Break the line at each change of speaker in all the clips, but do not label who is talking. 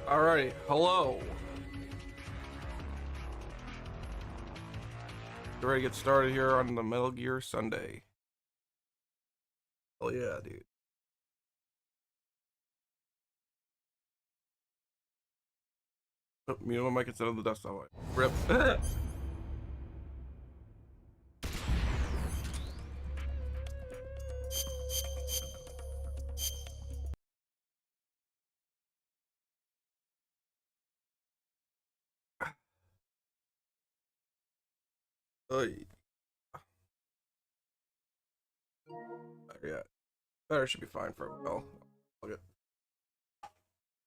Alrighty, hello. Get ready to get started here on the Metal Gear Sunday. Oh yeah, dude. Oh, you know what, Mike? Instead of the dust on rip. Oy. Yeah, better should be fine for a while. Okay.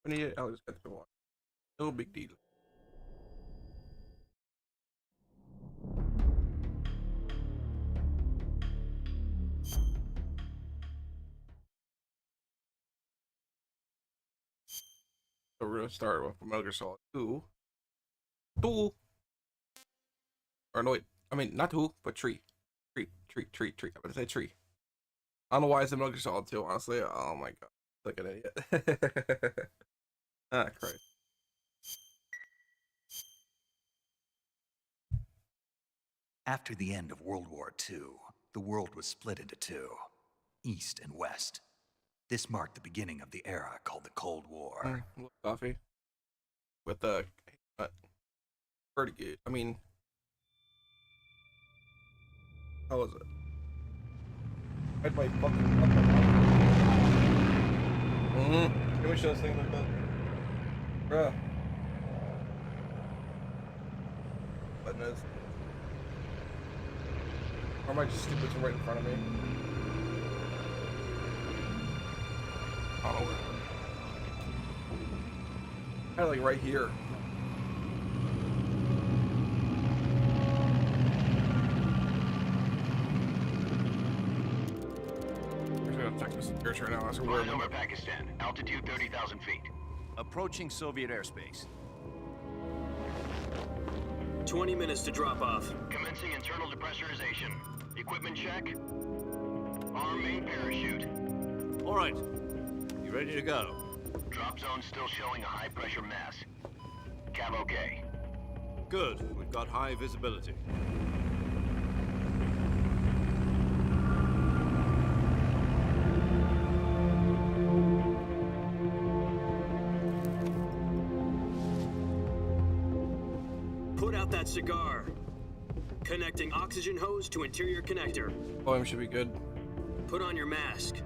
I need it. I'll just get the one. No big deal. So we're gonna start with Metal Gear Solid 2. 2. Or no, wait. I mean, not 2, but tree. Tree. I'm gonna say tree. I don't know why it's a Metal Gear Solid 2, honestly. Oh my god. Like an idiot. Ah, Christ.
After the end of World War II, the world was split into two, East and West. This marked the beginning of the era called the Cold War.
Coffee. With the pretty good. I mean, how was it? I'd play fucking. Can we show this thing like that? Bruh. Button is. Or am I just stupid to right in front of me? I don't know where. Kinda like right here. We're gonna check this right now. That's
Flight number Pakistan, altitude 30,000 feet.
Approaching Soviet airspace.
20 minutes to drop off.
Commencing internal depressurization. Equipment check. Arm main parachute.
All right. You ready to go?
Drop zone still showing a high pressure mass. Cav okay.
Good. We've got high visibility.
Put out that cigar. Connecting oxygen hose to interior connector.
Volume should be good.
Put on your mask.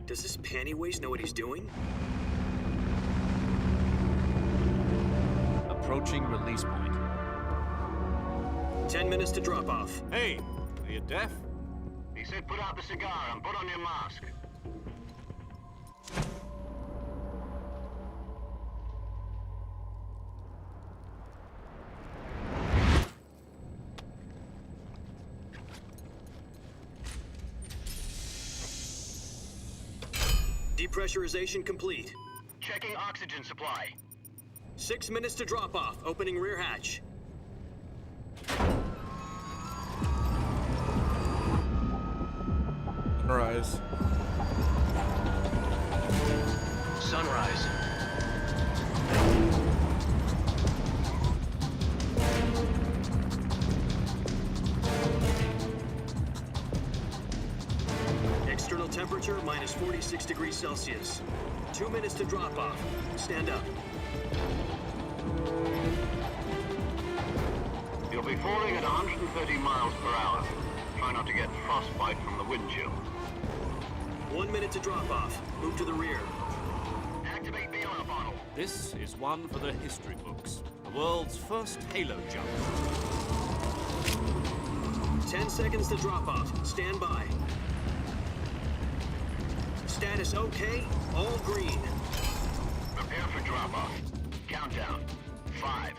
Does this panty waste know what he's doing?
Approaching release point.
10 minutes to drop off.
Hey, are you deaf?
He said put out the cigar and put on your mask.
Depressurization complete.
Checking oxygen supply.
6 minutes to drop off. Opening rear hatch.
Sunrise.
Sunrise.
External temperature minus 46 degrees Celsius. 2 minutes to drop off. Stand up.
You'll be falling at 130 miles per hour. Try not to get frostbite from the wind chill.
1 minute to drop off. Move to the rear.
Activate the oil bottle.
This is one for the history books. The world's first halo jump.
10 seconds to drop off. Stand by. Status okay. All green.
Prepare for drop off. Countdown. 5,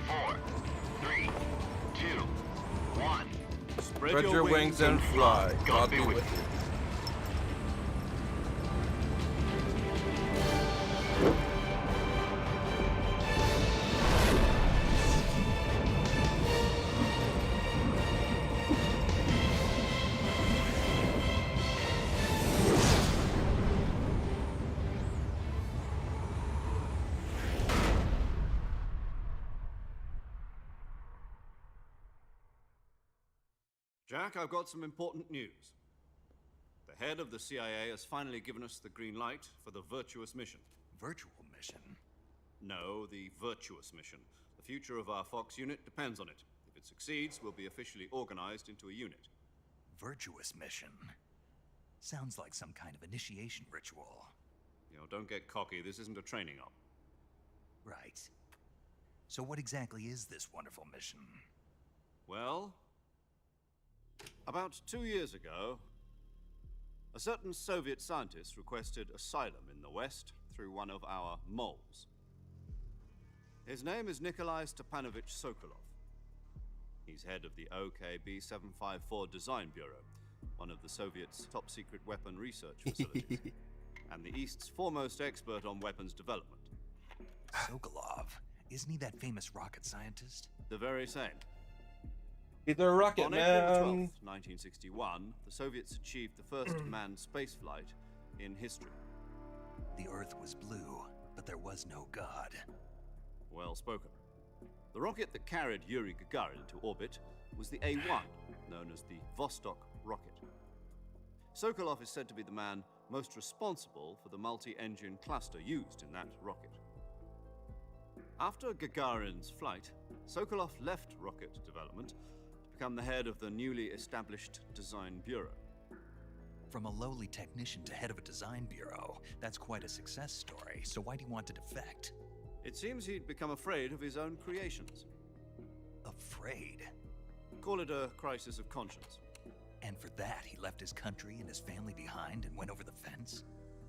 4, 3, 2, 1.
Spread your wings and fly. God be with you.
Jack, I've got some important news. The head of the CIA has finally given us the green light for the Virtuous mission.
Virtual mission?
No, the Virtuous mission. The future of our Fox unit depends on it. If it succeeds, we'll be officially organized into a unit.
Virtuous mission? Sounds like some kind of initiation ritual.
You know, don't get cocky. This isn't a training op.
Right. So what exactly is this wonderful mission?
Well, about 2 years ago, a certain Soviet scientist requested asylum in the West through one of our moles. His name is Nikolai Stepanovich Sokolov. He's head of the OKB 754 Design Bureau, one of the Soviets' top-secret weapon research facilities, and the East's foremost expert on weapons development.
Sokolov? Isn't he that famous rocket scientist?
The very same.
He's a rocket
On April
man.
12th, 1961, the Soviets achieved the first manned spaceflight in history.
The Earth was blue, but there was no God.
Well spoken. The rocket that carried Yuri Gagarin into orbit was the A-1, known as the Vostok rocket. Sokolov is said to be the man most responsible for the multi-engine cluster used in that rocket. After Gagarin's flight, Sokolov left rocket development to become the head of the newly established Design Bureau.
From a lowly technician to head of a design bureau, that's quite a success story, so why'd he want to defect?
It seems he'd become afraid of his own creations.
Afraid?
Call it a crisis of conscience.
And for that, he left his country and his family behind and went over the fence?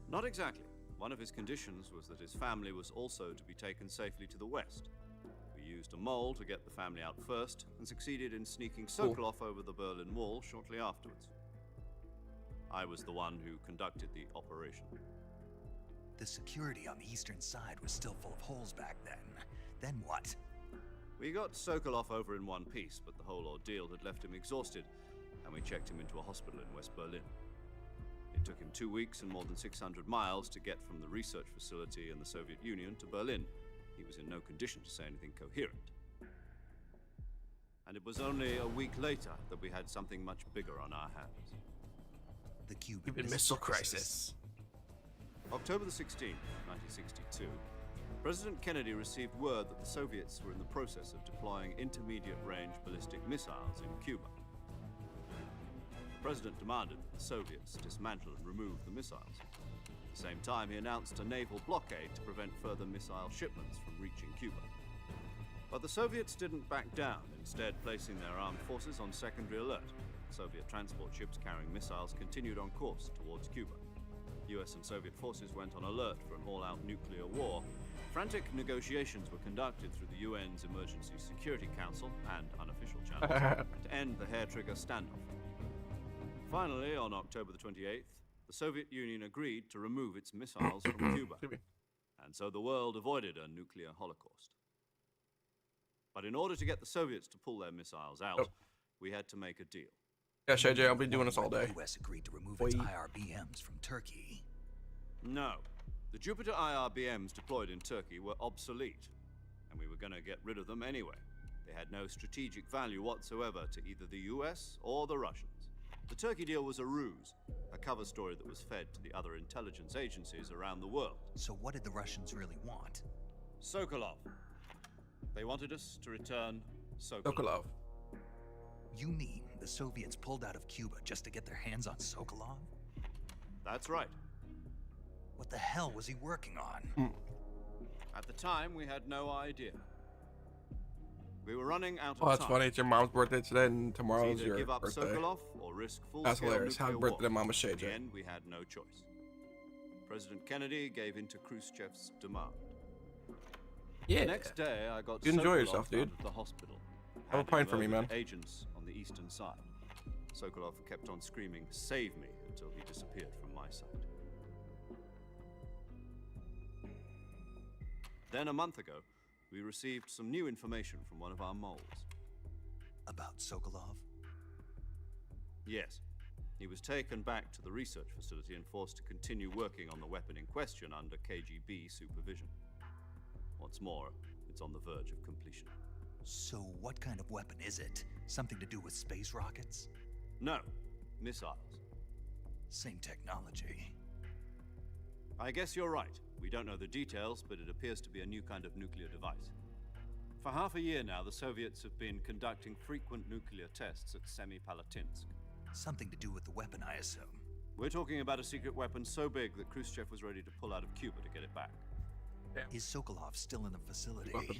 Not exactly. One of his conditions was that his family was also to be taken safely to the West. We used a mole to get the family out first and succeeded in sneaking Sokolov over the Berlin Wall shortly afterwards. I was the one who conducted the operation.
The security on the eastern side was still full of holes back then. Then what?
We got Sokolov over in one piece, but the whole ordeal had left him exhausted, and we checked him into a hospital in West Berlin. It took him 2 weeks and more than 600 miles to get from the research facility in the Soviet Union to Berlin. He was in no condition to say anything coherent. And it was only a week later that we had something much bigger on our hands.
The Cuban
Cuban Missile Crisis.
October the 16th, 1962, President Kennedy received word that the Soviets were in the process of deploying intermediate-range ballistic missiles in Cuba. The President demanded that the Soviets dismantle and remove the missiles. At the same time, he announced a naval blockade to prevent further missile shipments from reaching Cuba. But the Soviets didn't back down, instead placing their armed forces on secondary alert. Soviet transport ships carrying missiles continued on course towards Cuba. US and Soviet forces went on alert for an all-out nuclear war. Frantic negotiations were conducted through the UN's Emergency Security Council and unofficial channels to end the hair-trigger standoff. Finally, on October the 28th, the Soviet Union agreed to remove its missiles from Cuba. And so the world avoided a nuclear holocaust. But in order to get the Soviets to pull their missiles out, we had to make a deal.
Yeah, Shay J, I'll be doing this all day.
The US agreed to remove its IRBMs from Turkey.
No. The Jupiter IRBMs deployed in Turkey were obsolete, and we were going to get rid of them anyway. They had no strategic value whatsoever to either the US or the Russians. The Turkey deal was a ruse, a cover story that was fed to the other intelligence agencies around the world.
So what did the Russians really want?
Sokolov. They wanted us to return Sokolov.
Sokolov.
You mean the Soviets pulled out of Cuba just to get their hands on Sokolov?
That's right.
What the hell was he working on?
At the time, we had no idea. We were running out of
Oh, that's
time.
funny. It's your mom's birthday today, and tomorrow's
Either
your
give up
birthday.
Sokolov or risk full-scale
That's hilarious. Happy
nuclear
birthday,
war.
Mama Shay
In the
J.
end, we had no choice. President Kennedy gave in to Khrushchev's demand.
Yeah.
The next day, I got
You enjoy
Sokolov
yourself, dude.
out of the hospital.
Have a pint for me, man.
Agents on the eastern side. Sokolov kept on screaming, "Save me," until he disappeared from my sight. Then a month ago, we received some new information from one of our moles.
About Sokolov?
Yes. He was taken back to the research facility and forced to continue working on the weapon in question under KGB supervision. What's more, it's on the verge of completion.
So what kind of weapon is it? Something to do with space rockets?
No, missiles.
Same technology.
I guess you're right. We don't know the details, but it appears to be a new kind of nuclear device. For half a year now, the Soviets have been conducting frequent nuclear tests at Semipalatinsk.
Something to do with the weapon, I assume.
We're talking about a secret weapon so big that Khrushchev was ready to pull out of Cuba to get it back.
Is Sokolov still in the facility?
Weapon.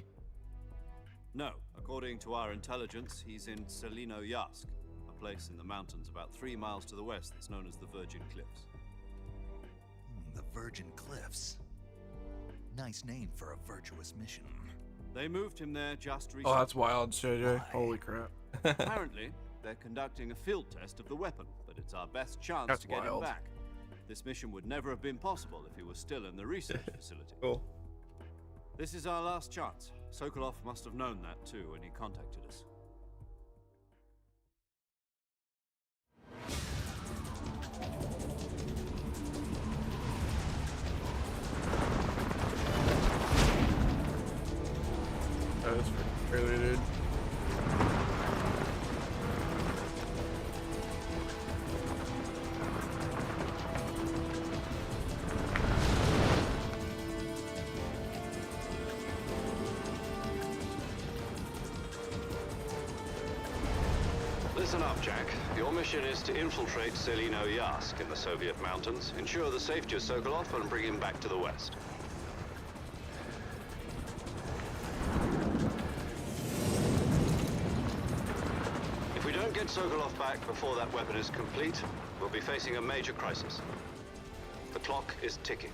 No, according to our intelligence, he's in Selino-Yarsk, a place in the mountains about 3 miles to the west that's known as the Virgin Cliffs.
The Virgin Cliffs. Nice name for a virtuous mission.
They moved him there just recently.
Oh, that's wild, JJ.
Why?
Holy crap.
Apparently, they're conducting a field test of the weapon, but it's our best chance
That's
to get him
wild.
back. This mission would never have been possible if he was still in the research facility.
Cool.
This is our last chance. Sokolov must have known that too when he contacted us.
That is freaking crazy, dude.
Listen up, Jack. Your mission is to infiltrate Selino-Yarsk in the Soviet mountains, ensure the safety of Sokolov, and bring him back to the west. If we don't get Sokolov back before that weapon is complete, we'll be facing a major crisis. The clock is ticking.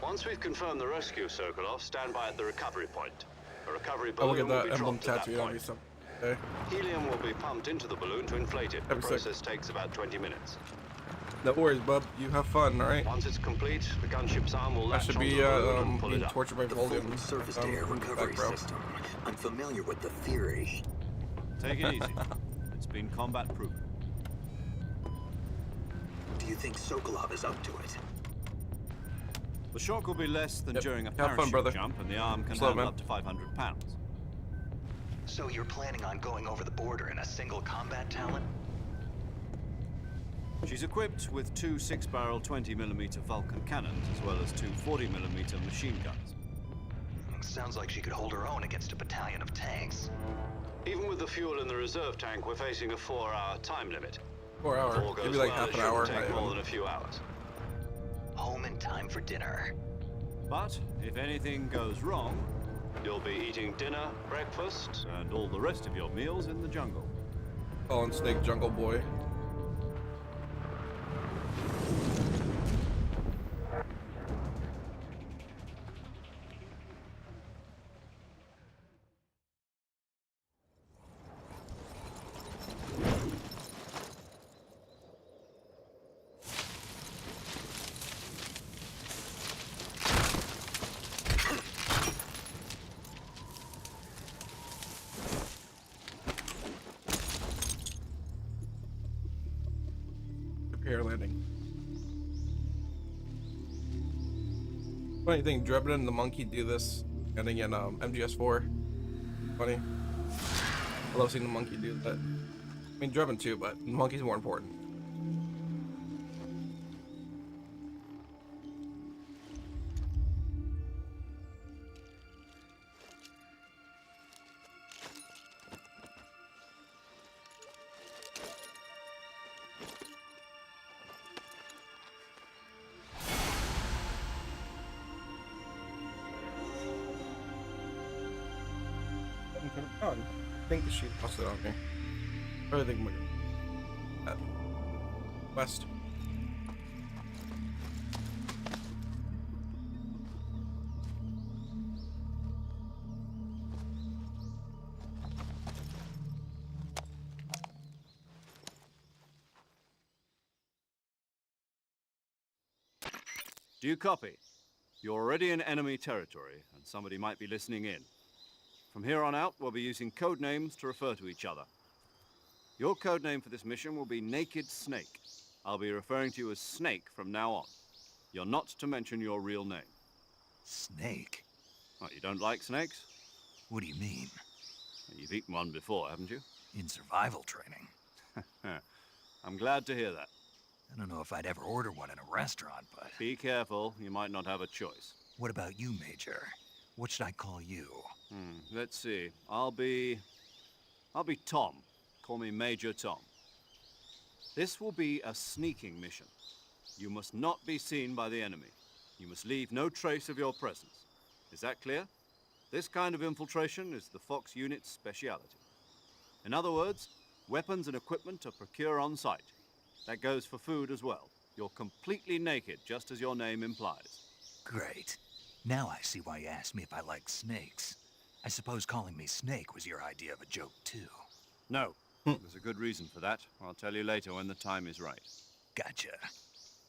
Once we've confirmed the rescue of Sokolov, stand by at the recovery point. A recovery
Oh, look
balloon
at
will
that
be
emblem
dropped at that
tattooed on me
point.
something. Okay.
Helium will be pumped into the balloon to inflate it. The
That'd be sick.
process takes about 20 minutes.
No worries, bub. You have fun, alright?
Once it's complete, the gunship's arm will
I
latch
should
onto
be
the balloon and pull
being
it up.
tortured by
The
Voldium.
full surface-to-air recovery
bro.
system. I'm familiar with the theory.
Take it easy. It's been combat proven.
Do you think Sokolov is up to it?
The shock will be less than
Yep.
during a
Have fun,
parachute
brother.
jump, and the arm can
Slow,
handle
man.
up to 500 pounds.
So you're planning on going over the border in a single combat talent?
She's equipped with 2 6-barrel 20mm Vulcan cannons, as well as 2 40mm machine guns.
Sounds like she could hold her own against a battalion of tanks.
Even with the fuel in the reserve tank, we're facing a 4-hour time limit.
4
If
hour.
all goes
Maybe like
well,
half
it
an
shouldn't
hour.
take
not
more
even.
than a few hours.
Home in time for dinner.
But if anything goes wrong,
You'll be eating dinner, breakfast.
and all the rest of your meals in the jungle.
Fallen Snake Jungle Boy. Prepare landing. Funny thing, Drebin and the monkey do this ending in MGS4. Funny. I love seeing the monkey do that. I mean Drebin too, but the monkey's more important. I think the sheet lost it on me. I think we're west.
Do you copy? You're already in enemy territory, and somebody might be listening in. From here on out, we'll be using code names to refer to each other. Your code name for this mission will be Naked Snake. I'll be referring to you as Snake from now on. You're not to mention your real name.
Snake?
What, you don't like snakes?
What do you mean?
You've eaten one before, haven't you?
In survival training?
I'm glad to hear that.
I don't know if I'd ever order one in a restaurant, but...
Be careful, you might not have a choice.
What about you, Major? What should I call you?
Let's see. I'll be Tom. Call me Major Tom. This will be a sneaking mission. You must not be seen by the enemy. You must leave no trace of your presence. Is that clear? This kind of infiltration is the Fox unit's speciality. In other words, weapons and equipment are procured on site. That goes for food as well. You're completely naked, just as your name implies.
Great. Now I see why you asked me if I like snakes. I suppose calling me Snake was your idea of a joke, too.
No. There's a good reason for that. I'll tell you later when the time is right.
Gotcha.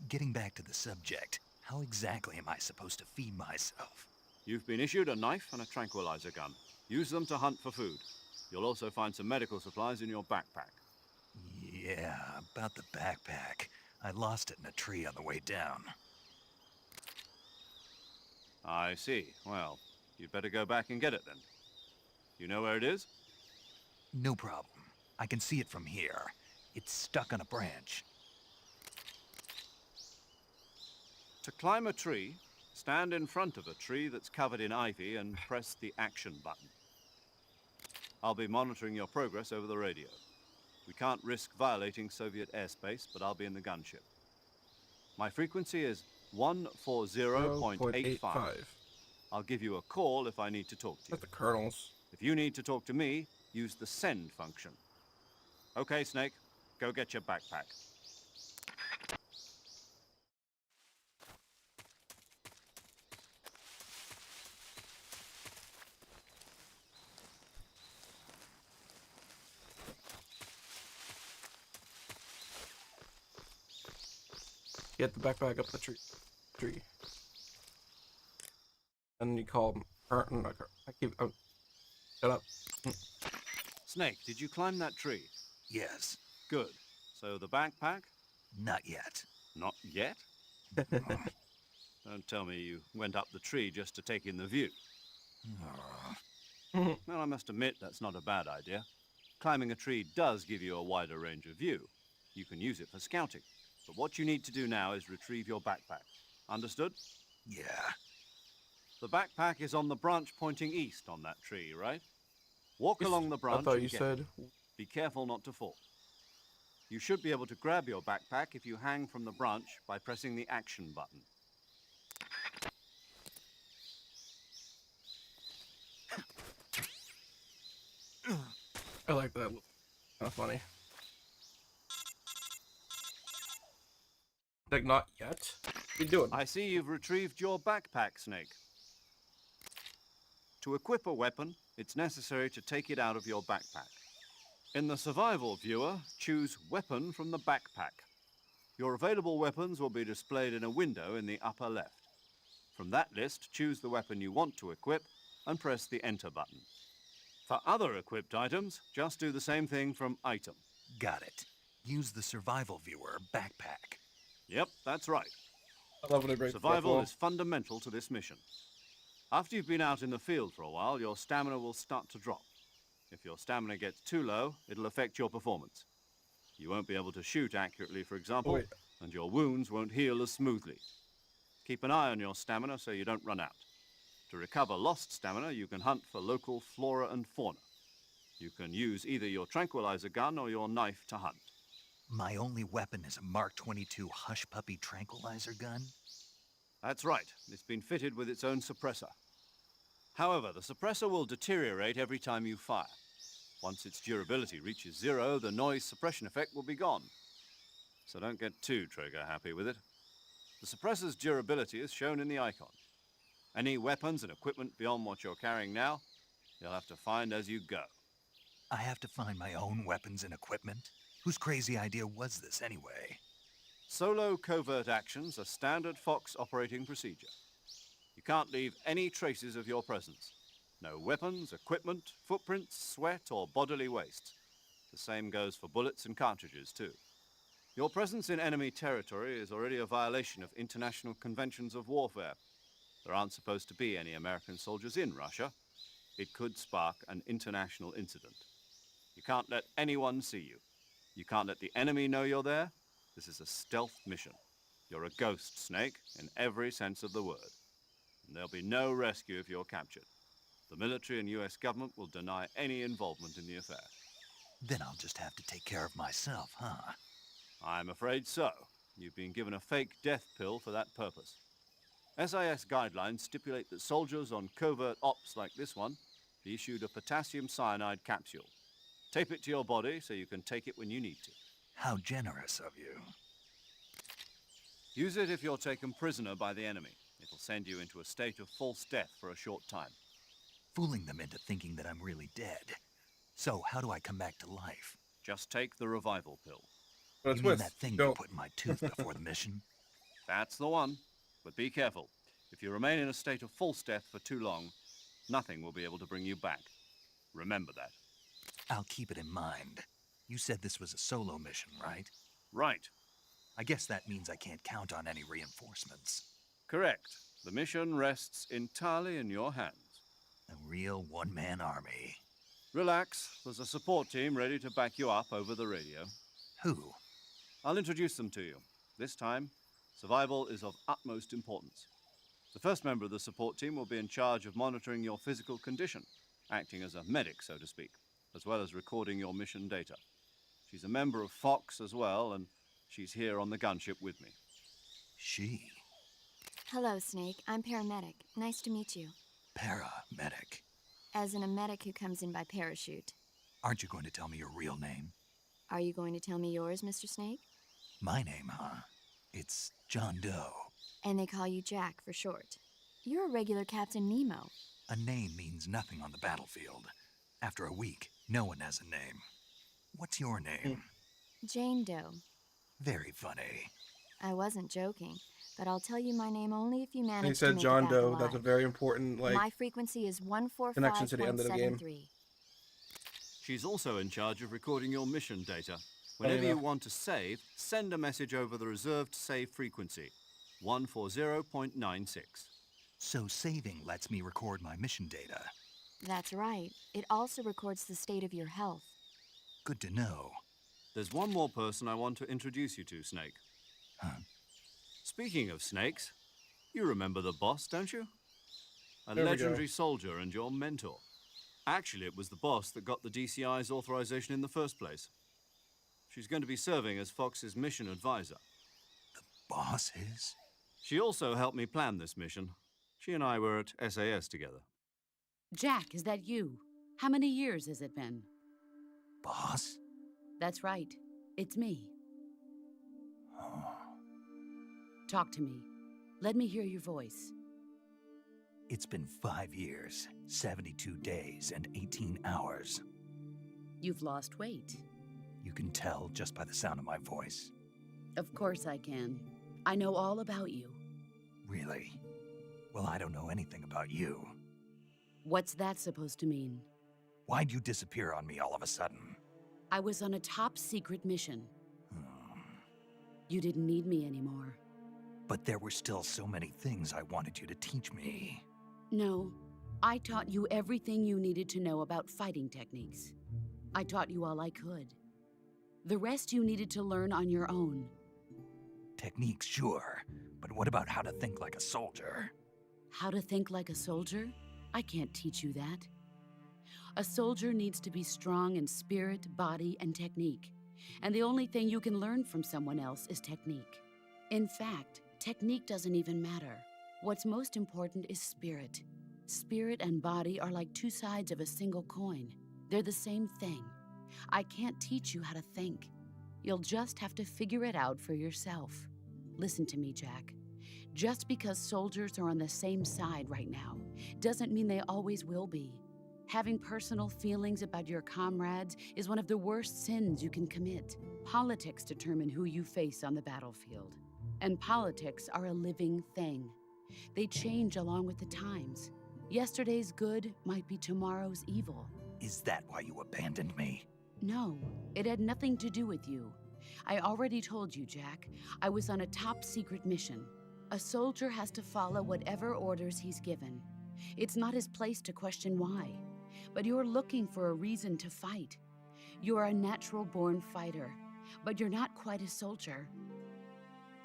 Getting back to the subject, how exactly am I supposed to feed myself?
You've been issued a knife and a tranquilizer gun. Use them to hunt for food. You'll also find some medical supplies in your backpack.
Yeah, about the backpack. I lost it in a tree on the way down.
I see. Well, you'd better go back and get it then. You know where it is?
No problem. I can see it from here. It's stuck on a branch.
To climb a tree, stand in front of a tree that's covered in ivy and press the action button. I'll be monitoring your progress over the radio. We can't risk violating Soviet airspace, but I'll be in the gunship. My frequency is 140.85. I'll give you a call if I need to talk to you.
That's the Colonel's.
If you need to talk to me, use the send function. Okay, Snake, go get your backpack.
Get the backpack up the tree. And you call him. I keep. Shut up.
Snake, did you climb that tree?
Yes.
Good. So the backpack?
Not yet.
Not yet? Don't tell me you went up the tree just to take in the view. Well, I must admit that's not a bad idea. Climbing a tree does give you a wider range of view. You can use it for scouting. But what you need to do now is retrieve your backpack. Understood?
Yeah.
The backpack is on the branch pointing east on that tree, right? Walk along the branch.
I thought
and
you
get
said.
it. Be careful not to fall. You should be able to grab your backpack if you hang from the branch by pressing the action button.
I like that. Kind of funny. Like, not yet. What are you doing?
I see you've retrieved your backpack, Snake. To equip a weapon, it's necessary to take it out of your backpack. In the survival viewer, choose Weapon from the backpack. Your available weapons will be displayed in a window in the upper left. From that list, choose the weapon you want to equip and press the Enter button. For other equipped items, just do the same thing from Item.
Got it. Use the survival viewer backpack.
Yep, that's right.
I love when they break the fourth
Survival
wall.
is fundamental to this mission. After you've been out in the field for a while, your stamina will start to drop. If your stamina gets too low, it'll affect your performance. You won't be able to shoot accurately, for example,
Wait.
and your wounds won't heal as smoothly. Keep an eye on your stamina so you don't run out. To recover lost stamina, you can hunt for local flora and fauna. You can use either your tranquilizer gun or your knife to hunt.
My only weapon is a Mark 22 Hush Puppy tranquilizer gun?
That's right. It's been fitted with its own suppressor. However, the suppressor will deteriorate every time you fire. Once its durability reaches 0, the noise suppression effect will be gone. So don't get too trigger happy with it. The suppressor's durability is shown in the icon. Any weapons and equipment beyond what you're carrying now, you'll have to find as you go.
I have to find my own weapons and equipment? Whose crazy idea was this anyway?
Solo covert actions are standard Fox operating procedure. You can't leave any traces of your presence. No weapons, equipment, footprints, sweat, or bodily waste. The same goes for bullets and cartridges, too. Your presence in enemy territory is already a violation of international conventions of warfare. There aren't supposed to be any American soldiers in Russia. It could spark an international incident. You can't let anyone see you. You can't let the enemy know you're there. This is a stealth mission. You're a ghost, Snake, in every sense of the word. And there'll be no rescue if you're captured. The military and US government will deny any involvement in the affair.
Then I'll just have to take care of myself, huh?
I'm afraid so. You've been given a fake death pill for that purpose. SIS guidelines stipulate that soldiers on covert ops like this one be issued a potassium cyanide capsule. Tape it to your body so you can take it when you need to.
How generous of you.
Use it if you're taken prisoner by the enemy. It'll send you into a state of false death for a short time.
Fooling them into thinking that I'm really dead. So, how do I come back to life?
Just take the revival pill.
But
You mean that thing you put in my tooth before the mission?
That's the one. But be careful. If you remain in a state of false death for too long, nothing will be able to bring you back. Remember that.
I'll keep it in mind. You said this was a solo mission, right?
Right.
I guess that means I can't count on any reinforcements.
Correct. The mission rests entirely in your hands.
A real one-man army.
Relax. There's a support team ready to back you up over the radio.
Who?
I'll introduce them to you. This time, survival is of utmost importance. The first member of the support team will be in charge of monitoring your physical condition, acting as a medic, so to speak, as well as recording your mission data. She's a member of Fox as well, and she's here on the gunship with me.
She.
Hello, Snake. I'm paramedic. Nice to meet you.
Paramedic.
As in a medic who comes in by parachute.
Aren't you going to tell me your real name?
Are you going to tell me yours, Mr. Snake?
My name, huh? It's John Doe.
And they call you Jack for short. You're a regular Captain Nemo.
A name means nothing on the battlefield. After a week, no one has a name. What's your name?
Jane Doe.
Very funny.
I wasn't joking, but I'll tell you my name only if you manage
He
to
said
make
John
it back
Doe.
alive.
That's a very important, like,
My frequency is
connection to the end of the game.
145.73.
She's also in charge of recording your mission data. Whenever you want to save, send a message over the reserved save frequency, 140.96.
So saving lets me record my mission data.
That's right. It also records the state of your health.
Good to know.
There's one more person I want to introduce you to, Snake.
Huh?
Speaking of snakes, you remember the boss, don't you? A
There we
legendary
go.
soldier and your mentor. Actually, it was the boss that got the DCI's authorization in the first place. She's going to be serving as Fox's mission advisor.
Boss is?
She also helped me plan this mission. She and I were at SAS together.
Jack, is that you? How many years has it been?
Boss?
That's right. It's me.
Oh.
Talk to me. Let me hear your voice.
It's been 5 years, 72 days, and 18 hours.
You've lost weight.
You can tell just by the sound of my voice.
Of course I can. I know all about you.
Really? Well, I don't know anything about you.
What's that supposed to mean?
Why'd you disappear on me all of a sudden?
I was on a top secret mission.
Hmm.
You didn't need me anymore.
But there were still so many things I wanted you to teach me.
No, I taught you everything you needed to know about fighting techniques. I taught you all I could. The rest you needed to learn on your own.
Techniques, sure. But what about how to think like a soldier?
How to think like a soldier? I can't teach you that. A soldier needs to be strong in spirit, body, and technique. And the only thing you can learn from someone else is technique. In fact, technique doesn't even matter. What's most important is spirit. Spirit and body are like two sides of a single coin. They're the same thing. I can't teach you how to think. You'll just have to figure it out for yourself. Listen to me, Jack. Just because soldiers are on the same side right now doesn't mean they always will be. Having personal feelings about your comrades is one of the worst sins you can commit. Politics determine who you face on the battlefield. And politics are a living thing. They change along with the times. Yesterday's good might be tomorrow's evil.
Is that why you abandoned me?
No, it had nothing to do with you. I already told you, Jack. I was on a top secret mission. A soldier has to follow whatever orders he's given. It's not his place to question why, but you're looking for a reason to fight. You are a natural-born fighter, but you're not quite a soldier.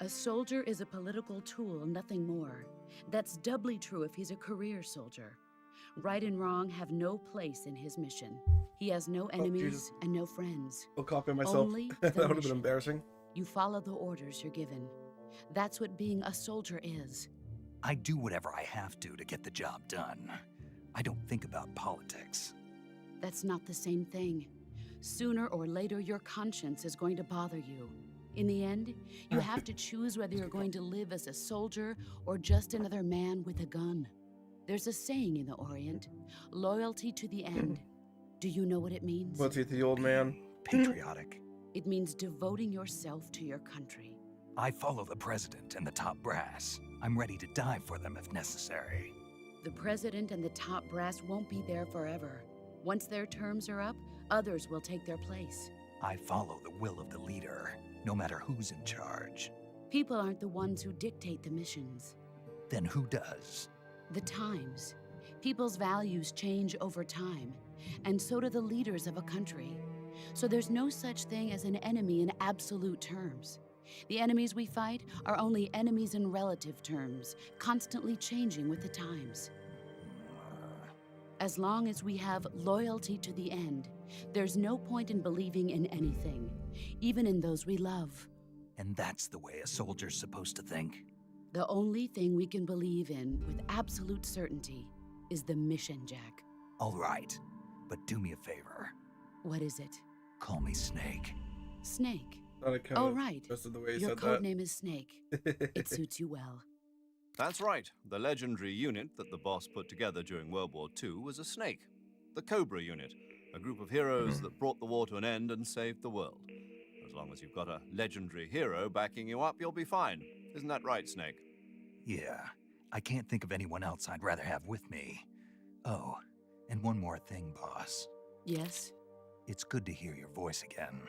A soldier is a political tool, nothing more. That's doubly true if he's a career soldier. Right and wrong have no place in his mission. He has no enemies
Jesus.
and no friends.
I'll copy myself.
Only
That
the
would have been
mission.
embarrassing.
You follow the orders you're given. That's what being a soldier is.
I do whatever I have to get the job done. I don't think about politics.
That's not the same thing. Sooner or later, your conscience is going to bother you. In the end, you have to choose whether you're going to live as a soldier or just another man with a gun. There's a saying in the Orient, loyalty to the end. Do you know what it means?
What's it, the old man?
Patriotic.
It means devoting yourself to your country.
I follow the president and the top brass. I'm ready to die for them if necessary.
The president and the top brass won't be there forever. Once their terms are up, others will take their place.
I follow the will of the leader, no matter who's in charge.
People aren't the ones who dictate the missions.
Then who does?
The times. People's values change over time, and so do the leaders of a country. So there's no such thing as an enemy in absolute terms. The enemies we fight are only enemies in relative terms, constantly changing with the times. As long as we have loyalty to the end, there's no point in believing in anything, even in those we love.
And that's the way a soldier's supposed to think?
The only thing we can believe in with absolute certainty is the mission, Jack.
All right, but do me a favor.
What is it?
Call me Snake.
Snake.
Not a kind
Oh,
of
right.
just the way he
Your
said
code
that.
name is Snake. It suits you well.
That's right. The legendary unit that the boss put together during World War II was a snake. The Cobra unit, a group of heroes that brought the war to an end and saved the world. As long as you've got a legendary hero backing you up, you'll be fine. Isn't that right, Snake?
Yeah, I can't think of anyone else I'd rather have with me. Oh, and one more thing, boss.
Yes,
It's good to hear your voice again.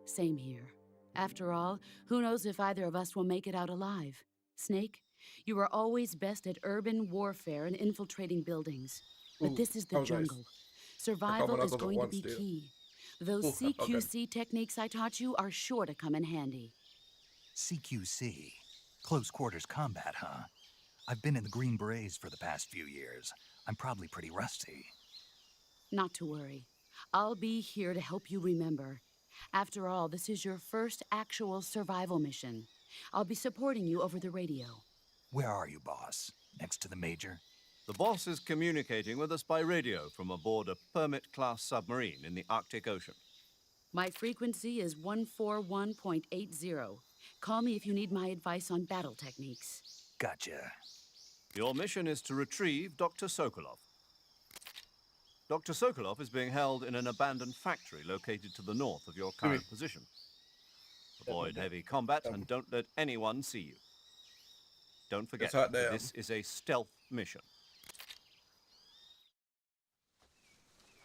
same here. After all, who knows if either of us will make it out alive? Snake, you are always best at urban warfare and infiltrating buildings. But
Ooh,
this is
that
the
was nice.
jungle. Survival
my
is
knuckles at
going to
once,
be
dude.
key. Those
Ooh, that felt good.
CQC techniques I taught you are sure to come in handy.
CQC. Close quarters combat, huh? I've been in the Green Berets for the past few years. I'm probably pretty rusty.
Not to worry. I'll be here to help you remember. After all, this is your first actual survival mission. I'll be supporting you over the radio.
Where are you, boss? Next to the Major?
The boss is communicating with us by radio from aboard a Permit-class submarine in the Arctic Ocean.
My frequency is 141.80. Call me if you need my advice on battle techniques.
Gotcha.
Your mission is to retrieve Dr. Sokolov. Dr. Sokolov is being held in an abandoned factory located to the north of your current position. Avoid heavy combat and don't let anyone see you. Don't forget,
It's hot damn.
this is a stealth mission.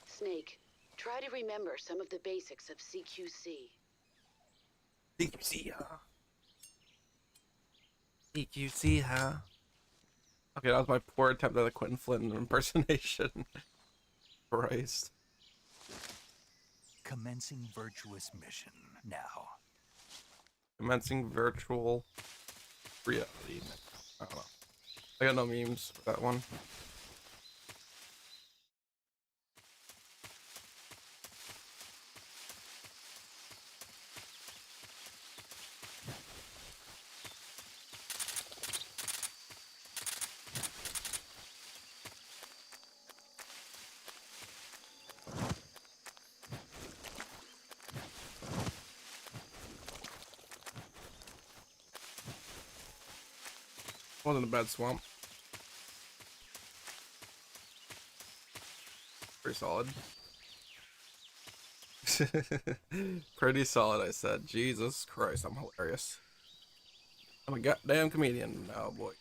Snake, try to remember some of the basics of CQC.
CQC, huh? CQC, huh? Okay, that was my poor attempt at a Quentin Flynn impersonation. Christ.
Commencing virtuous mission now.
Commencing virtual reality. I don't know. I got no memes for that one. Wasn't a bad swamp. Pretty solid. Pretty solid, I said. Jesus Christ, I'm hilarious. I'm a goddamn comedian now, boy.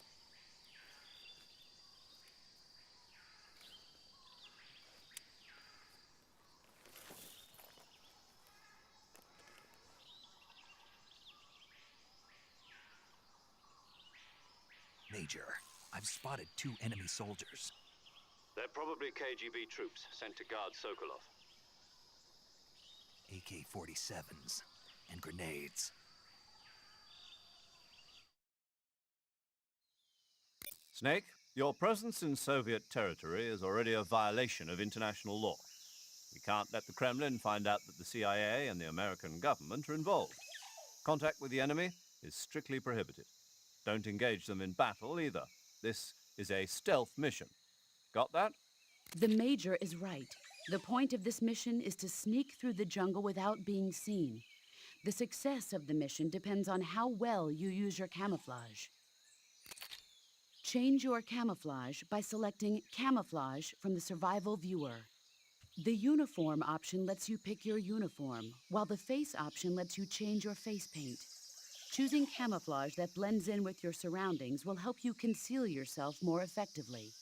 Major, I've spotted 2 enemy soldiers.
They're probably KGB troops sent to guard Sokolov.
AK-47s and grenades.
Snake, your presence in Soviet territory is already a violation of international law. We can't let the Kremlin find out that the CIA and the American government are involved. Contact with the enemy is strictly prohibited. Don't engage them in battle either. This is a stealth mission. Got that?
The Major is right. The point of this mission is to sneak through the jungle without being seen. The success of the mission depends on how well you use your camouflage. Change your camouflage by selecting Camouflage from the Survival Viewer. The Uniform option lets you pick your uniform, while the Face option lets you change your face paint. Choosing camouflage that blends in with your surroundings will help you conceal yourself more effectively.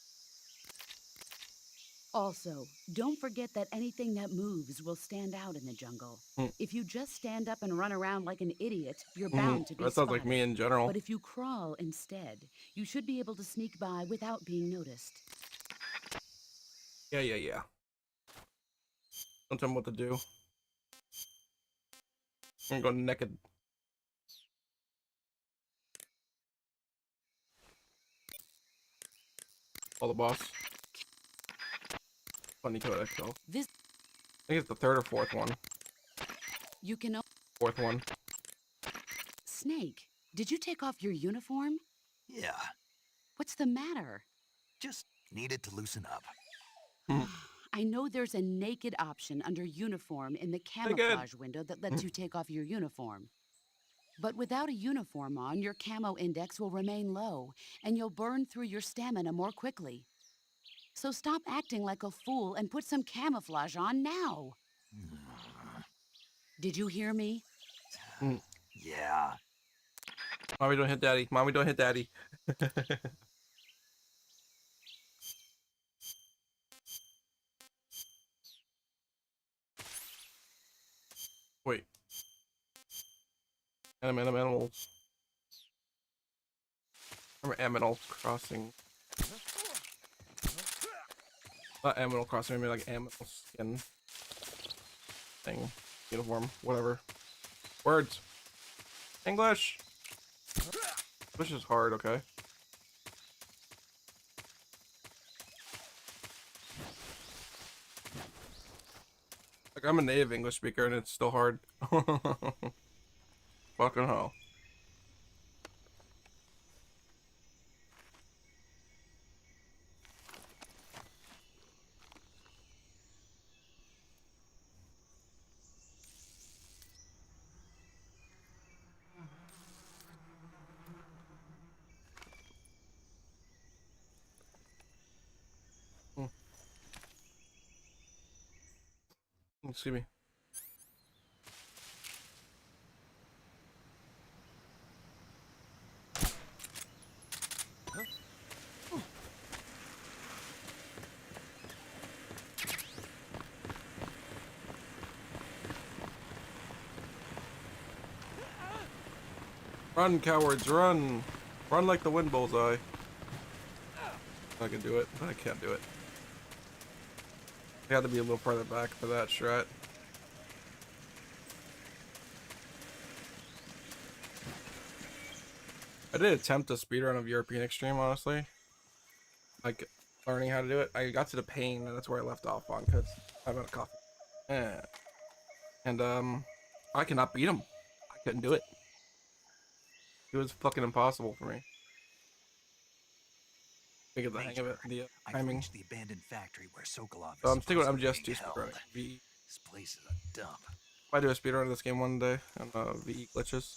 Also, don't forget that anything that moves will stand out in the jungle. If you just stand up and run around like an idiot, you're bound to be
That sounds like me
spotted.
in general.
But if you crawl instead, you should be able to sneak by without being noticed.
Yeah. Don't tell me what to do. I'm gonna go naked. Oh, the boss. Funny code XL.
This
I think it's the 3rd or 4th one.
you can.
4th one.
Snake, did you take off your uniform?
Yeah,
What's the matter?
just needed to loosen up.
I know there's a naked option under uniform in the
Naked.
camouflage window that lets you take off your uniform. But without a uniform on, your camo index will remain low, and you'll burn through your stamina more quickly. So stop acting like a fool and put some camouflage on now. Did you hear me?
Yeah.
Mommy, don't hit daddy. Mommy, don't hit daddy. Wait. Animals. Remember Animal Crossing? Not Animal Crossing, maybe like Animal Skin thing. Uniform, whatever. Words. English. English is hard, okay. Like, I'm a native English speaker and it's still hard. Fucking hell. Excuse me. Run, cowards, run! Run like the wind bullseye. I can do it, but I can't do it. I had to be a little farther back for that strat. I did attempt a speedrun of European Extreme, honestly. Like, learning how to do it. I got to the pain, and that's where I left off on, because I'm out of coffee. And, I cannot beat him. I couldn't do it. It was fucking impossible for me. I get the hang of it. The
I've
timing.
reached the abandoned factory where Sokolov is
So I'm sticking with
supposedly
MGS2
being held.
speedrunning.
This place is a dump.
If I do a speedrun of this game one day, and VE glitches.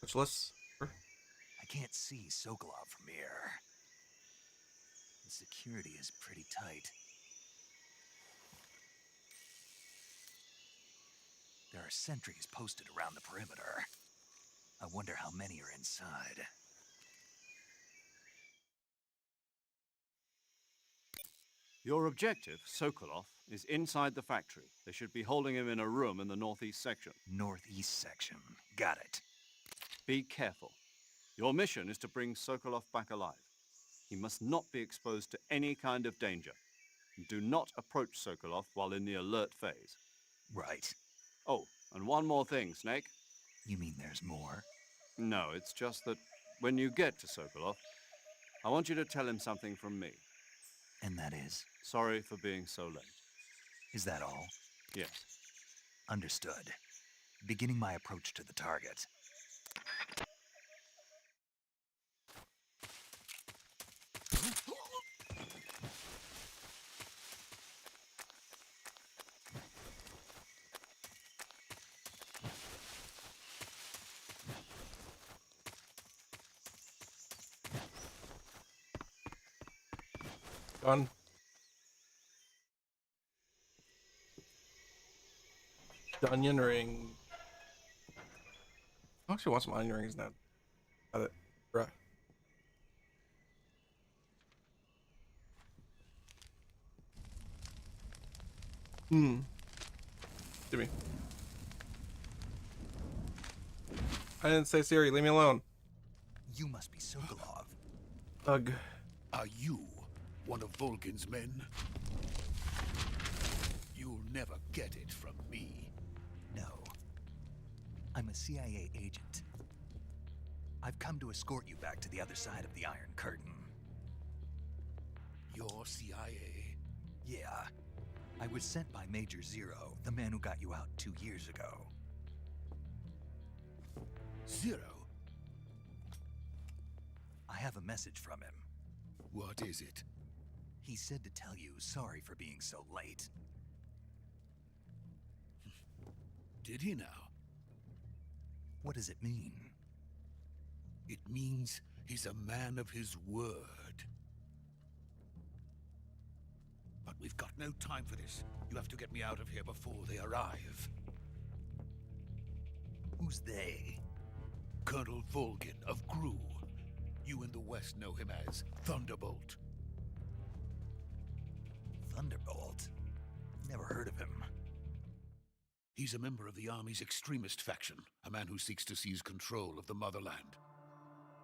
Glitchless.
I can't see Sokolov from here. The security is pretty tight. There are sentries posted around the perimeter. I wonder how many are inside.
Your objective, Sokolov, is inside the factory. They should be holding him in a room in the northeast section.
Northeast section. Got it.
Be careful. Your mission is to bring Sokolov back alive. He must not be exposed to any kind of danger. Do not approach Sokolov while in the alert phase.
Right.
Oh, and one more thing, Snake.
You mean there's more?
No, it's just that when you get to Sokolov, I want you to tell him something from me.
And that is?
Sorry for being so late.
Is that all?
Yes.
Understood. Beginning my approach to the target.
Done. Onion ring. I actually want some onion rings now. Got it. Bruh. Give me. I didn't say Siri, leave me alone.
You must be Sokolov.
Ugh.
Are you one of Volgin's men? You'll never get it from me.
No. I'm a CIA agent. I've come to escort you back to the other side of the Iron Curtain.
You're CIA?
Yeah. I was sent by Major Zero, the man who got you out 2 years ago.
Zero?
I have a message from him.
What is it?
He said to tell you sorry for being so late.
Did he now?
What does it mean?
It means he's a man of his word. But we've got no time for this. You have to get me out of here before they arrive.
Who's they?
Colonel Volgin of Gru. You in the West know him as Thunderbolt.
Thunderbolt? Never heard of him.
He's a member of the Army's extremist faction, a man who seeks to seize control of the motherland.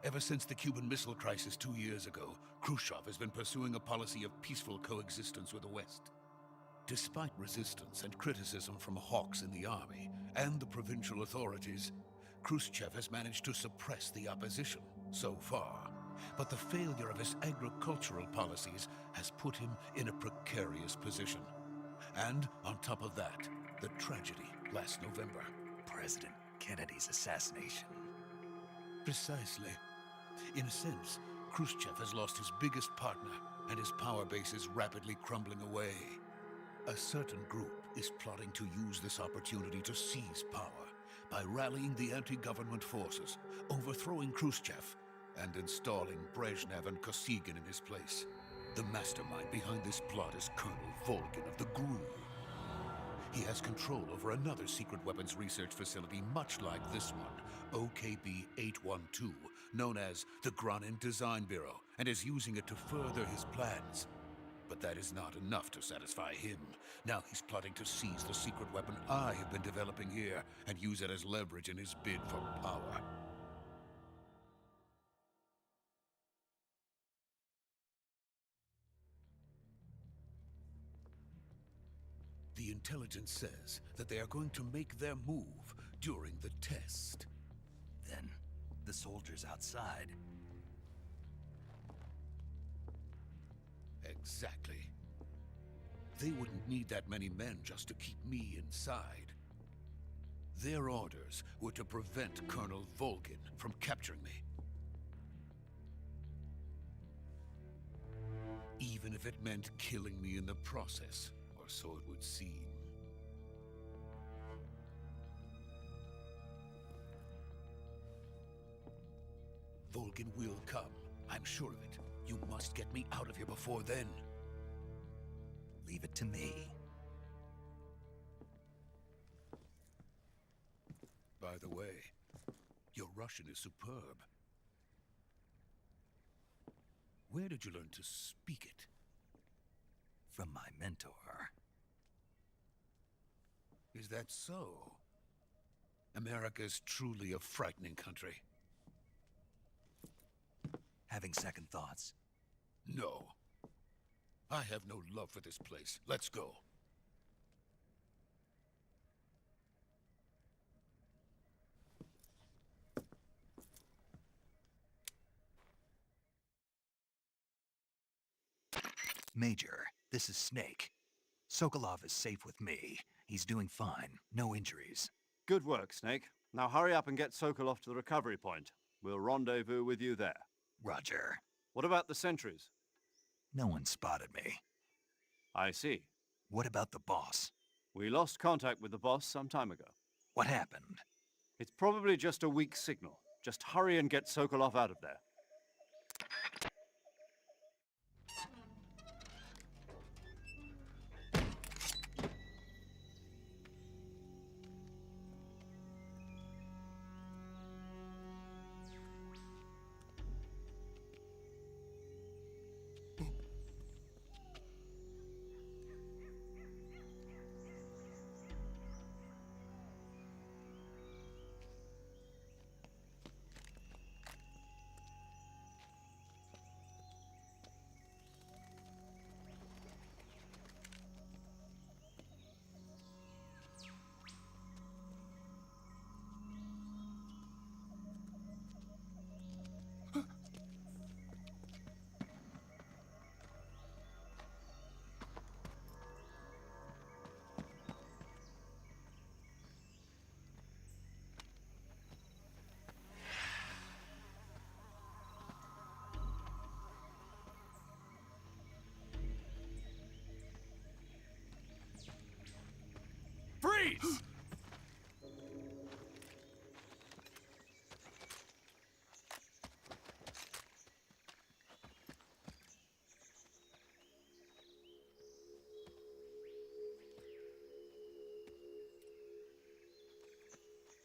Ever since the Cuban Missile Crisis 2 years ago, Khrushchev has been pursuing a policy of peaceful coexistence with the West. Despite resistance and criticism from hawks in the army and the provincial authorities, Khrushchev has managed to suppress the opposition so far. But the failure of his agricultural policies has put him in a precarious position. And on top of that, the tragedy last November.
President Kennedy's assassination.
Precisely. In a sense, Khrushchev has lost his biggest partner, and his power base is rapidly crumbling away. A certain group is plotting to use this opportunity to seize power by rallying the anti-government forces, overthrowing Khrushchev, and installing Brezhnev and Kosygin in his place. The mastermind behind this plot is Colonel Volgin of the GRU. He has control over another secret weapons research facility much like this one, OKB-812, known as the Granin Design Bureau, and is using it to further his plans. But that is not enough to satisfy him. Now he's plotting to seize the secret weapon I have been developing here and use it as leverage in his bid for power. The intelligence says that they are going to make their move during the test.
Then, the soldiers outside.
Exactly. They wouldn't need that many men just to keep me inside. Their orders were to prevent Colonel Volgin from capturing me. Even if it meant killing me in the process, or so it would seem. Volgin will come. I'm sure of it. You must get me out of here before then.
Leave it to me.
By the way, your Russian is superb. Where did you learn to speak it?
From my mentor.
Is that so? America is truly a frightening country.
Having second thoughts?
No. I have no love for this place. Let's go.
Major, this is Snake. Sokolov is safe with me. He's doing fine. No injuries.
Good work, Snake. Now hurry up and get Sokolov to the recovery point. We'll rendezvous with you there.
Roger.
What about the sentries?
No one spotted me.
I see.
What about the boss?
We lost contact with the boss some time ago.
What happened?
It's probably just a weak signal. Just hurry and get Sokolov out of there.
Freeze!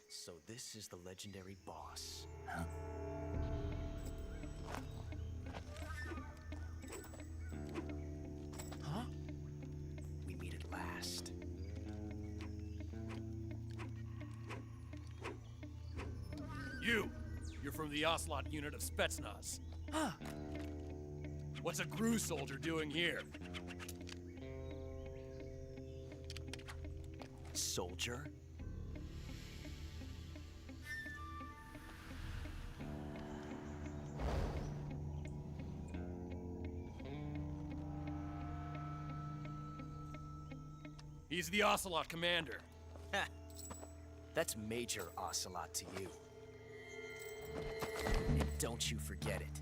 So this is the legendary boss.
Huh?
Huh? We meet at last.
You're from the Ocelot unit of Spetsnaz. What's a GRU soldier doing here?
Soldier?
He's the Ocelot commander.
Ha! That's Major Ocelot to you. And don't you forget it.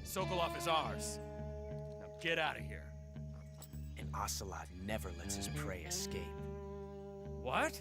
Sokolov is ours. Now get out of here.
And Ocelot never lets his prey escape.
What?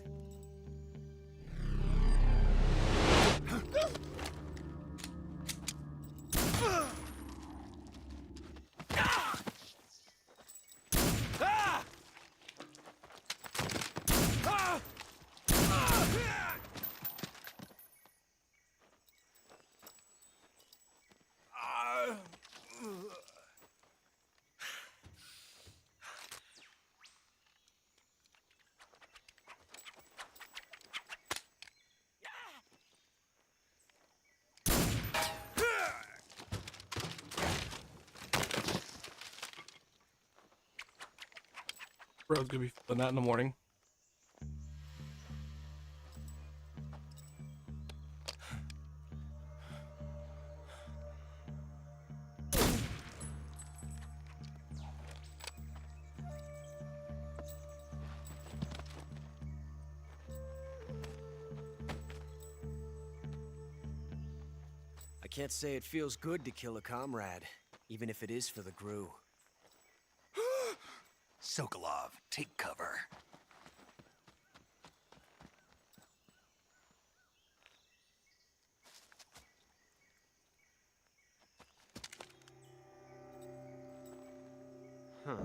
Bro's gonna be feeling that in the morning.
I can't say it feels good to kill a comrade, even if it is for the GRU.
Sokolov, take cover.
Huh.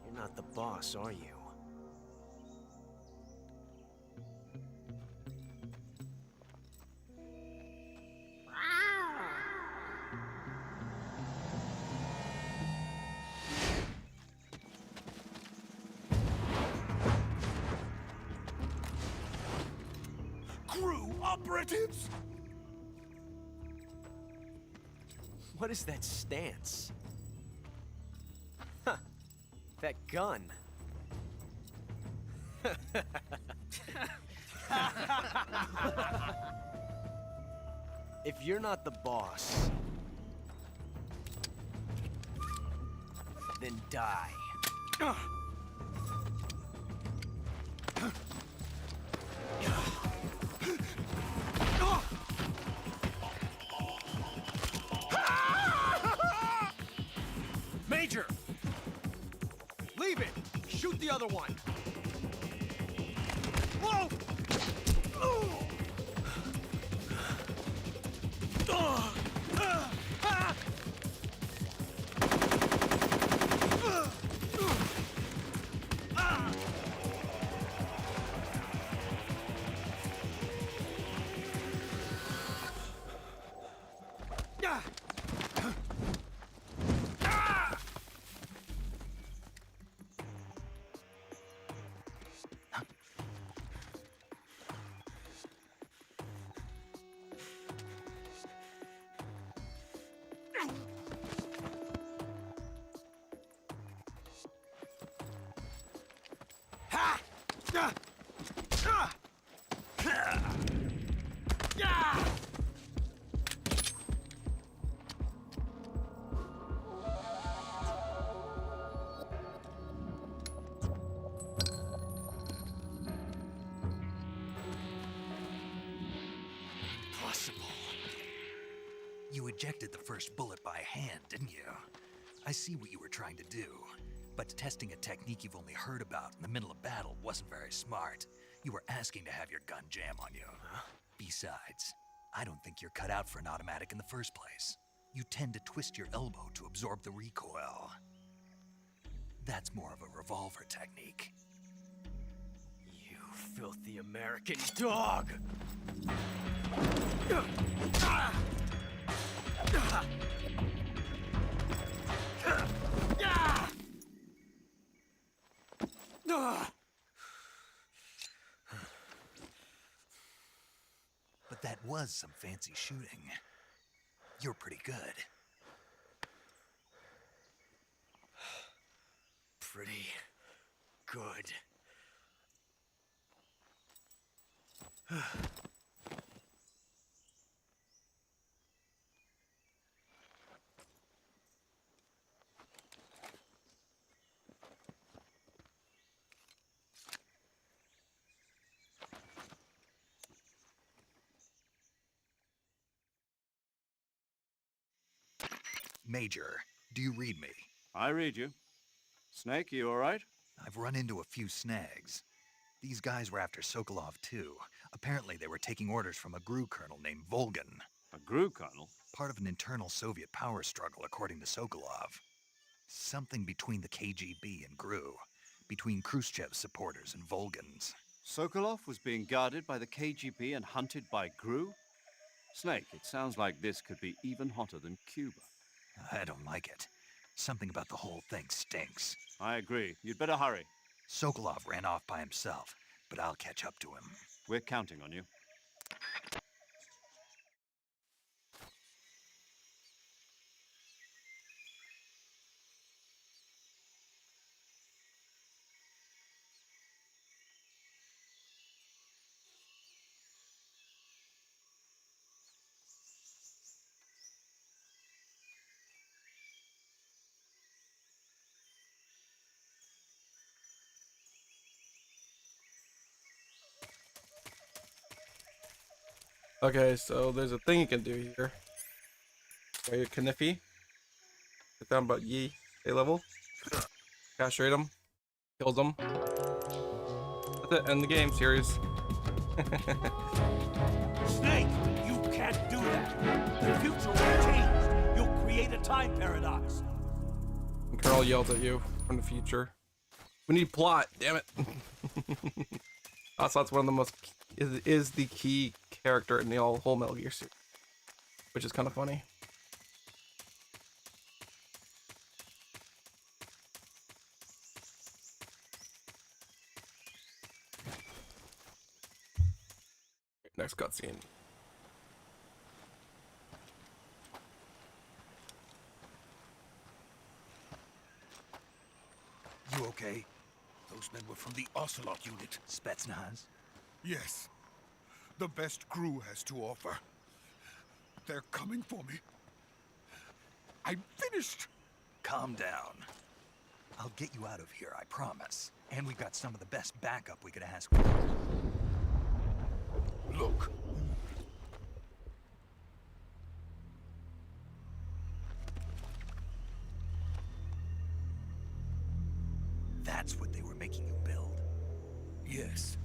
You're not the boss, are you?
operatives!
What is that stance? Huh. That gun. If you're not the boss, then die. Major! Leave it! Shoot the other one! Whoa! Impossible.
You ejected the first bullet by hand, didn't you? I see what you were trying to do. But testing a technique you've only heard about in the middle of battle wasn't very smart. You were asking to have your gun jam on you. Besides, I don't think you're cut out for an automatic in the first place. You tend to twist your elbow to absorb the recoil. That's more of a revolver technique.
You filthy American dog!
But that was some fancy shooting. You're pretty good.
Pretty good.
Major, do you read me?
I read you. Snake, you all right?
I've run into a few snags. These guys were after Sokolov too. Apparently they were taking orders from a GRU colonel named Volgan.
A GRU colonel?
Part of an internal Soviet power struggle, according to Sokolov. Something between the KGB and GRU. Between Khrushchev's supporters and Volgan's.
Sokolov was being guarded by the KGB and hunted by GRU? Snake, it sounds like this could be even hotter than Cuba.
I don't like it. Something about the whole thing stinks.
I agree. You'd better hurry.
Sokolov ran off by himself, but I'll catch up to him.
We're counting on you.
Okay, so there's a thing you can do here. Where you Kniffy. Get down about Yi A level. Castrate him. Kills him. That's it, end the game series.
Snake, you can't do that. The future will change. You'll create a time paradox.
And Colonel yells at you from the future. We need plot, damn it. Ocelot's one of the most is the key character in the whole Metal Gear series, which is kind of funny. Next cutscene.
You okay?
Those men were from the Ocelot unit.
Spetsnaz?
Yes. The best crew has to offer. They're coming for me. I'm finished!
Calm down. I'll get you out of here, I promise. And we've got some of the best backup we could ask for.
Look.
That's what they were making you build.
Yes.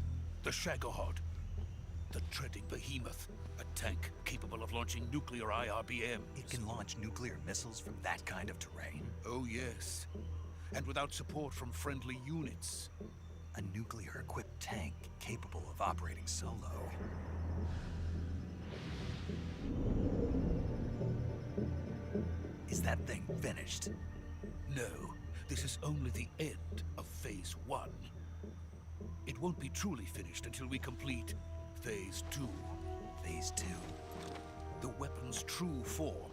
The Shagohod. The treading behemoth. A tank capable of launching nuclear IRBM.
It can launch nuclear missiles from that kind of terrain.
Oh, yes. And without support from friendly units.
A nuclear-equipped tank capable of operating solo. Is that thing finished?
No, this is only the end of Phase 1. It won't be truly finished until we complete Phase 2.
Phase 2?
The weapon's true form.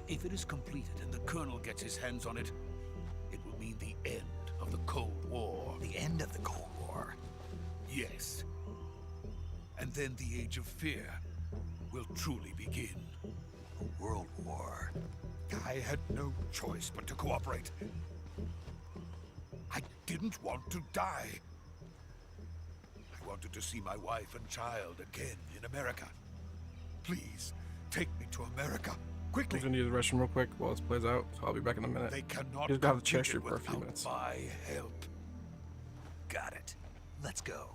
If it is completed and the Colonel gets his hands on it, it will mean the end of the Cold War.
The end of the Cold War?
Yes. And then the Age of Fear will truly begin.
A world war.
I had no choice but to cooperate. I didn't want to die. I wanted to see my wife and child again in America. Please, take me to America.
I'm
Quickly.
gonna use the restroom real quick while this plays out, so I'll be back in a minute.
They cannot
Just got the
complete
chair
it
shoot for a few
without
minutes.
my help.
Got it. Let's go.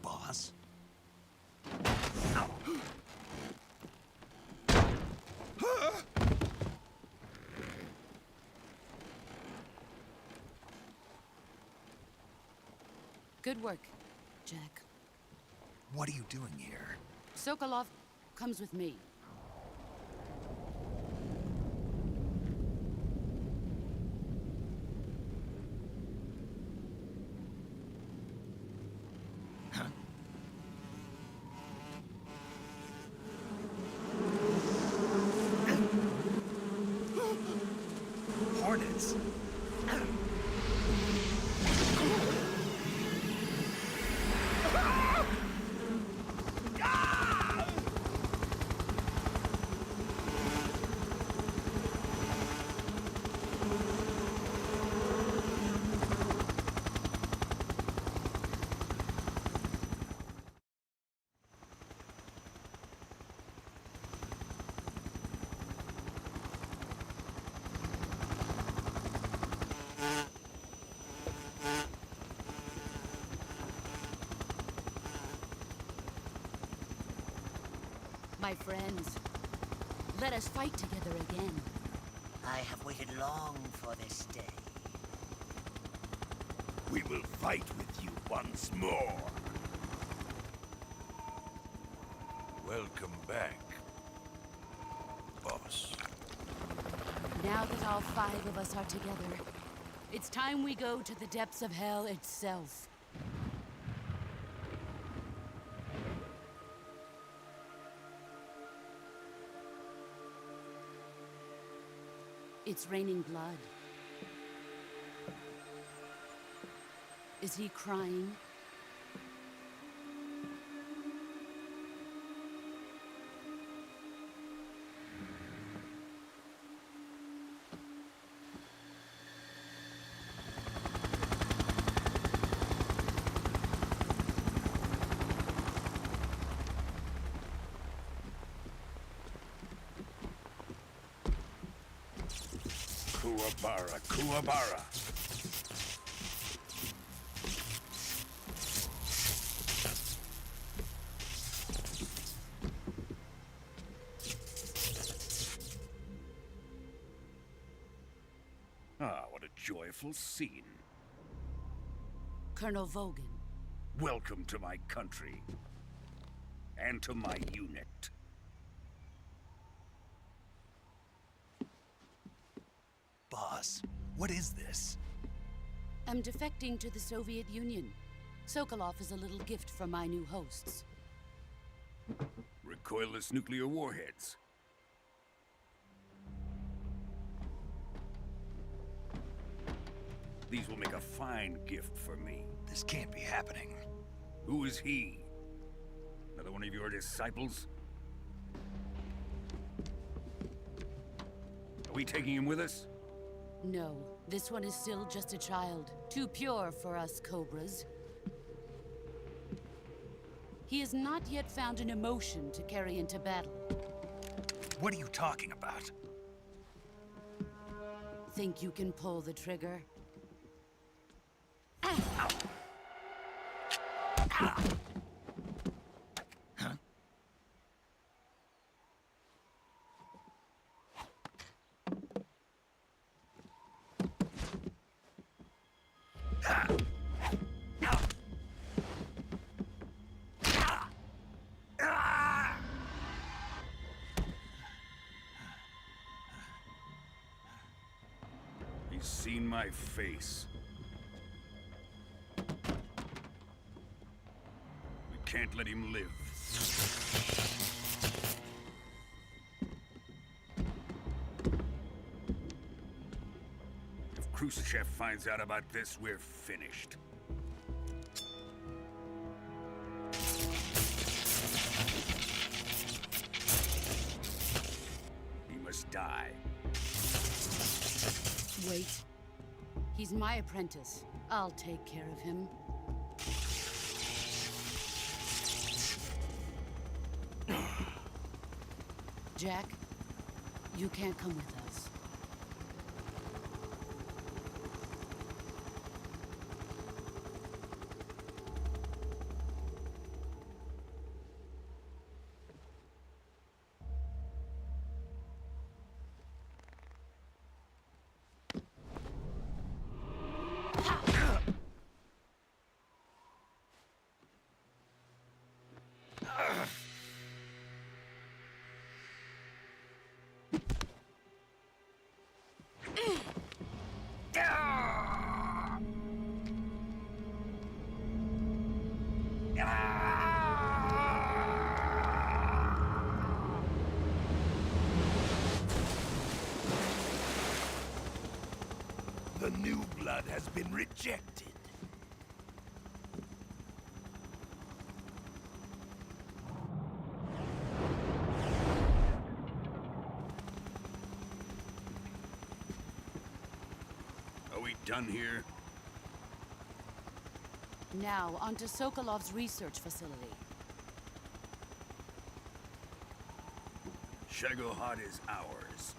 Boss?
Good work, Jack.
What are you doing here?
Sokolov comes with me.
Hornets?
My friends, let us fight together again.
I have waited long for this day.
We will fight with you once more. Welcome back, boss.
Now that all 5 of us are together, it's time we go to the depths of hell itself. It's raining blood. Is he crying?
Kuwabara, Kuwabara. Ah, what a joyful scene.
Colonel Vogan.
Welcome to my country. And to my unit.
Boss, what is this?
I'm defecting to the Soviet Union. Sokolov is a little gift from my new hosts.
Recoilless nuclear warheads. These will make a fine gift for me.
This can't be happening.
Who is he? Another one of your disciples? Are we taking him with us?
No, this one is still just a child. Too pure for us Cobras. He has not yet found an emotion to carry into battle.
What are you talking about?
Think you can pull the trigger?
He's seen my face. We can't let him live. If Khrushchev finds out about this, we're finished. He must die.
Wait. He's my apprentice. I'll take care of him. Jack, you can't come with us.
The new blood has been rejected. Are we done here?
Now, onto Sokolov's research facility.
Shagohod is ours.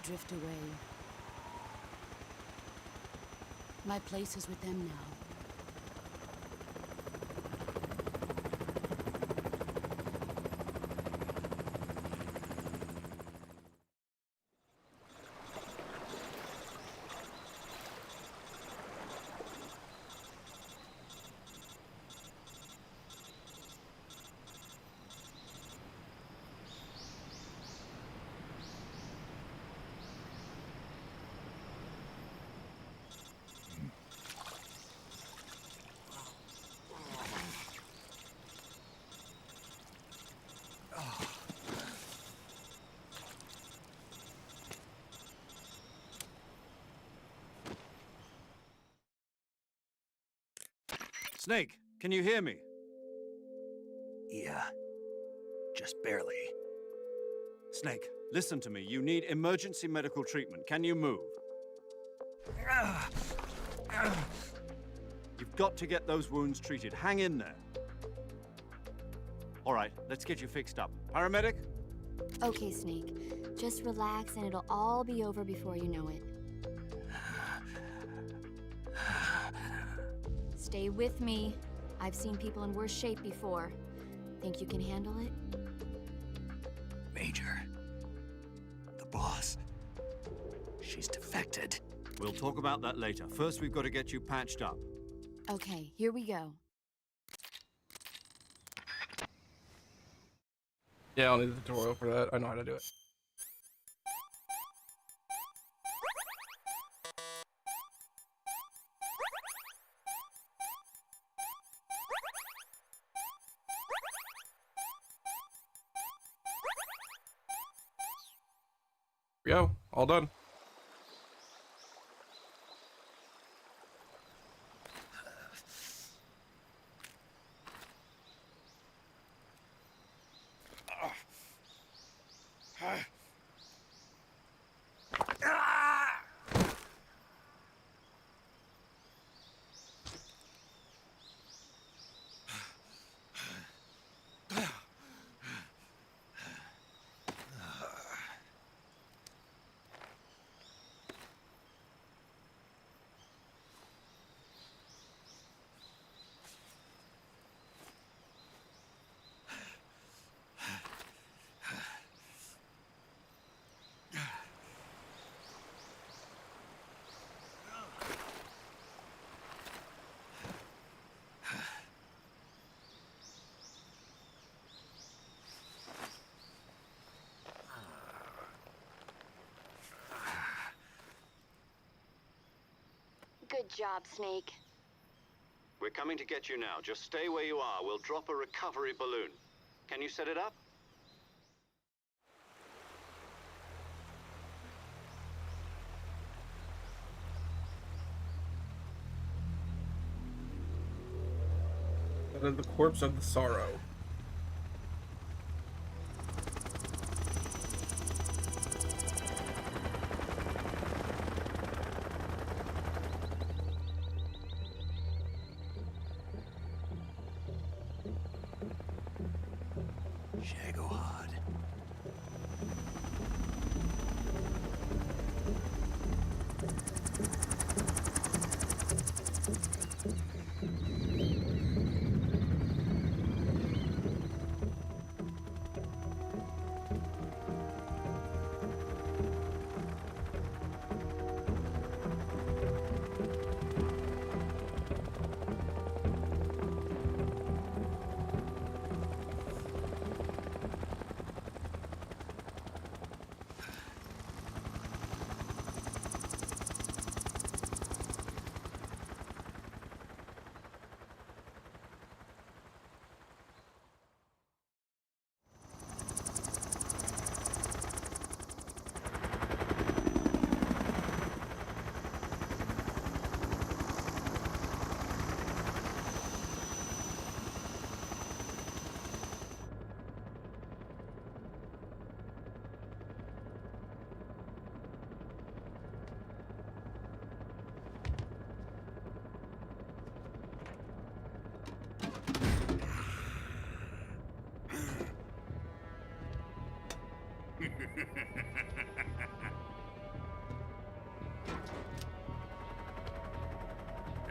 Drift away. My place is with them now.
Snake, can you hear me?
Yeah. Just barely.
Snake, listen to me. You need emergency medical treatment. Can you move? You've got to get those wounds treated. Hang in there. All right, let's get you fixed up. Paramedic?
Okay, Snake. Just relax and it'll all be over before you know it. Stay with me. I've seen people in worse shape before. Think you can handle it?
Major. The boss. She's defected.
We'll talk about that later. First, we've got to get you patched up.
Okay, here we go.
Yeah, I'll need the tutorial for that. I know how to do it. Here we go. All done.
Good job, Snake.
We're coming to get you now. Just stay where you are. We'll drop a recovery balloon. Can you set it up?
And then the corpse of the sorrow.
Shagohod.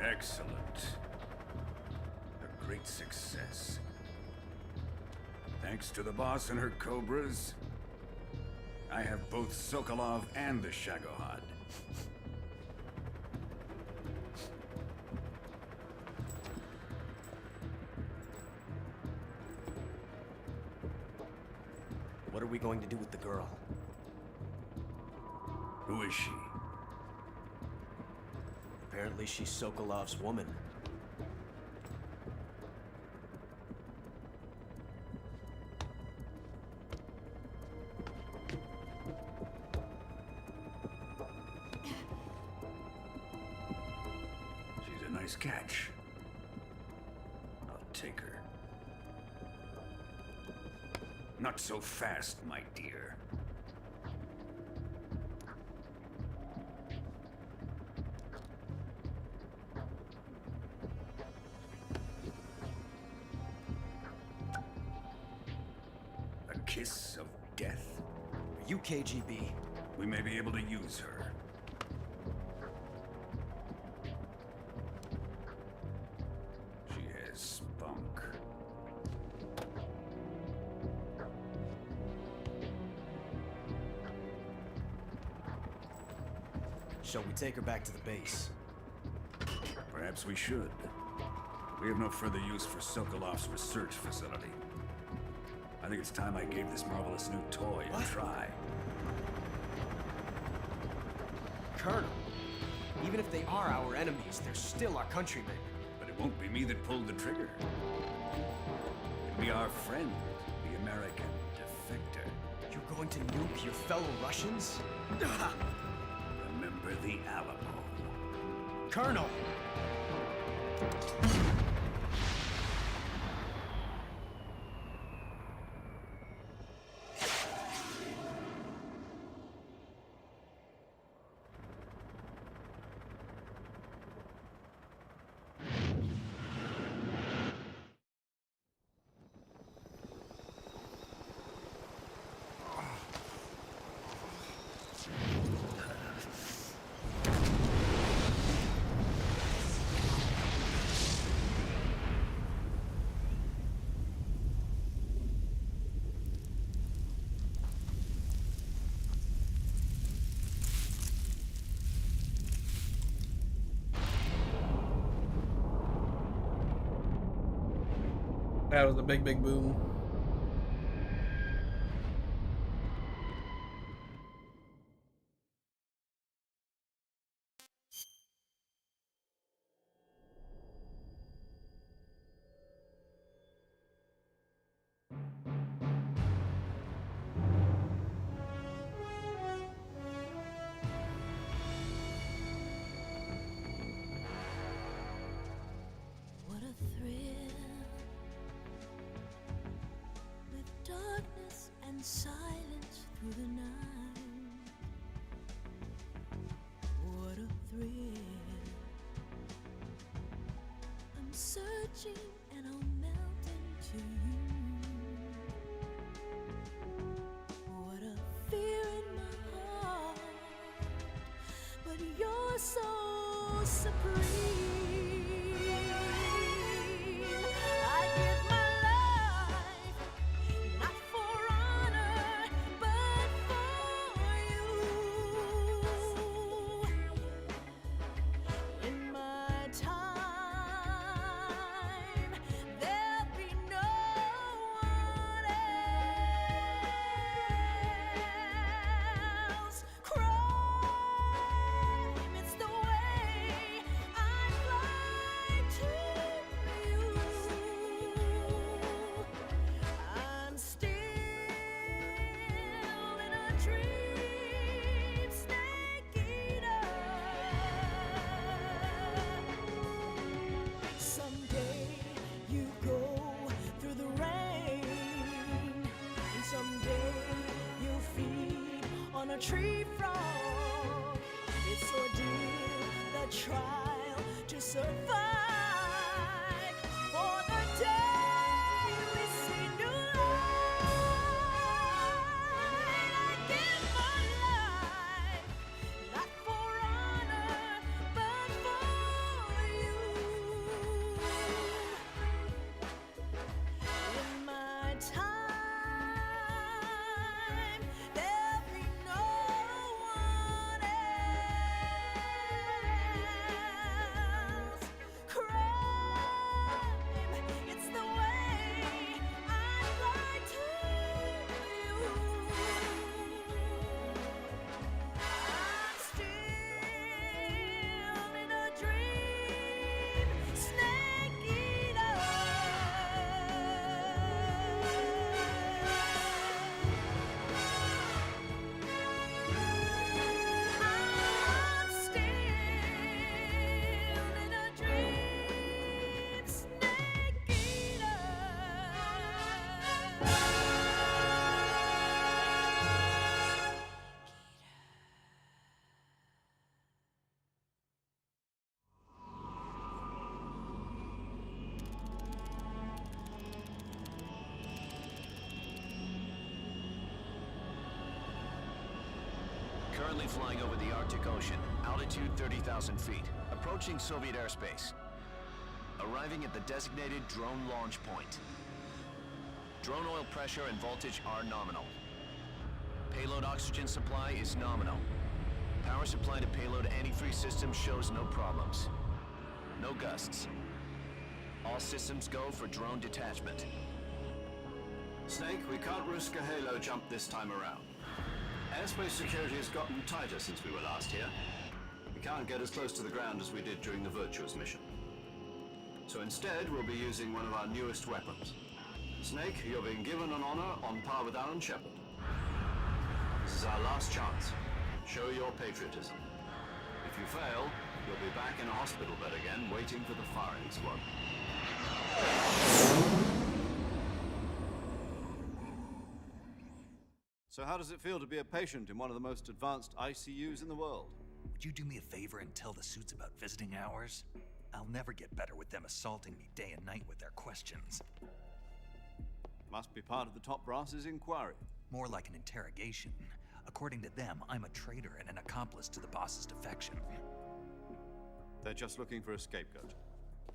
Excellent. A great success. Thanks to the boss and her cobras, I have both Sokolov and the Shagohod.
What are we going to do with the girl?
Who is she?
Apparently she's Sokolov's woman.
She's a nice catch.
Not so fast, my dear. A kiss of death?
Are you KGB?
We may be able to use her. She has spunk.
Shall we take her back to the base?
Perhaps we should. We have no further use for Sokolov's research facility. I think it's time I gave this marvelous new toy a try.
Colonel, even if they are our enemies, they're still our countrymen.
But it won't be me that pulled the trigger. It'll be our friend, the American defector.
You're going to nuke your fellow Russians?
Remember the Alamo.
Colonel!
That was a big, big boom.
What a thrill, with darkness and silence through the night. What a thrill, I'm searching and I'll melt into you. What a fear in my heart, but you're so supreme. I give my life, not for honor, but for you. In my time, there'll be no one else. Crime, it's the way I fly to you. I'm still in a dream, snake eater. Someday you go through the rain, and someday you'll feed on a tree frog. It's ordeal, the trial to survive. For the day we see new light, I give my life, not for honor, but for you. In my time, there'll be no one else. Crime, it's the way I fly to you. I'm still in a dream, snake eater.
Currently flying over the Arctic Ocean, altitude 30,000 feet, approaching Soviet airspace. Arriving at the designated drone launch point. Drone oil pressure and voltage are nominal. Payload oxygen supply is nominal. Power supply to payload antifreeze system shows no problems. No gusts. All systems go for drone detachment.
Snake, we can't risk a halo jump this time around. Airspace security has gotten tighter since we were last here. We can't get as close to the ground as we did during the Virtuous mission. So instead, we'll be using one of our newest weapons. Snake, you're being given an honor on par with Alan Shepard. This is our last chance. Show your patriotism. If you fail, you'll be back in a hospital bed again, waiting for the firing squad.
So how does it feel to be a patient in one of the most advanced ICUs in the world?
Would you do me a favor and tell the suits about visiting hours? I'll never get better with them assaulting me day and night with their questions.
Must be part of the top brass's inquiry.
More like an interrogation. According to them, I'm a traitor and an accomplice to the boss's defection.
They're just looking for a scapegoat.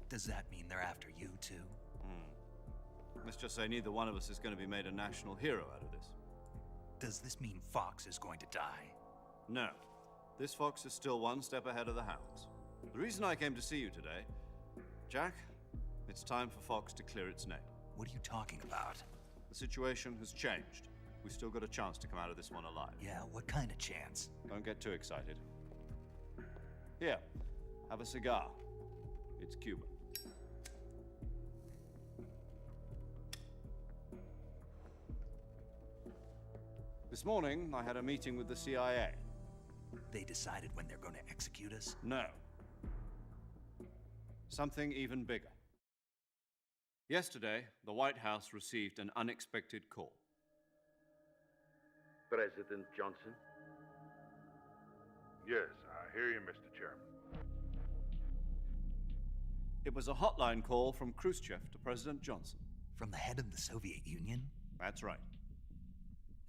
Does that mean they're after you, too?
Let's just say neither one of us is going to be made a national hero out of this.
Does this mean Fox is going to die?
No. This fox is still one step ahead of the hounds. The reason I came to see you today, Jack, it's time for Fox to clear its name.
What are you talking about?
The situation has changed. We've still got a chance to come out of this one alive.
Yeah, what kind of chance?
Don't get too excited. Here, have a cigar. It's Cuban. This morning, I had a meeting with the CIA.
They decided when they're going to execute us?
No. Something even bigger. Yesterday, the White House received an unexpected call.
President Johnson? Yes, I hear you, Mr. Chairman.
It was a hotline call from Khrushchev to President Johnson.
From the head of the Soviet Union?
That's right.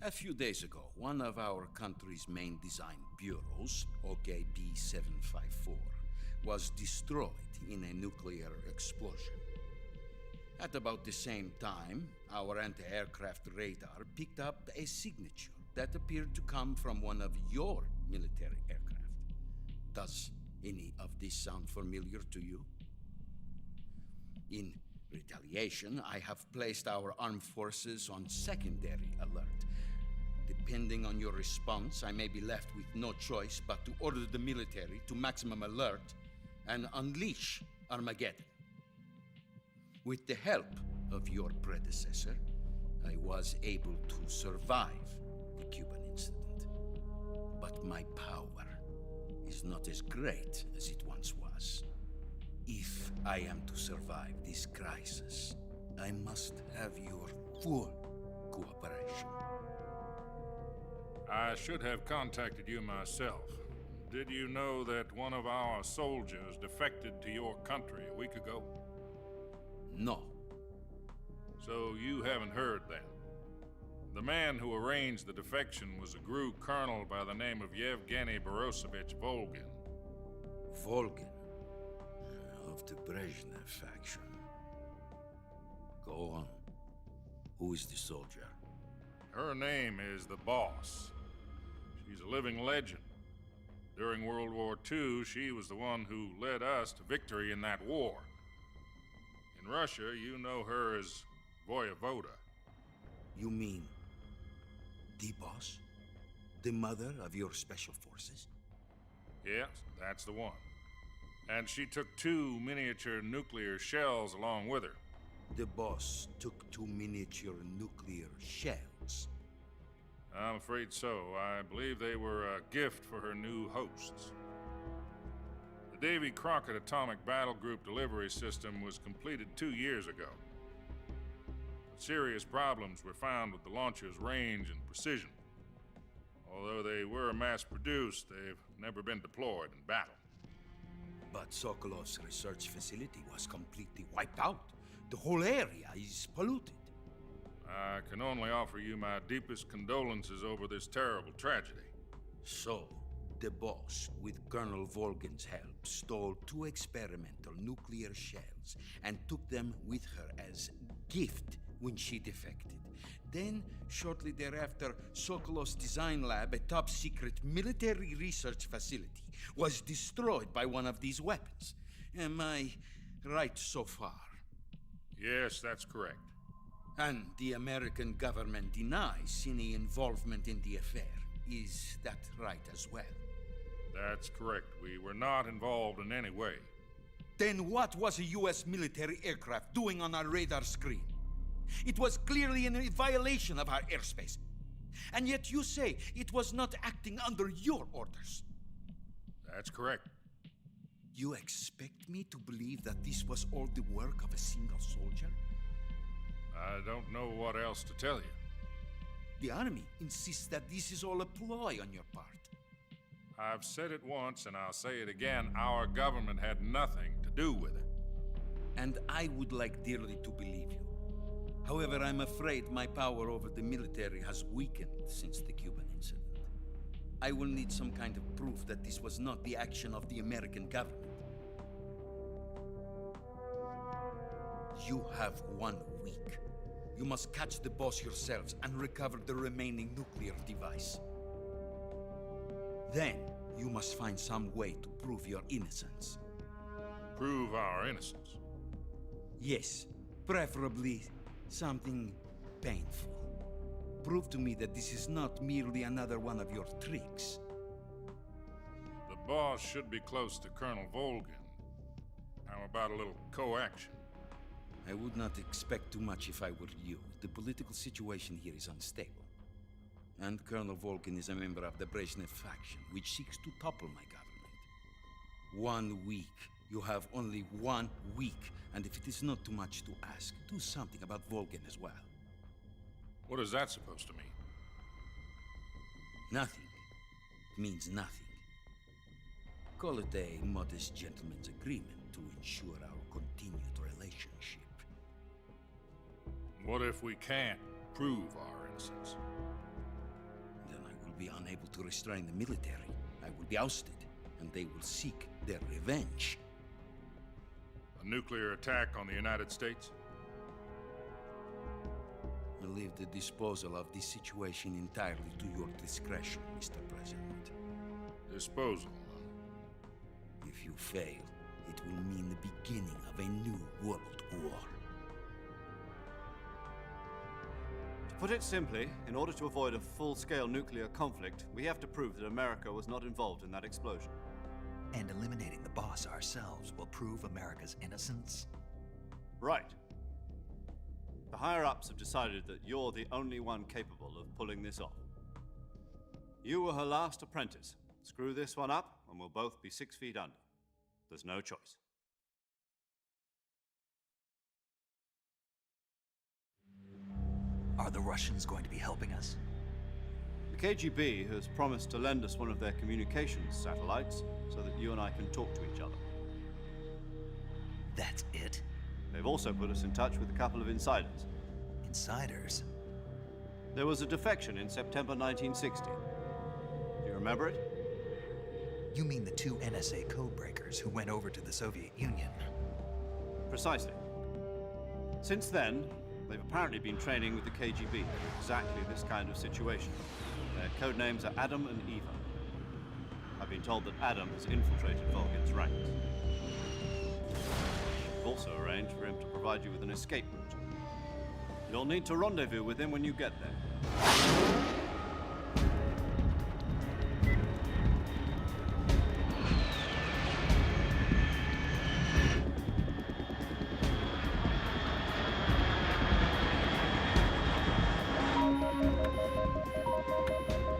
A few days ago, one of our country's main design bureaus, OKB 754, was destroyed in a nuclear explosion. At about the same time, our anti-aircraft radar picked up a signature that appeared to come from one of your military aircraft. Does any of this sound familiar to you? In retaliation, I have placed our armed forces on secondary alert. Depending on your response, I may be left with no choice but to order the military to maximum alert and unleash Armageddon. With the help of your predecessor, I was able to survive the Cuban incident. But my power is not as great as it once was. If I am to survive this crisis, I must have your full cooperation.
I should have contacted you myself. Did you know that one of our soldiers defected to your country a week ago?
No.
So you haven't heard then. The man who arranged the defection was a GRU colonel by the name of Yevgeny Borosovich Volgin.
Volgin? Of the Brezhnev faction. Go on. Who is the soldier?
Her name is the Boss. She's a living legend. During World War II, she was the one who led us to victory in that war. In Russia, you know her as Voyevoda.
You mean the Boss? The mother of your special forces?
Yes, that's the one. And she took 2 miniature nuclear shells along with her.
The Boss took 2 miniature nuclear shells?
I'm afraid so. I believe they were a gift for her new hosts. The Davy Crockett Atomic Battle Group delivery system was completed 2 years ago. But serious problems were found with the launcher's range and precision. Although they were mass-produced, they've never been deployed in battle.
But Sokolov's research facility was completely wiped out. The whole area is polluted.
I can only offer you my deepest condolences over this terrible tragedy.
So, the boss, with Colonel Volgin's help, stole 2 experimental nuclear shells and took them with her as gift when she defected. Then, shortly thereafter, Sokolov's design lab, a top-secret military research facility, was destroyed by one of these weapons. Am I right so far?
Yes, that's correct.
And the American government denies any involvement in the affair. Is that right as well?
That's correct. We were not involved in any way.
Then what was a U.S. military aircraft doing on our radar screen? It was clearly in violation of our airspace. And yet you say it was not acting under your orders.
That's correct.
You expect me to believe that this was all the work of a single soldier?
I don't know what else to tell you.
The army insists that this is all a ploy on your part.
I've said it once and I'll say it again. Our government had nothing to do with it.
And I would like dearly to believe you. However, I'm afraid my power over the military has weakened since the Cuban incident. I will need some kind of proof that this was not the action of the American government. You have 1 week. You must catch the boss yourselves and recover the remaining nuclear device. Then, you must find some way to prove your innocence.
Prove our innocence?
Yes, preferably something painful. Prove to me that this is not merely another one of your tricks.
The boss should be close to Colonel Volgin. How about a little co-action?
I would not expect too much if I were you. The political situation here is unstable. And Colonel Volgin is a member of the Brezhnev faction, which seeks to topple my government. 1 week. You have only 1 week. And if it is not too much to ask, do something about Volgin as well.
What is that supposed to mean?
Nothing. It means nothing. Call it a modest gentleman's agreement to ensure our continued relationship.
What if we can't prove our innocence?
Then I will be unable to restrain the military. I will be ousted, and they will seek their revenge.
A nuclear attack on the United States?
I leave the disposal of this situation entirely to your discretion, Mr. President.
Disposal?
If you fail, it will mean the beginning of a new world war.
To put it simply, in order to avoid a full-scale nuclear conflict, we have to prove that America was not involved in that explosion.
And eliminating the boss ourselves will prove America's innocence?
Right. The higher-ups have decided that you're the only one capable of pulling this off. You were her last apprentice. Screw this one up, and we'll both be 6 feet under. There's no choice.
Are the Russians going to be helping us?
The KGB has promised to lend us one of their communications satellites so that you and I can talk to each other.
That's it?
They've also put us in touch with a couple of insiders.
Insiders?
There was a defection in September 1960. Do you remember it?
You mean the 2 NSA codebreakers who went over to the Soviet Union?
Precisely. Since then, they've apparently been training with the KGB for exactly this kind of situation. Their code names are Adam and Eva. I've been told that Adam has infiltrated Volgin's ranks. We've also arranged for him to provide you with an escape route. You'll need to rendezvous with him when you get there.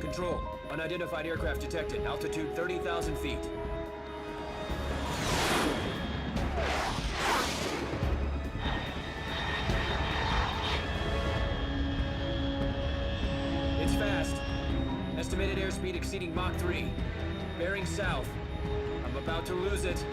Control. Unidentified aircraft detected. Altitude 30,000 feet. It's fast. Estimated airspeed exceeding Mach 3. Bearing south. I'm about to lose it.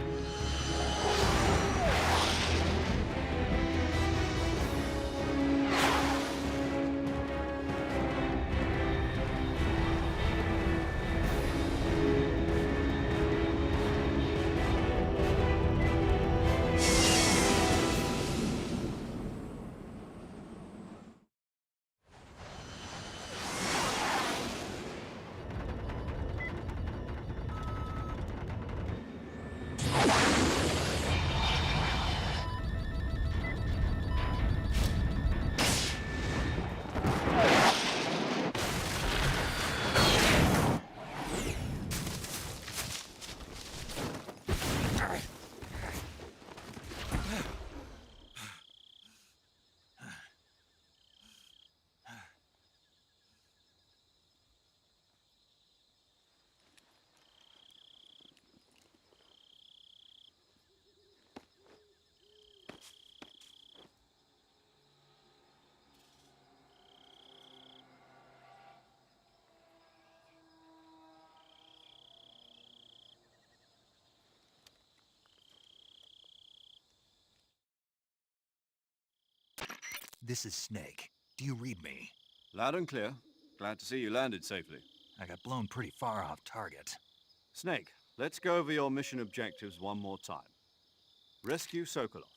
This is Snake. Do you read me?
Loud and clear. Glad to see you landed safely.
I got blown pretty far off target.
Snake, let's go over your mission objectives one more time. Rescue Sokolov.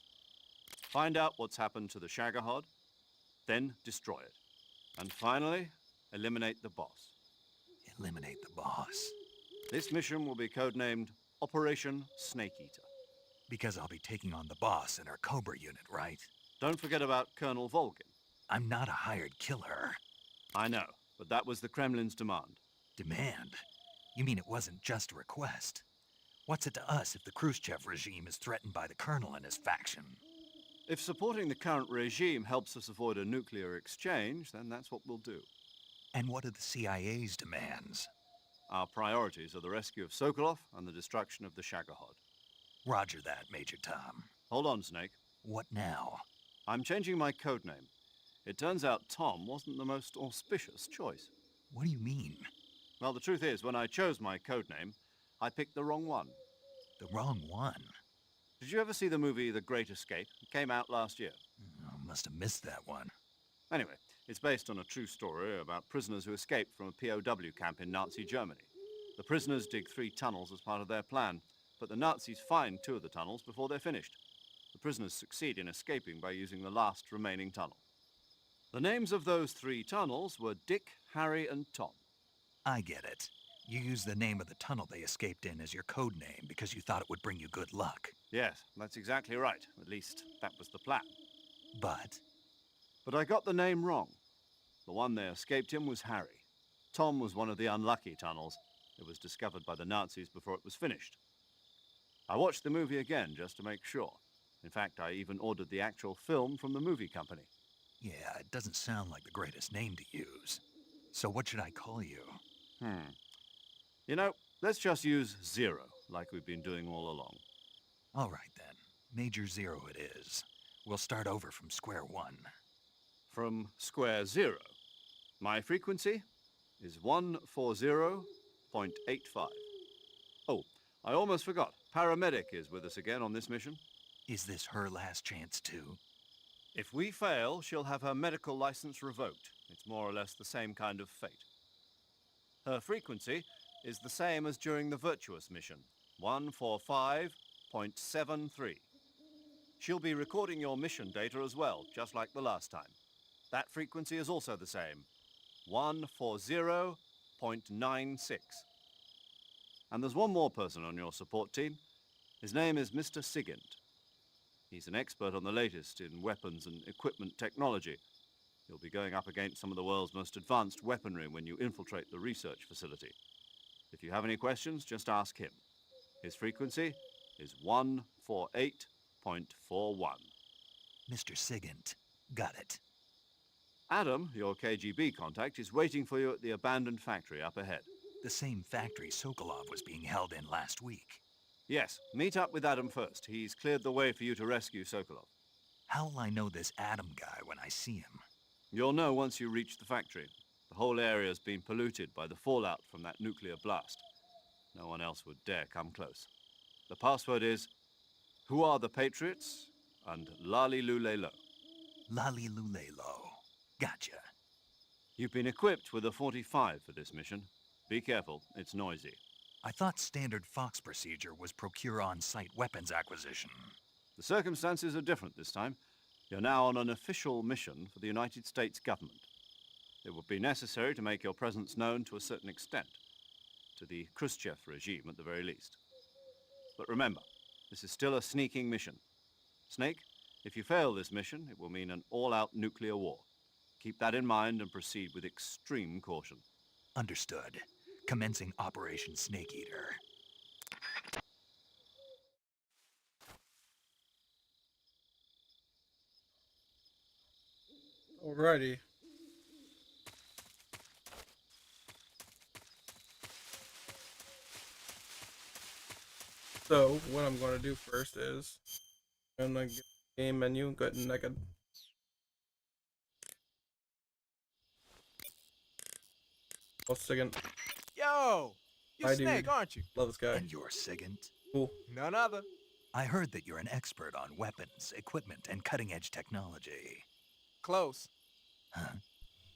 Find out what's happened to the Shagohod, then destroy it. And finally, eliminate the boss.
Eliminate the boss.
This mission will be codenamed Operation Snake Eater.
Because I'll be taking on the boss in our Cobra unit, right?
Don't forget about Colonel Volgin.
I'm not a hired killer.
I know, but that was the Kremlin's demand.
Demand? You mean it wasn't just a request? What's it to us if the Khrushchev regime is threatened by the Colonel and his faction?
If supporting the current regime helps us avoid a nuclear exchange, then that's what we'll do.
And what are the CIA's demands?
Our priorities are the rescue of Sokolov and the destruction of the Shagohod.
Roger that, Major Tom.
Hold on, Snake.
What now?
I'm changing my codename. It turns out Tom wasn't the most auspicious choice.
What do you mean?
Well, the truth is, when I chose my codename, I picked the wrong one.
The wrong one?
Did you ever see the movie The Great Escape? It came out last year.
I must have missed that one.
Anyway, it's based on a true story about prisoners who escaped from a POW camp in Nazi Germany. The prisoners dig 3 tunnels as part of their plan, but the Nazis find 2 of the tunnels before they're finished. The prisoners succeed in escaping by using the last remaining tunnel. The names of those 3 tunnels were Dick, Harry, and Tom.
I get it. You used the name of the tunnel they escaped in as your code name because you thought it would bring you good luck.
Yes, that's exactly right. At least, that was the plan.
But
I got the name wrong. The one they escaped in was Harry. Tom was one of the unlucky tunnels. It was discovered by the Nazis before it was finished. I watched the movie again just to make sure. In fact, I even ordered the actual film from the movie company.
yeah, it doesn't sound like the greatest name to use. So what should I call you?
You know, let's just use Zero, like we've been doing all along.
All right then. Major Zero it is. We'll start over from square one.
From square zero. My frequency is 140.85. Oh, I almost forgot. Paramedic is with us again on this mission.
Is this her last chance too?
If we fail, she'll have her medical license revoked. It's more or less the same kind of fate. Her frequency is the same as during the Virtuous mission, 145.73. She'll be recording your mission data as well, just like the last time. That frequency is also the same, 140.96. And there's one more person on your support team. His name is Mr. Sigint. He's an expert on the latest in weapons and equipment technology. You'll be going up against some of the world's most advanced weaponry when you infiltrate the research facility. If you have any questions, just ask him. His frequency is 148.41.
Mr. Sigint. Got it.
Adam, your KGB contact, is waiting for you at the abandoned factory up ahead.
The same factory Sokolov was being held in last week.
Yes, meet up with Adam first. He's cleared the way for you to rescue Sokolov.
How will I know this Adam guy when I see him?
You'll know once you reach the factory. The whole area's been polluted by the fallout from that nuclear blast. No one else would dare come close. The password is, "Who are the Patriots?" and Lali Lule Lo.
Lali Lule Lo. Gotcha.
You've been equipped with a 45 for this mission. Be careful, it's noisy.
I thought standard Fox procedure was procure on-site weapons acquisition.
The circumstances are different this time. You're now on an official mission for the United States government. It would be necessary to make your presence known to a certain extent, to the Khrushchev regime at the very least. But remember, this is still a sneaking mission. Snake, if you fail this mission, it will mean an all-out nuclear war. Keep that in mind and proceed with extreme caution.
Understood. Commencing Operation Snake Eater.
Alrighty. So, what I'm going to do first is I'm going to get the game menu, go ahead and naked. Oh, Sigint.
Yo! You
Hi,
Snake,
dude.
aren't you?
Love this guy.
And you're Sigint?
Cool.
None other.
I heard that you're an expert on weapons, equipment, and cutting-edge technology.
Close.
Huh?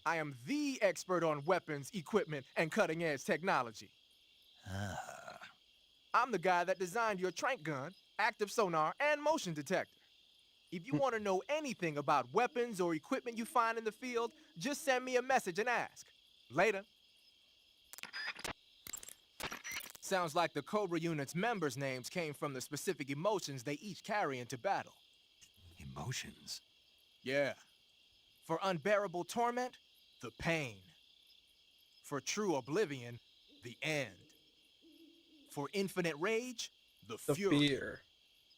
I am the expert on weapons, equipment, and cutting-edge technology.
Ah.
I'm the guy that designed your trank gun, active sonar, and motion detector. If you want to know anything about weapons or equipment you find in the field, just send me a message and ask. Later. Sounds like the Cobra unit's members' names came from the specific emotions they each carry into battle.
Emotions?
Yeah. For unbearable torment, the pain. For true oblivion, the end. For infinite rage, the fury.
Fear.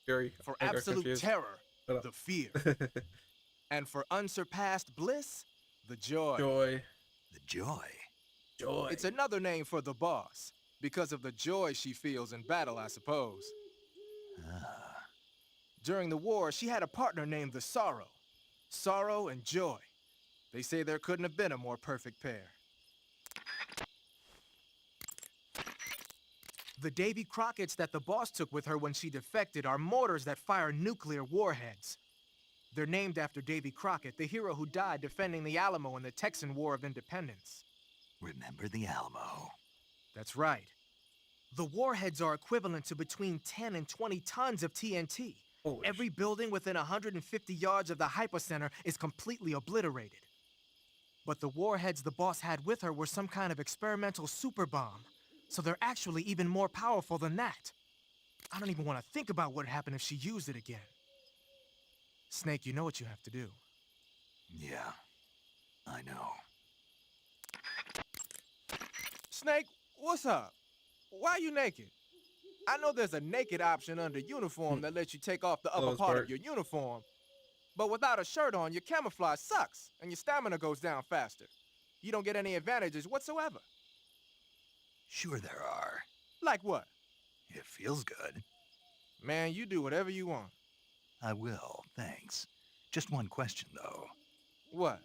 Fury.
For
I got
absolute
confused.
terror,
Shut up.
the fear. And for unsurpassed bliss, the joy.
Joy.
The joy?
Joy.
It's another name for the boss, because of the joy she feels in battle, I suppose.
Ah.
During the war, she had a partner named the Sorrow. Sorrow and joy. They say there couldn't have been a more perfect pair. The Davy Crockett's that the boss took with her when she defected are mortars that fire nuclear warheads. They're named after Davy Crockett, the hero who died defending the Alamo in the Texan War of Independence.
Remember the Alamo.
That's right. The warheads are equivalent to between 10 and 20 tons of TNT. Every building within 150 yards of the hypocenter is completely obliterated. But the warheads the boss had with her were some kind of experimental super bomb, so they're actually even more powerful than that. I don't even want to think about what would happen if she used it again. Snake, you know what you have to do.
Yeah, I know.
Snake, what's up? Why are you naked? I know there's a naked option under uniform that lets you take off the upper
Close
part
part.
of your uniform. But without a shirt on, your camouflage sucks, and your stamina goes down faster. You don't get any advantages whatsoever.
Sure there are.
Like what?
It feels good.
Man, you do whatever you want.
I will, thanks. Just one question, though.
What?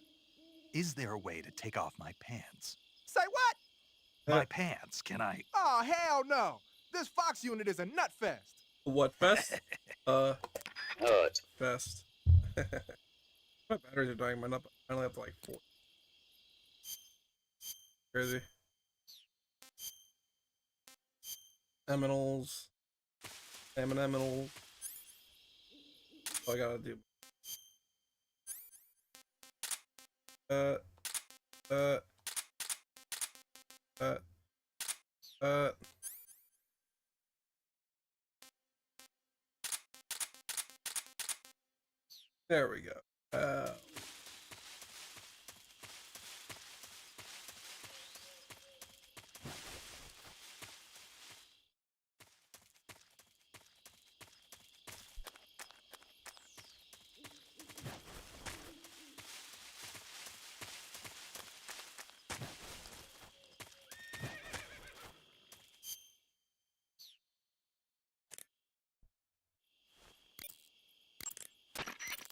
Is there a way to take off my pants?
Say what?
My pants, can I?
Oh, hell no! This Fox unit is a nut fest.
What fest?
Nut.
Fest. My batteries are dying. I only have like 4. Crazy. Eminals. Eminals. All I gotta do. There we go.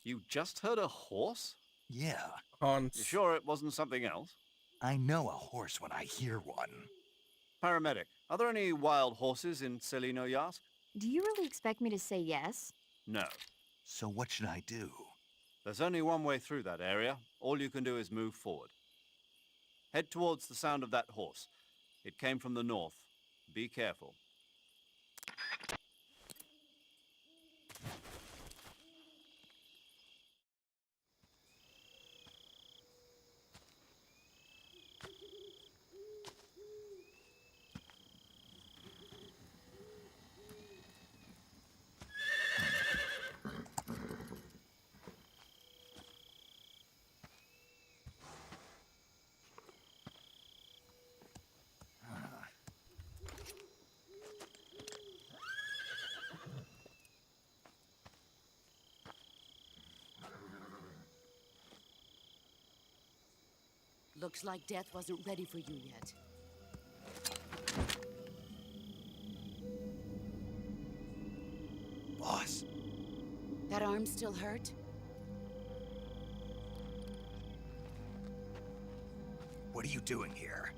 You just heard a horse?
Yeah.
Hans.
You sure it wasn't something else?
I know a horse when I hear one.
Paramedic, are there any wild horses in Selino Yask?
Do you really expect me to say yes?
No.
So what should I do?
There's only one way through that area. All you can do is move forward. Head towards the sound of that horse. It came from the north. Be careful.
Looks like death wasn't ready for you yet.
Boss.
That arm still hurt?
What are you doing here?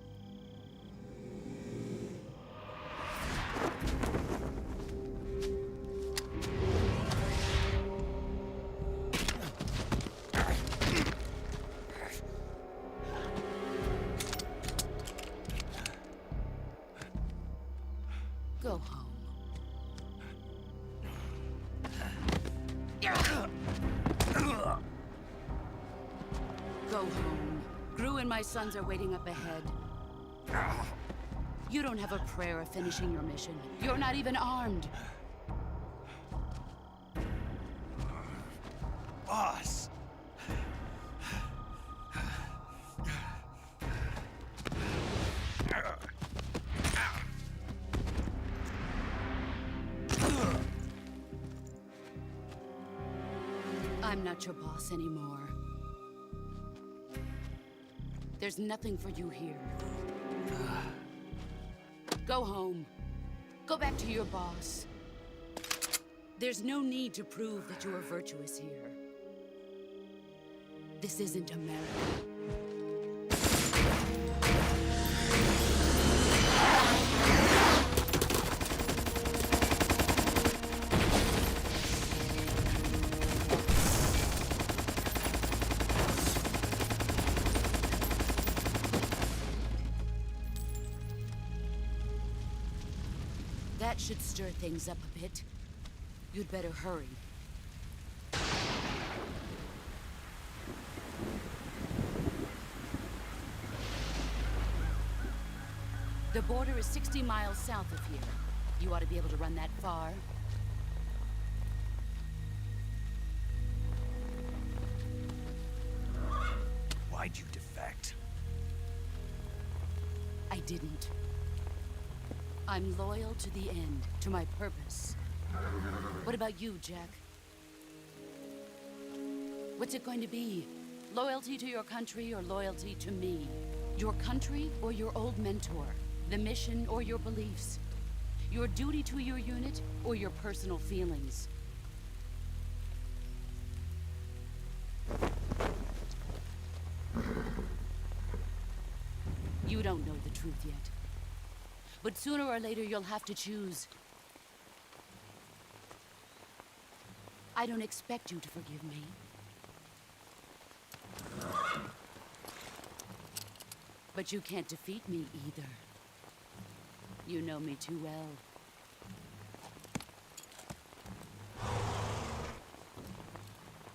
and my sons are waiting up ahead. You don't have a prayer of finishing your mission. You're not even armed.
Boss!
I'm not your boss anymore. There's nothing for you here. Go home. Go back to your boss. There's no need to prove that you are virtuous here. This isn't America. That should stir things up a bit. You'd better hurry. The border is 60 miles south of here. You ought to be able to run that far.
Why'd you defect?
I didn't. I'm loyal to the end, to my purpose. What about you, Jack? What's it going to be? Loyalty to your country or loyalty to me? Your country or your old mentor? The mission or your beliefs? Your duty to your unit or your personal feelings? You don't know the truth yet. But sooner or later, you'll have to choose. I don't expect you to forgive me. But you can't defeat me either. You know me too well.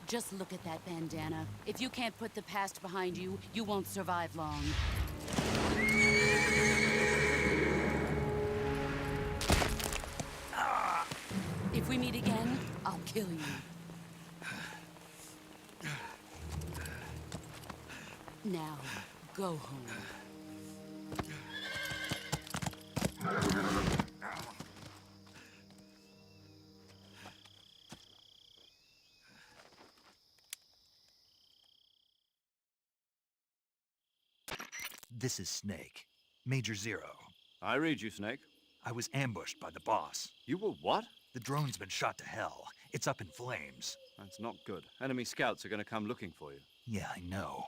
Just look at that bandana. If you can't put the past behind you, you won't survive long. If we meet again, I'll kill you. Now, go home.
This is Snake. Major Zero.
I read you, Snake.
I was ambushed by the boss.
You were what?
The drone's been shot to hell. It's up in flames.
That's not good. Enemy scouts are going to come looking for you.
Yeah, I know.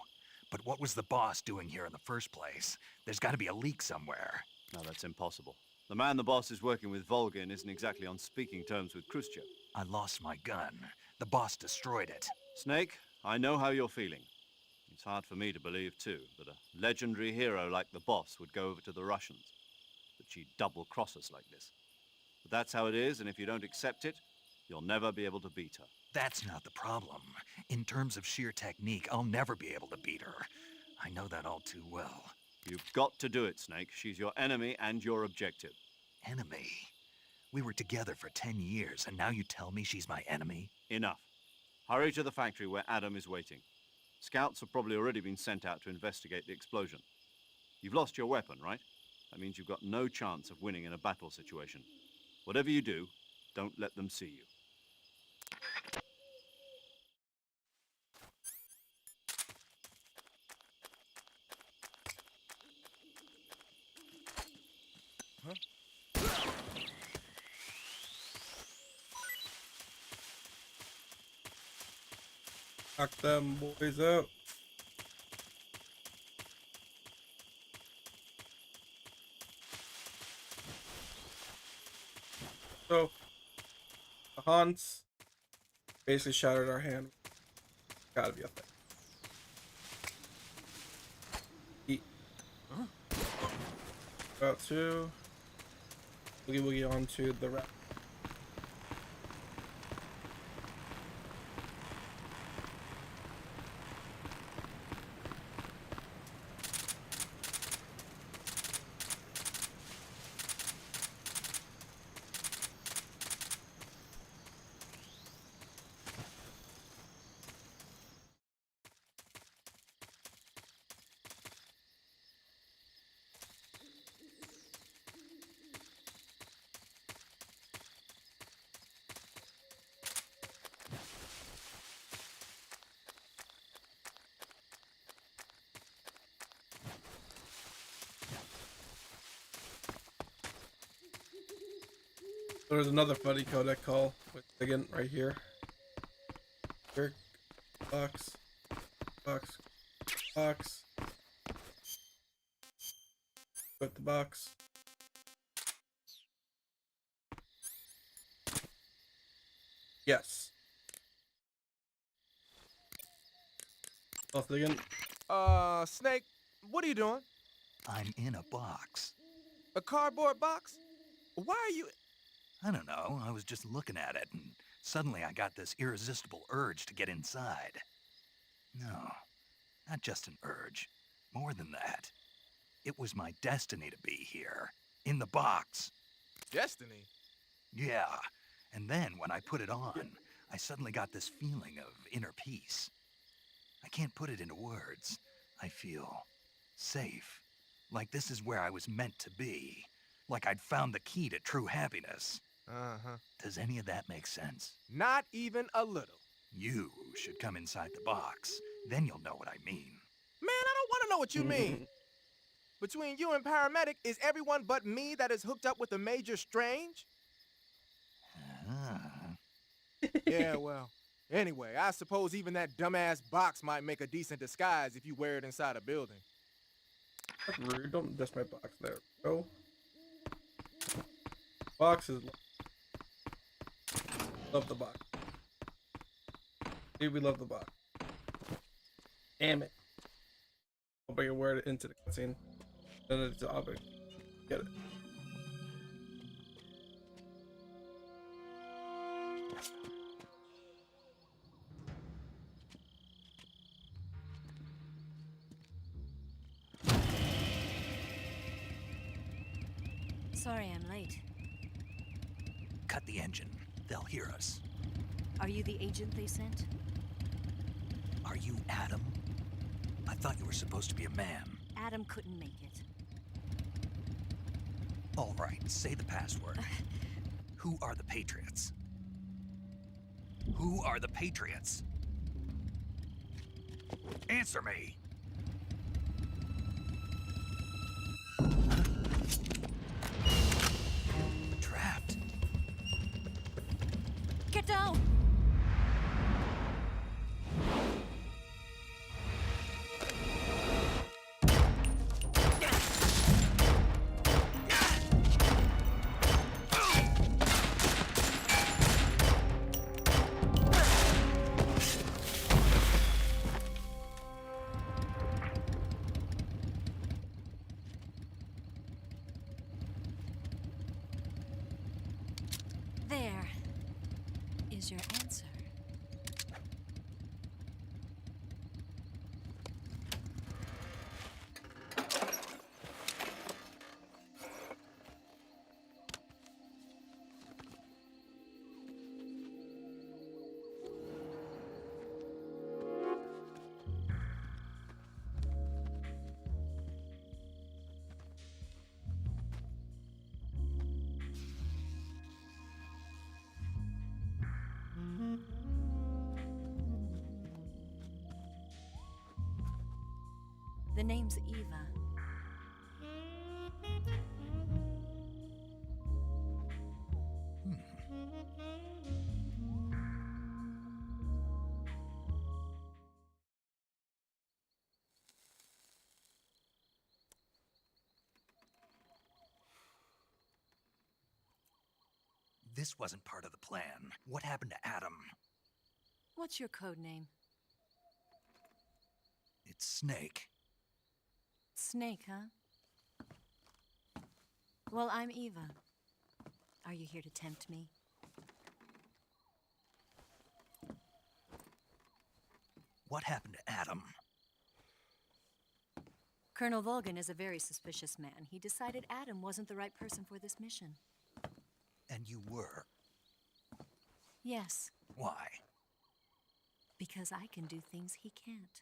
But what was the boss doing here in the first place? There's got to be a leak somewhere.
No, that's impossible. The man the boss is working with, Volgin, isn't exactly on speaking terms with Khrushchev.
I lost my gun. The boss destroyed it.
Snake, I know how you're feeling. It's hard for me to believe, too, that a legendary hero like the boss would go over to the Russians. That she'd double-cross us like this. But that's how it is, and if you don't accept it, you'll never be able to beat her.
That's not the problem. In terms of sheer technique, I'll never be able to beat her. I know that all too well.
You've got to do it, Snake. She's your enemy and your objective.
Enemy? We were together for 10 years, and now you tell me she's my enemy?
Enough. Hurry to the factory where Adam is waiting. Scouts have probably already been sent out to investigate the explosion. You've lost your weapon, right? That means you've got no chance of winning in a battle situation. Whatever you do, don't let them see you.
Knock them boys out. So, the Hans basically shattered our hand. Gotta be a thing. Eat. About to boogie woogie onto the rat. There's another funny codec call. Again, right here. Here. Box. Box. Box. Put the box. Yes. Both again.
Snake, what are you doing?
I'm in a box.
A cardboard box? Why are you...
I don't know, I was just looking at it, and suddenly I got this irresistible urge to get inside. No, not just an urge. More than that. It was my destiny to be here, in the box.
Destiny?
Yeah, and then when I put it on, I suddenly got this feeling of inner peace. I can't put it into words. I feel safe. Like this is where I was meant to be. Like I'd found the key to true happiness.
Uh-huh.
Does any of that make sense?
Not even a little.
You should come inside the box. Then you'll know what I mean.
Man, I don't want to know what you mean. Between you and Paramedic, is everyone but me that is hooked up with a Major Strange? Yeah, well, anyway, I suppose even that dumbass box might make a decent disguise if you wear it inside a building.
That's rude. Don't dust my box there, bro. Box is... Love the box. Dude, we love the box. Damn it. Hope I can wear it into the cutscene. Then it's object. Get it.
Sorry I'm late.
Cut the engine. They'll hear us.
Are you the agent they sent?
Are you Adam? I thought you were supposed to be a man.
Adam couldn't make it.
All right, say the password. Who are the Patriots? Who are the Patriots? Answer me! Trapped.
Get down! There is your answer. The name's Eva.
This wasn't part of the plan. What happened to Adam?
What's your code name?
It's Snake.
Snake, huh? Well, I'm Eva. Are you here to tempt me?
What happened to Adam?
Colonel Volgin is a very suspicious man. He decided Adam wasn't the right person for this mission.
And you were.
Yes,
Why?
because I can do things he can't.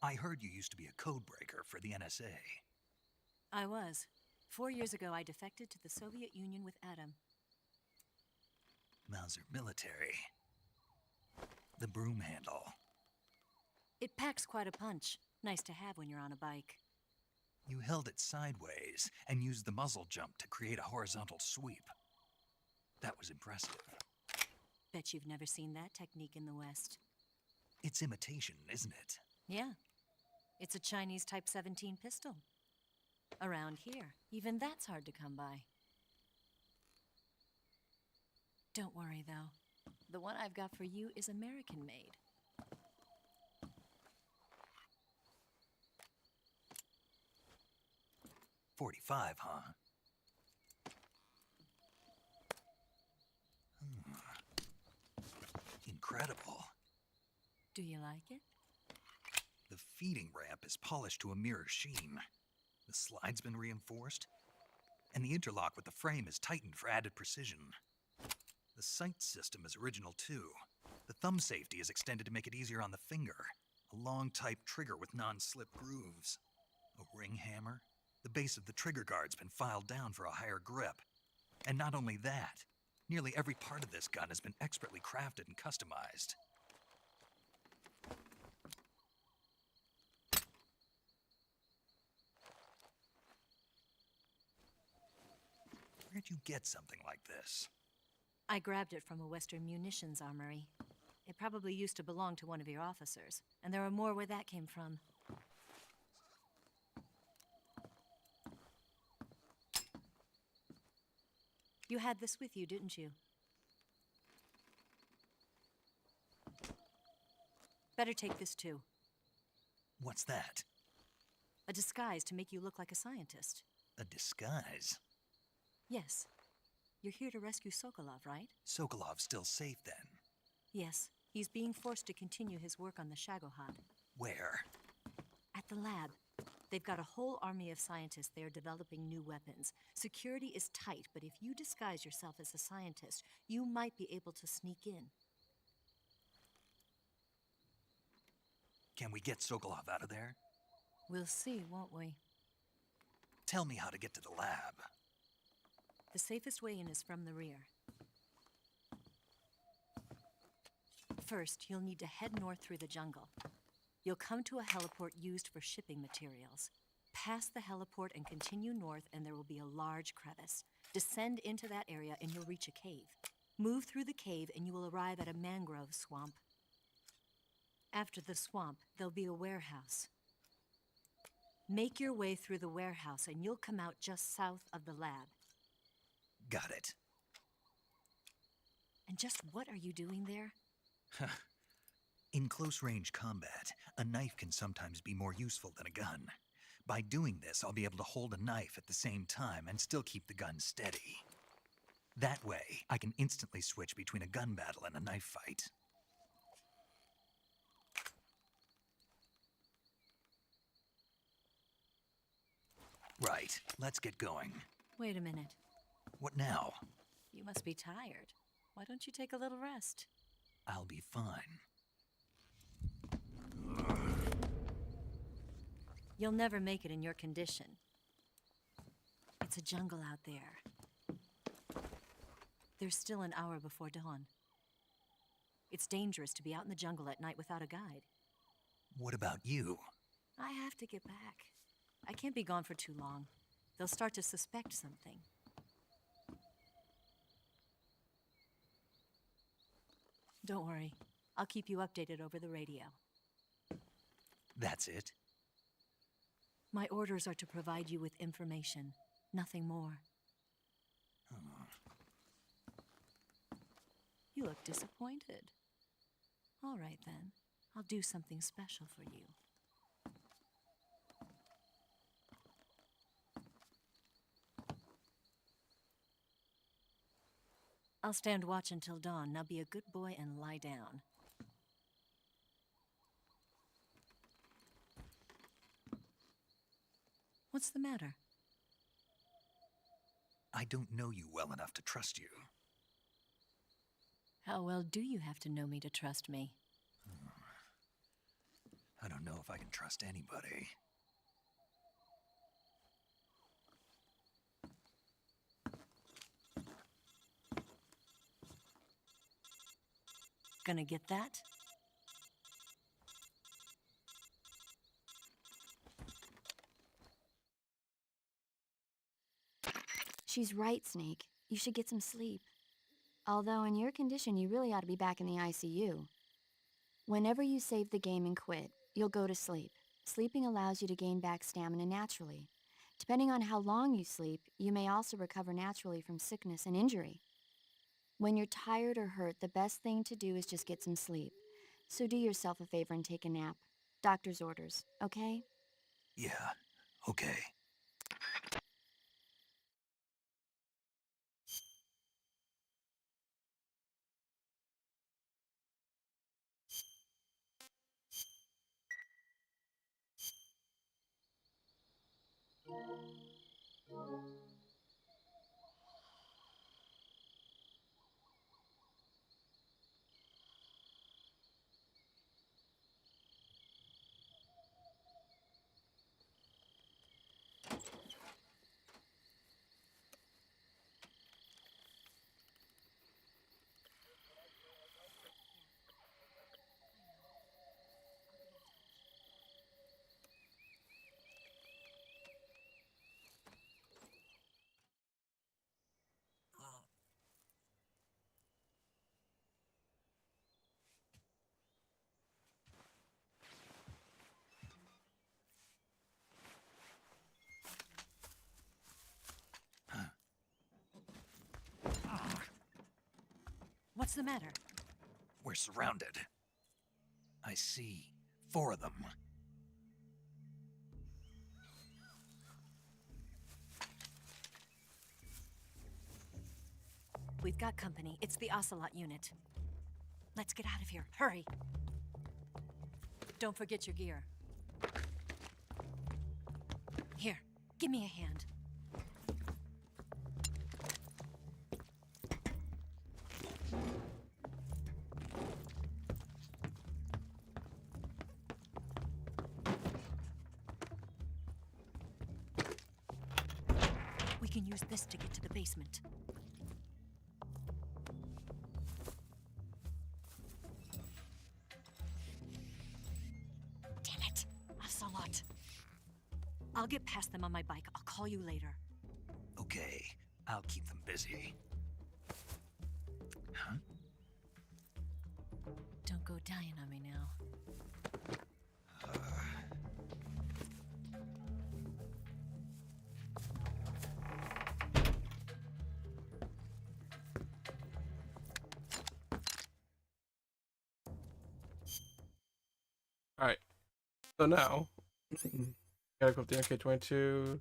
I heard you used to be a codebreaker for the NSA.
I was. 4 years ago, I defected to the Soviet Union with Adam.
Mauser military. The broom handle.
It packs quite a punch. Nice to have when you're on a bike.
You held it sideways and used the muzzle jump to create a horizontal sweep. That was impressive.
Bet you've never seen that technique in the West.
It's imitation, isn't it?
Yeah. It's a Chinese Type 17 pistol. Around here, even that's hard to come by. Don't worry, though. The one I've got for you is American-made.
.45, huh? Incredible.
Do you like it?
The feeding ramp is polished to a mirror sheen. The slide's been reinforced, and the interlock with the frame is tightened for added precision. The sight system is original too. The thumb safety is extended to make it easier on the finger. A long type trigger with non-slip grooves. A ring hammer. The base of the trigger guard's been filed down for a higher grip. And not only that, nearly every part of this gun has been expertly crafted and customized. Where'd you get something like this?
I grabbed it from a Western munitions armory. It probably used to belong to one of your officers, and there are more where that came from. You had this with you, didn't you? Better take this too.
What's that?
A disguise to make you look like a scientist.
A disguise?
Yes. You're here to rescue Sokolov, right?
Sokolov's still safe then.
Yes. He's being forced to continue his work on the Shagohod.
Where?
At the lab. They've got a whole army of scientists there developing new weapons. Security is tight, but if you disguise yourself as a scientist, you might be able to sneak in.
Can we get Sokolov out of there?
We'll see, won't we?
Tell me how to get to the lab.
The safest way in is from the rear. First, you'll need to head north through the jungle. You'll come to a heliport used for shipping materials. Pass the heliport and continue north, and there will be a large crevice. Descend into that area, and you'll reach a cave. Move through the cave, and you will arrive at a mangrove swamp. After the swamp, there'll be a warehouse. Make your way through the warehouse, and you'll come out just south of the lab.
Got it.
And just what are you doing there?
In close-range combat, a knife can sometimes be more useful than a gun. By doing this, I'll be able to hold a knife at the same time and still keep the gun steady. That way, I can instantly switch between a gun battle and a knife fight. Right, let's get going.
Wait a minute.
What now?
You must be tired. Why don't you take a little rest?
I'll be fine.
You'll never make it in your condition. It's a jungle out there. There's still an hour before dawn. It's dangerous to be out in the jungle at night without a guide.
What about you?
I have to get back. I can't be gone for too long. They'll start to suspect something. Don't worry. I'll keep you updated over the radio.
That's it?
My orders are to provide you with information, nothing more. You look disappointed. All right, then. I'll do something special for you. I'll stand watch until dawn. Now be a good boy and lie down. What's the matter?
I don't know you well enough to trust you.
How well do you have to know me to trust me?
I don't know if I can trust anybody.
Gonna get that?
She's right, Snake. You should get some sleep. Although, in your condition, you really ought to be back in the ICU. Whenever you save the game and quit, you'll go to sleep. Sleeping allows you to gain back stamina naturally. Depending on how long you sleep, you may also recover naturally from sickness and injury. When you're tired or hurt, the best thing to do is just get some sleep. So do yourself a favor and take a nap. Doctor's orders, okay?
Yeah, okay.
What's the matter?
We're surrounded. I see 4 of them.
We've got company. It's the Ocelot unit. Let's get out of here. Hurry. Don't forget your gear. Here, give me a hand. We can use this to get to the basement. Damn it, Ocelot. I'll get past them on my bike. I'll call you later.
Okay, I'll keep them busy. Huh?
Don't go dying on me now.
Alright. So now, gotta equip the MK22.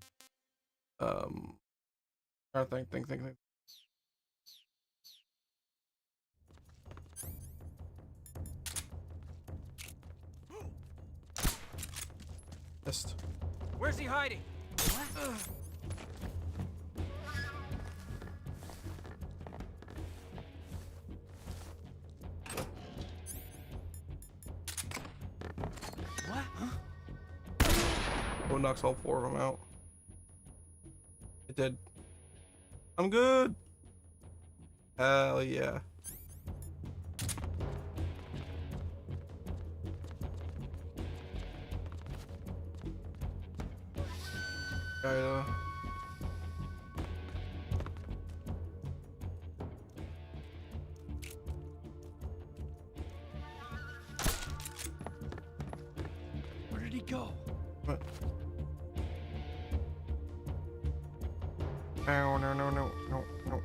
Trying to think. Missed.
Where's he hiding? What?
What? Huh?
Oh, knocks all 4 of them out. It did. I'm good. Hell yeah. Kinda.
Where did he go?
What? No.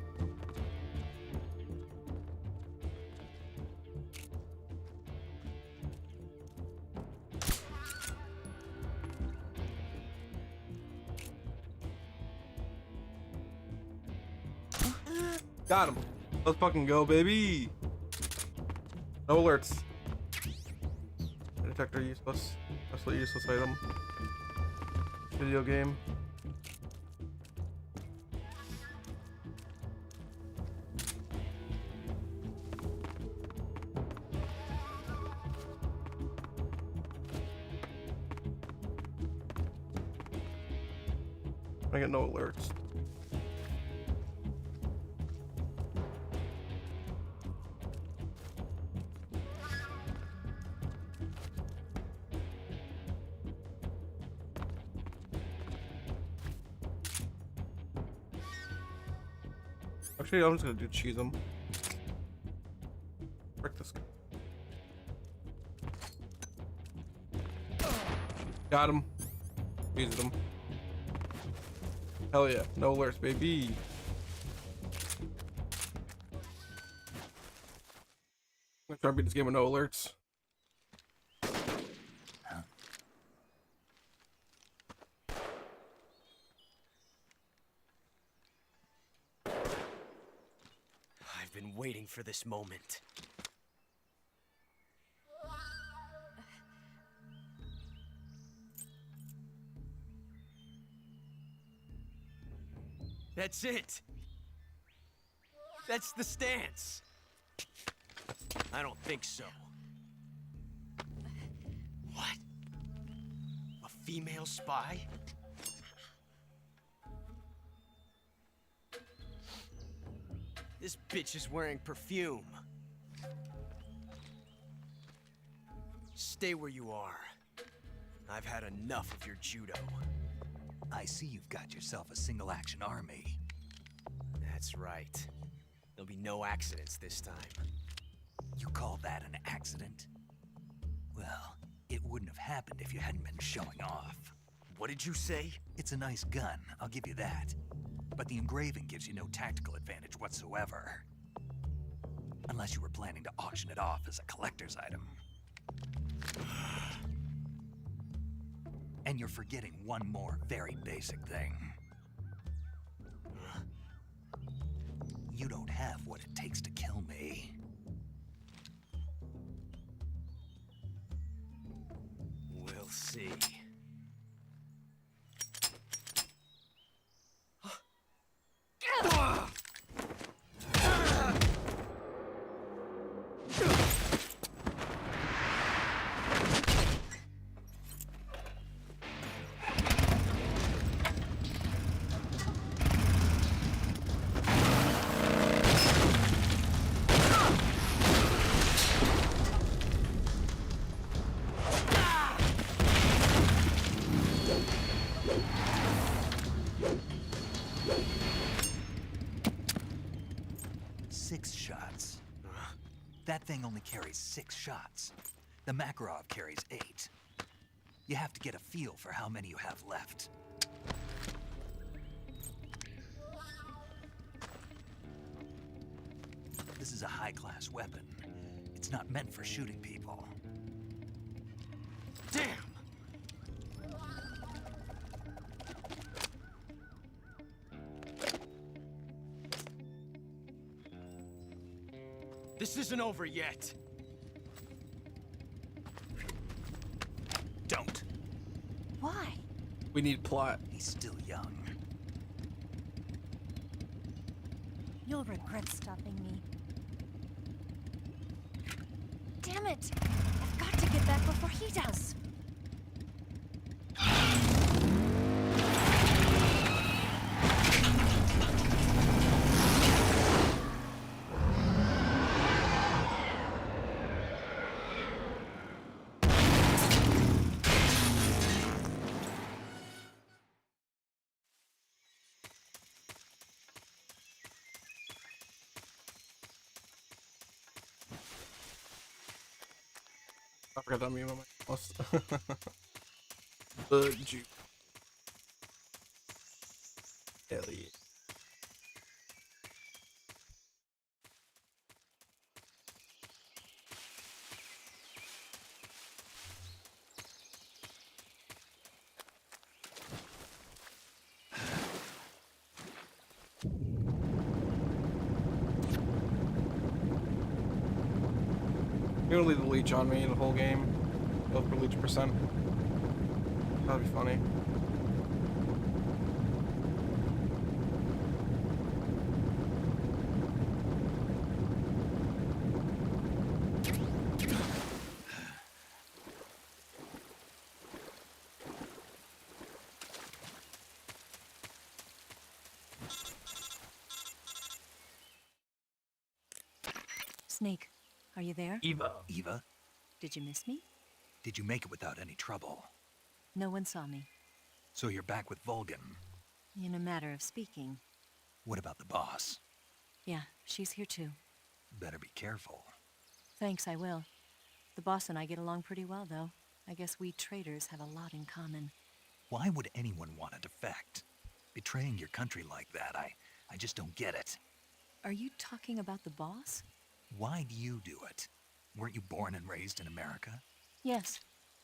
Got him. Let's fucking go, baby. No alerts. Detector useless. Absolutely useless item. Video game. I get no alerts. Actually, I'm just gonna do cheese them. Frick this guy. Got him. Cheesed him. Hell yeah. No alerts, baby. I'm gonna try to beat this game with no alerts.
I've been waiting for this moment. That's it. That's the stance. I don't think so. What? A female spy? This bitch is wearing perfume. Stay where you are. I've had enough of your judo.
I see you've got yourself a single-action army.
That's right. There'll be no accidents this time.
You call that an accident? Well, it wouldn't have happened if you hadn't been showing off.
What did you say?
It's a nice gun, I'll give you that. But the engraving gives you no tactical advantage whatsoever. Unless you were planning to auction it off as a collector's item. And you're forgetting one more very basic thing. You don't have what it takes to kill me.
We'll see.
That thing only carries 6 shots. The Makarov carries 8. You have to get a feel for how many you have left. This is a high-class weapon. It's not meant for shooting people.
Damn! This isn't over yet.
Don't.
Why?
We need plot.
He's still young.
You'll regret stopping me. Damn it! I've got to get back before he does.
I forgot that meme on my list. The juke. Hell yeah. You're gonna leave the leech on me the whole game. Go for leech percent. That'd be funny.
Snake, are you there?
Eva. Eva?
Did you miss me?
Did you make it without any trouble?
No one saw me.
So you're back with Volgin.
In a matter of speaking.
What about the boss?
Yeah, she's here too.
Better be careful.
Thanks, I will. The boss and I get along pretty well, though. I guess we traitors have a lot in common.
Why would anyone want to defect? Betraying your country like that, I just don't get it.
Are you talking about the boss?
Why do you do it? Weren't you born and raised in America?
Yes,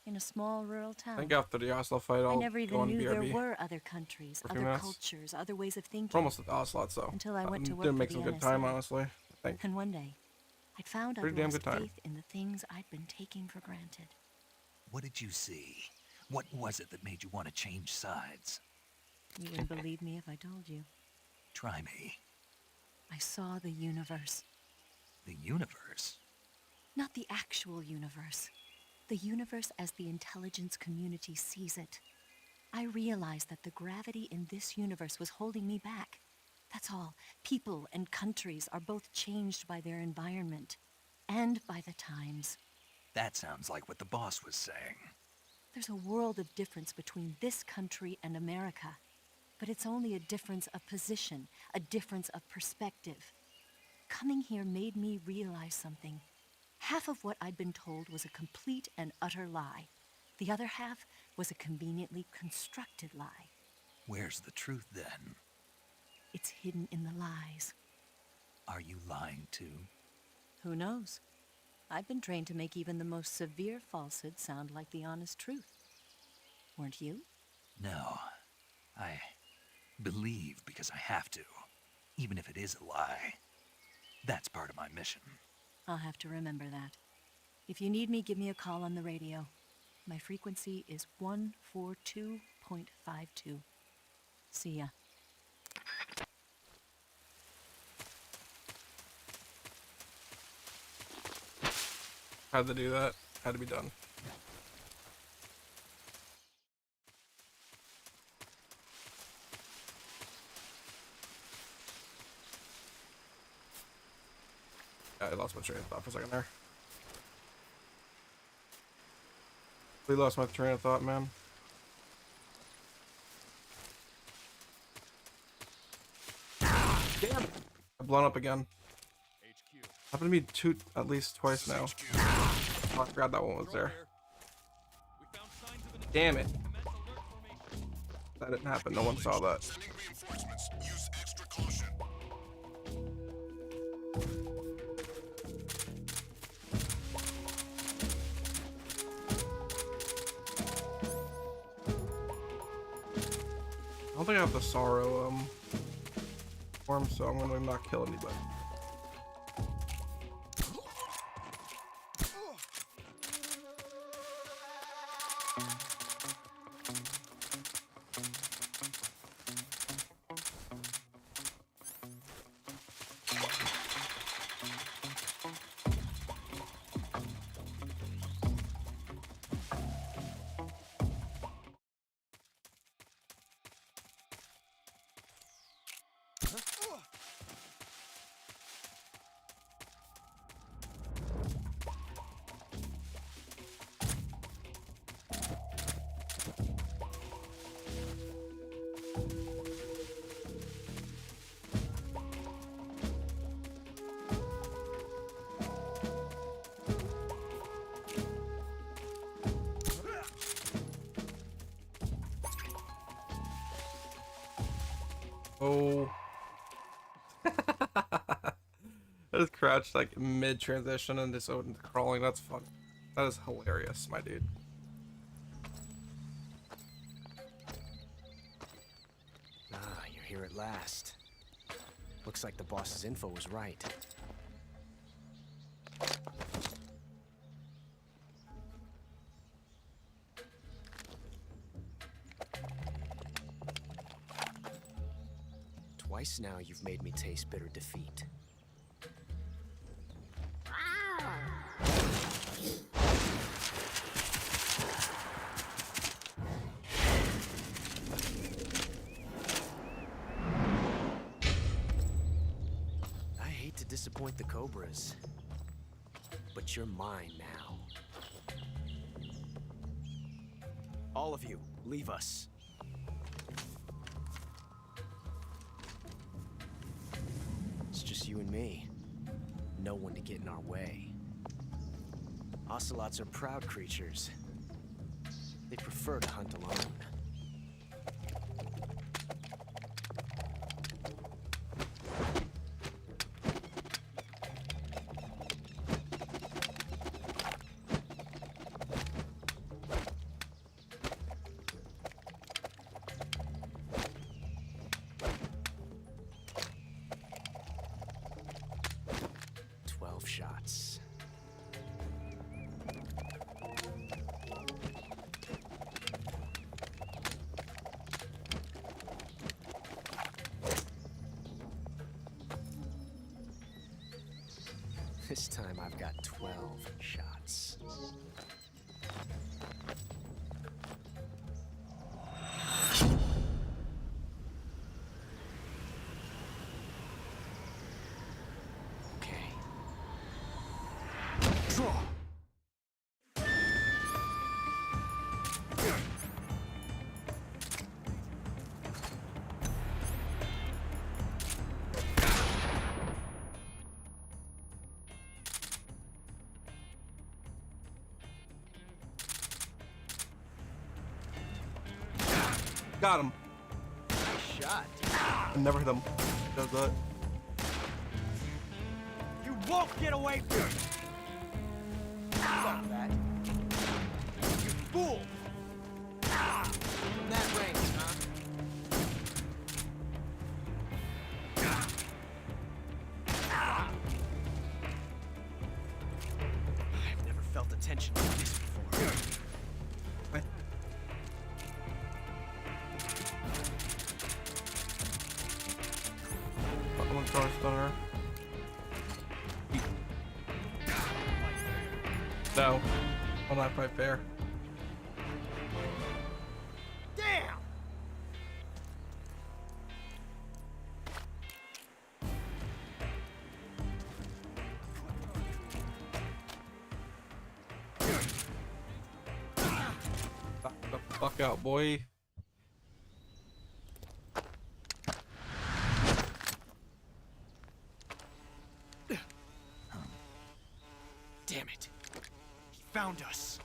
in a small rural town.
I think after the Oslo fight,
I
I'll
never
go
even
on
knew
BRB.
there were other countries,
For a few
other
minutes.
cultures, other ways of thinking.
We're almost at the Ocelot, so
Until I went to work
did
for
make
the
some good
NSA.
time, honestly. I think.
And one day, I'd found
Pretty
I'd
damn
lost
good time.
faith in the things I'd been taking for granted.
What did you see? What was it that made you want to change sides?
You wouldn't believe me if I told you.
Try me.
I saw the universe.
The universe?
Not the actual universe. The universe as the intelligence community sees it. I realized that the gravity in this universe was holding me back. That's all. People and countries are both changed by their environment and by the times.
That sounds like what the boss was saying.
There's a world of difference between this country and America. But it's only a difference of position, a difference of perspective. Coming here made me realize something. Half of what I'd been told was a complete and utter lie. The other half was a conveniently constructed lie.
Where's the truth then?
It's hidden in the lies.
Are you lying too?
Who knows? I've been trained to make even the most severe falsehood sound like the honest truth. Weren't you?
No. I believe because I have to, even if it is a lie. That's part of my mission.
I'll have to remember that. If you need me, give me a call on the radio. My frequency is 142.52. See ya.
Had to do that. Had to be done. I lost my train of thought for a second there. We lost my train of thought, man.
Damn it!
I've blown up again. Happened to me at least twice now. Oh, I forgot that one was there. Damn it. That didn't happen. No one saw that. I don't think I have the sorrow form, so I'm gonna not kill anybody. Oh. I just crouched like mid transition and just opened crawling. That's fun. That is hilarious, my dude.
Ah, you're here at last. Looks like the boss's info was right. Twice now you've made me taste bitter defeat. I hate to disappoint the Cobras, but you're mine now. All of you, leave us. It's just you
you and me. No one to get in our way. Ocelots are proud creatures. They prefer to hunt alone. Shots. This time I've got 12 shots. Draw.
Got him.
Nice shot.
I never hit him. Does that.
You won't get away from me!
Fuck that.
You fool!
From that range, huh? I've never felt a tension like this before.
I'm gonna throw a stunner. No. Well, not quite fair.
Damn!
Knock the fuck out, boy.
Damn it. He found us.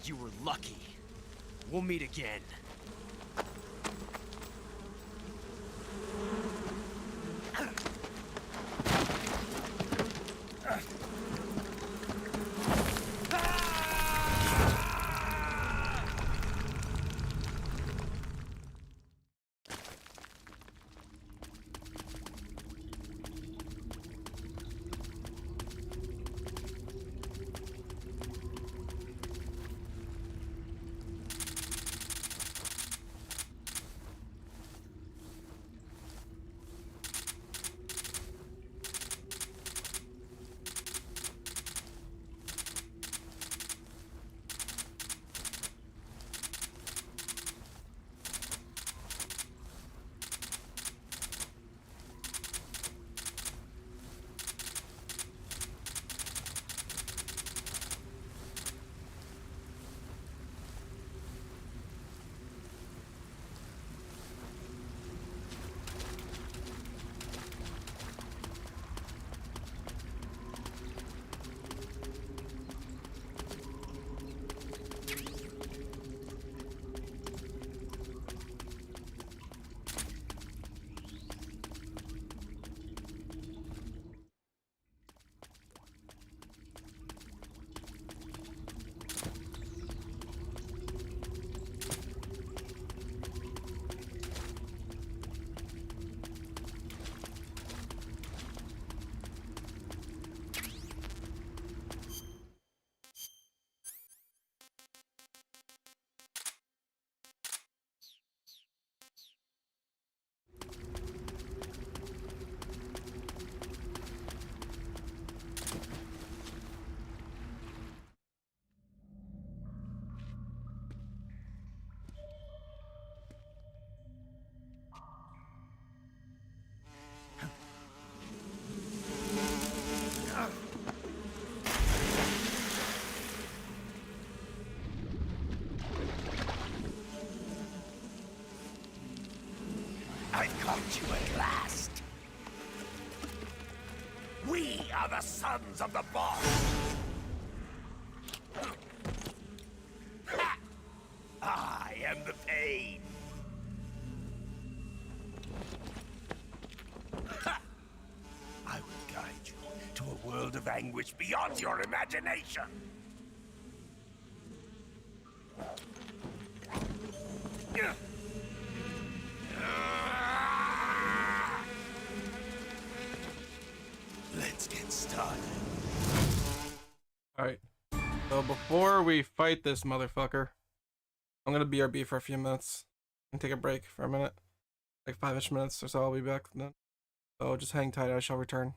You were lucky. We'll meet again.
I've caught you at last. We are the sons of the boss. Ha! I am the pain. Ha! I will guide you to a world of anguish beyond your imagination. Let's get started.
Alright. So before we fight this motherfucker, I'm gonna BRB for a few minutes and take a break for a minute. Like 5-ish minutes or so, I'll be back then. So just hang tight, I shall return.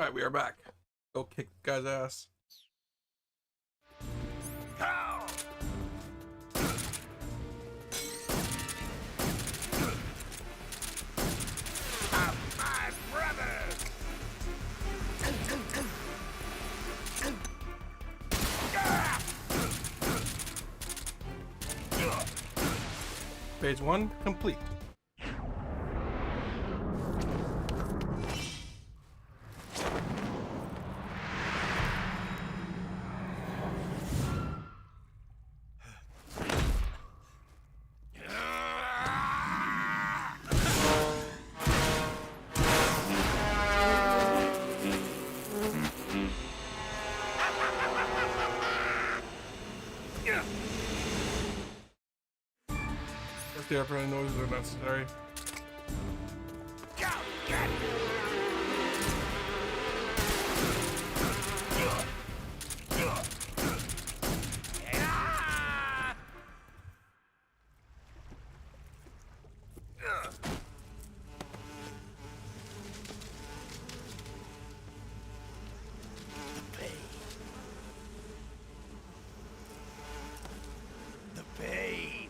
Alright, we are back. Go kick the guy's ass. Phase 1 complete. If the operating noises are necessary.
The pain.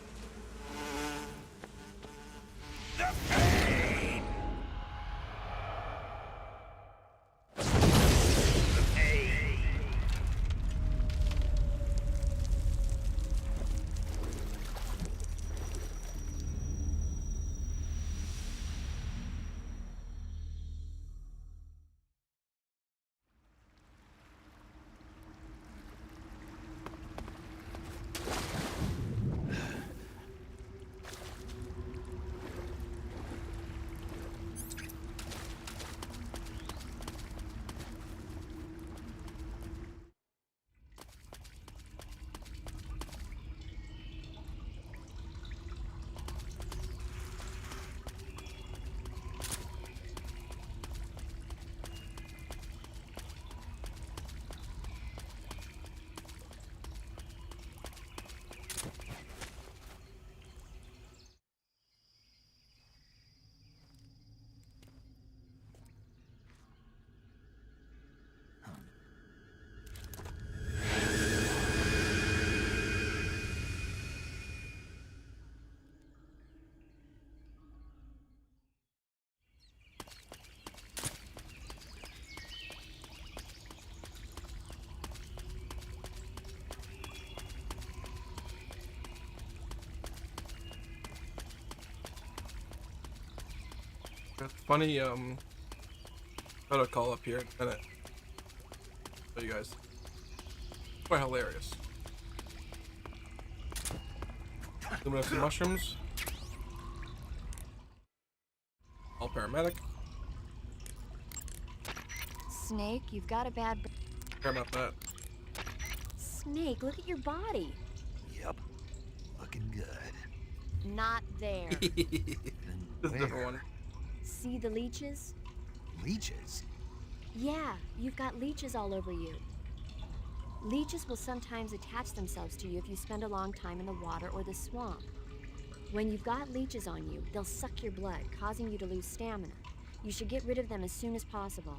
It's funny, photo call up here in a minute. Show you guys. Quite hilarious. Luminescent mushrooms. All paramedic.
Snake, you've got a bad...
Care about that.
Snake, look at your body.
Yep. Looking good.
Not there.
This is a different one.
See the leeches?
Leeches?
Yeah, you've got leeches all over you. Leeches will sometimes attach themselves to you if you spend a long time in the water or the swamp. When you've got leeches on you, they'll suck your blood, causing you to lose stamina. You should get rid of them as soon as possible.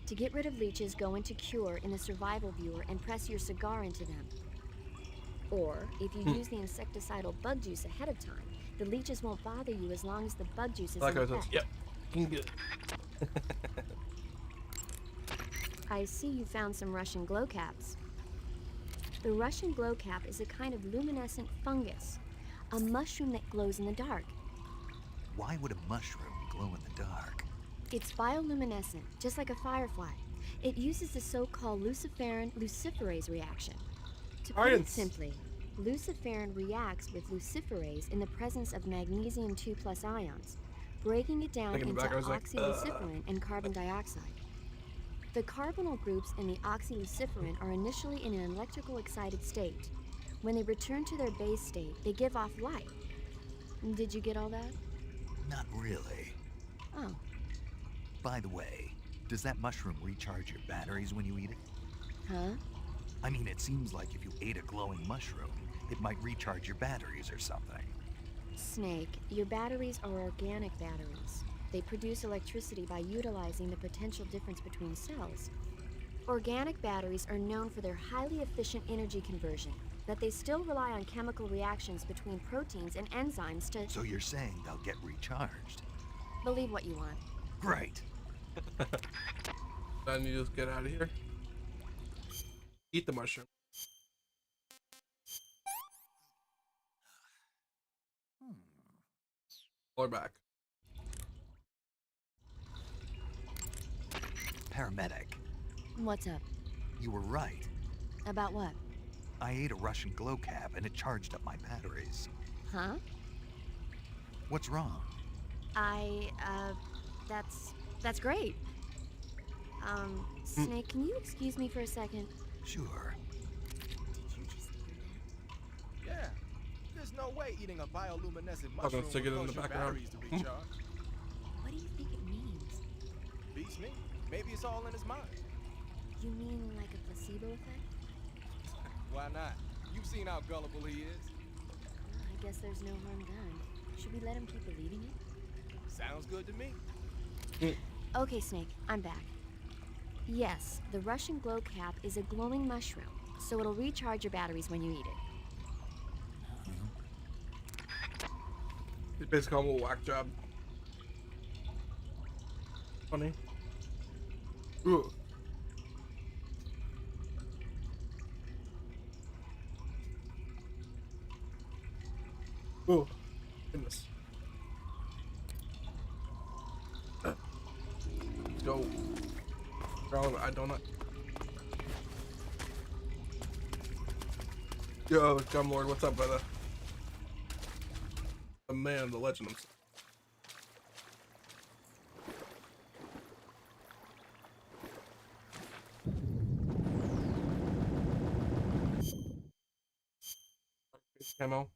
To get rid of leeches, go into Cure in the survival viewer and press your cigar into them. Or, if you use the insecticidal bug juice ahead of time, the leeches won't bother you as long as the bug juice is in effect.
Yep. Good.
I see you found some Russian glow caps. The Russian glow cap is a kind of luminescent fungus, a mushroom that glows in the dark.
Why would a mushroom glow in the dark?
It's bioluminescent, just like a firefly. It uses the so-called luciferin luciferase reaction. To put it simply, luciferin reacts with luciferase in the presence of magnesium 2+ ions, breaking it down into oxyluciferin and carbon dioxide. The carbonyl groups in the oxyluciferin are initially in an electrical excited state. When they return to their base state, they give off light. Did you get all that?
Not really.
Oh.
By the way, does that mushroom recharge your batteries when you eat it?
Huh?
I mean, it seems like if you ate a glowing mushroom, it might recharge your batteries or something.
Snake, your batteries are organic batteries. They produce electricity by utilizing the potential difference between cells. Organic batteries are known for their highly efficient energy conversion, but they still rely on chemical reactions between proteins and enzymes to...
So you're saying they'll get recharged?
Believe what you want.
Great.
Then you just get out of here. Eat the mushroom. Or back.
Paramedic,
What's up?
you were right.
About what?
I ate a Russian glow cap and it charged up my batteries.
Huh?
What's wrong?
That's great. Snake, can you excuse me for a second?
Sure.
Did you just hear that?
Yeah. There's no way eating a bioluminescent
I'm gonna
mushroom
stick it
will
in the
cause your
background.
batteries to recharge.
What do you think it means?
Beats me. Maybe it's all in his mind.
You mean like a placebo effect?
Why not? You've seen how gullible he is.
I guess there's no harm done. Should we let him keep believing it?
Sounds good to me.
Okay, Snake, I'm back. Yes, the Russian glow cap is a glowing mushroom, so it'll recharge your batteries when you eat it.
It's basically a little whack job. Funny. Ooh. Oh, goodness. Let's go. I don't know. Yo, Gumlord, what's up, brother? The man, the legend himself. Camo.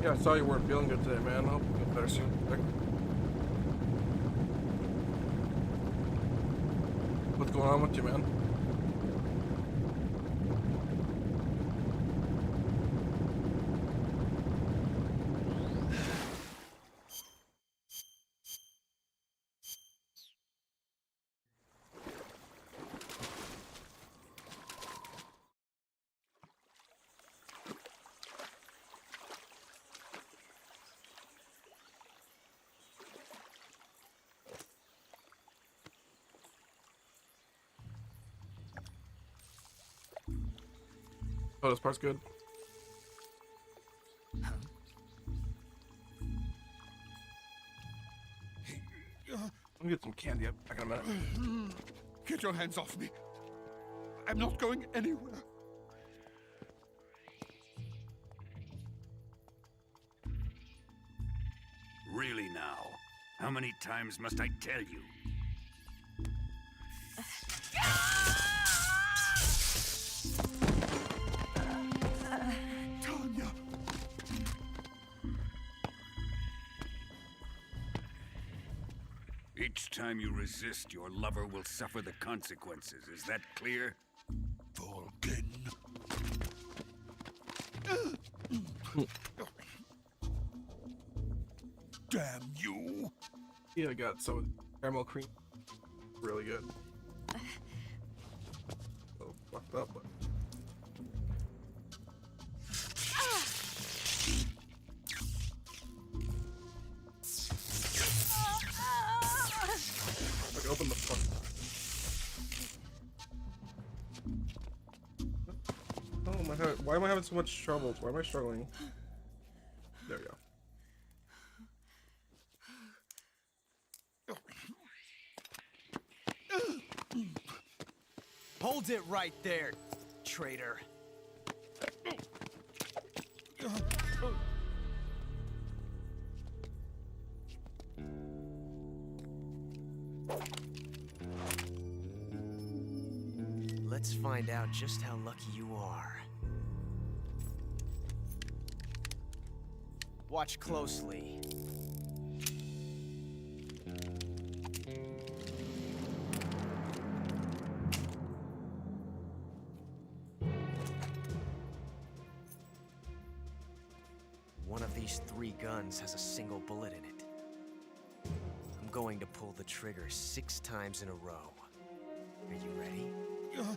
Yeah, I saw you weren't feeling good today, man. I hope you get better soon. What's going on with you, man? Oh, this part's good. Let me get some candy up back in a minute.
Get your hands off me. I'm not going anywhere.
Really now? How many times must I tell you?
Tanya!
Each time you resist, your lover will suffer the consequences. Is that clear?
Vulcan. Damn you!
Yeah, I got some caramel cream. Really good. Oh, fucked up, but. Like, open the fuck. Oh my god, why am I having so much trouble? Why am I struggling? There we go.
Hold it right there, traitor. Let's find out just how lucky you are.
Watch closely. One of these 3 guns has a single bullet in it. I'm going to pull the trigger 6 times in a row. Are you ready? Huh.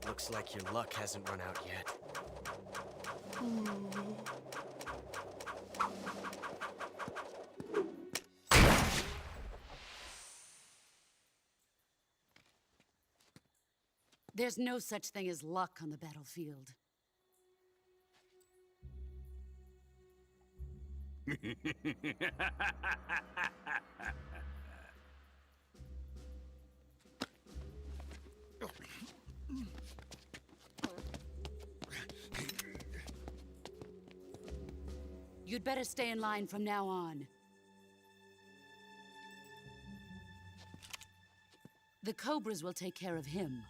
Looks like your luck hasn't run out yet.
There's no such thing as luck on the battlefield. You'd better stay in line from now on. The Cobras will take care of him.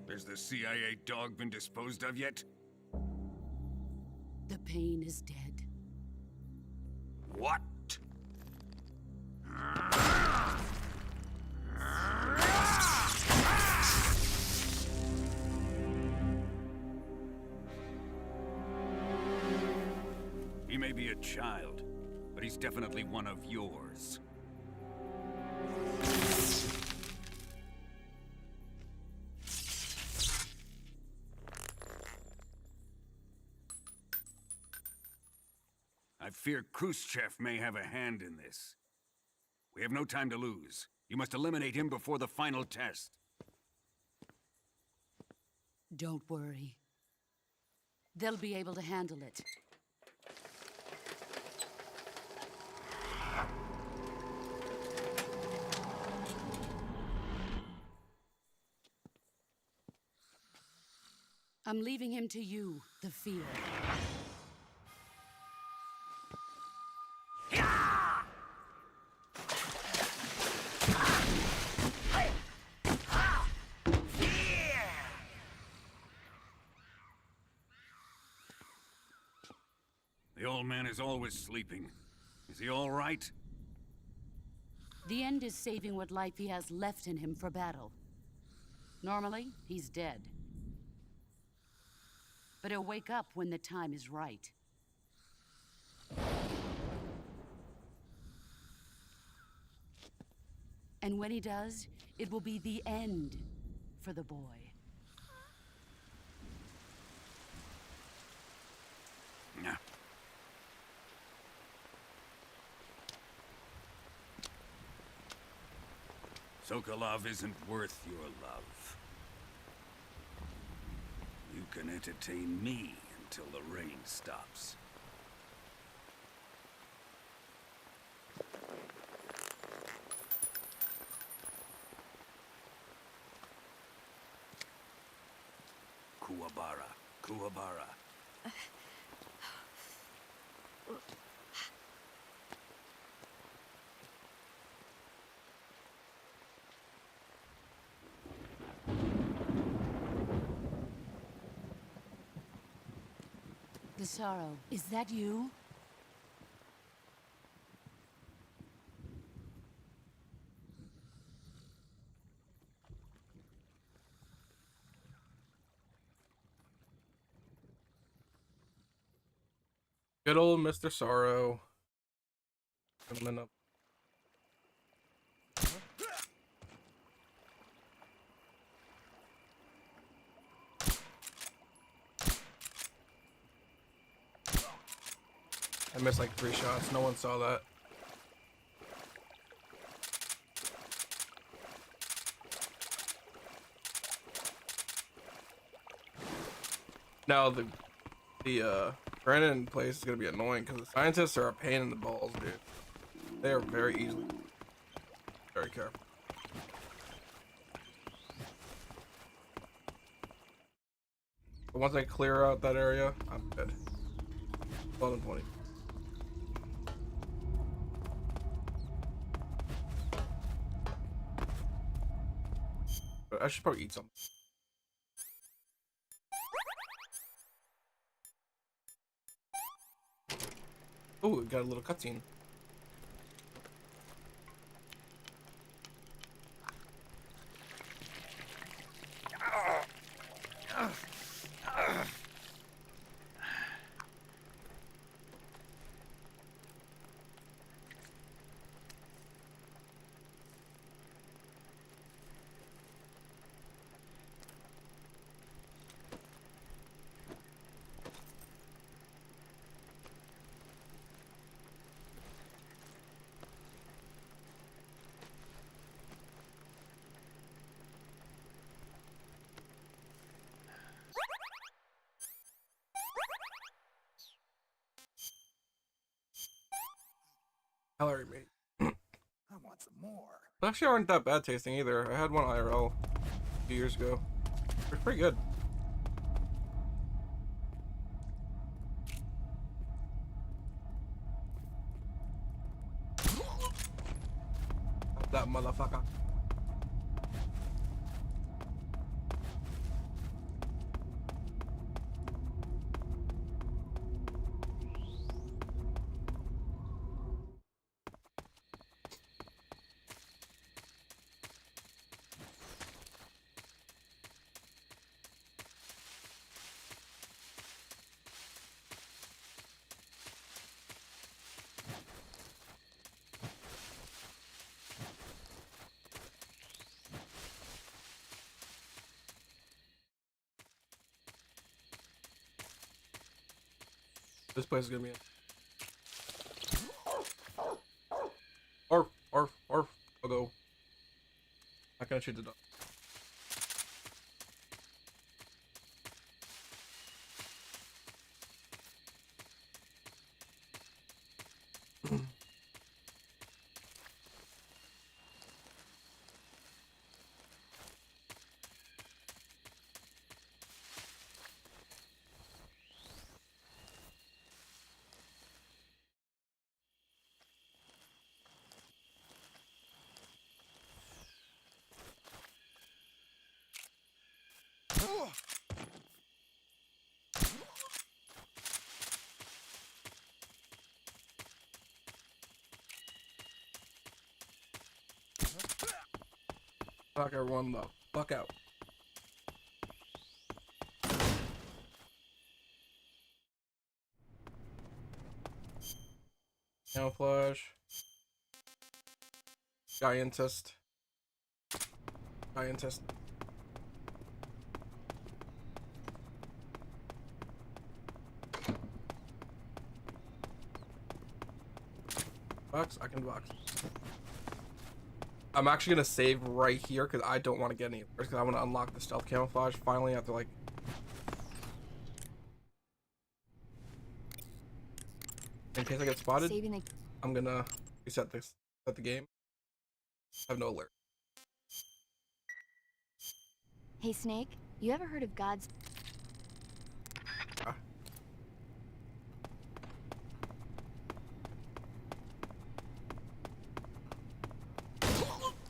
Has the CIA dog been disposed of yet?
The pain is dead.
What? He may be a child, but he's definitely one of yours. I fear Khrushchev may have a hand in this. We have no time to lose. You must eliminate him before the final test.
Don't worry. They'll be able to handle it. I'm leaving him to you, the field.
The old man is always sleeping. Is he all right?
The end is saving what life he has left in him for battle. Normally, he's dead. But he'll wake up when the time is right. And when he does, it will be the end for the boy.
Yeah. Sokolov isn't worth your love. You can entertain me until the rain stops. Kuwabara, Kuwabara.
The Sorrow, is that you?
Good old Mr. Sorrow. Coming up. I missed like 3 shots. No one saw that. Now the Brennan place is gonna be annoying because the scientists are a pain in the balls, dude. They are very easily very careful. But once I clear out that area, I'm good. 11:20. But I should probably eat something. Oh, we got a little cutscene. Calorie mate.
I want some more.
They actually aren't that bad tasting either. I had one IRL a few years ago. They're pretty good. That motherfucker. This place is gonna be Arf, I'll go. Not gonna shoot the dog. Knock everyone the fuck out. Camouflage. Giantist. Giantist. Box? I can box. I'm actually gonna save right here because I don't want to get any because I want to unlock the stealth camouflage finally after like in case I get spotted. I'm gonna reset this at the game. I have no alert.
Hey Snake, you ever heard of God's...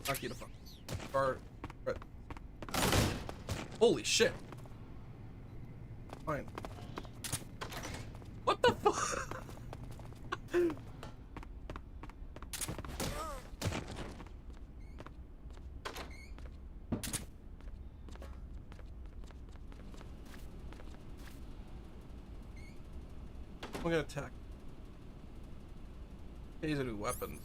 Knock you the fuck. Holy shit. Fine. What the fuck? I'm gonna attack. These are new weapons.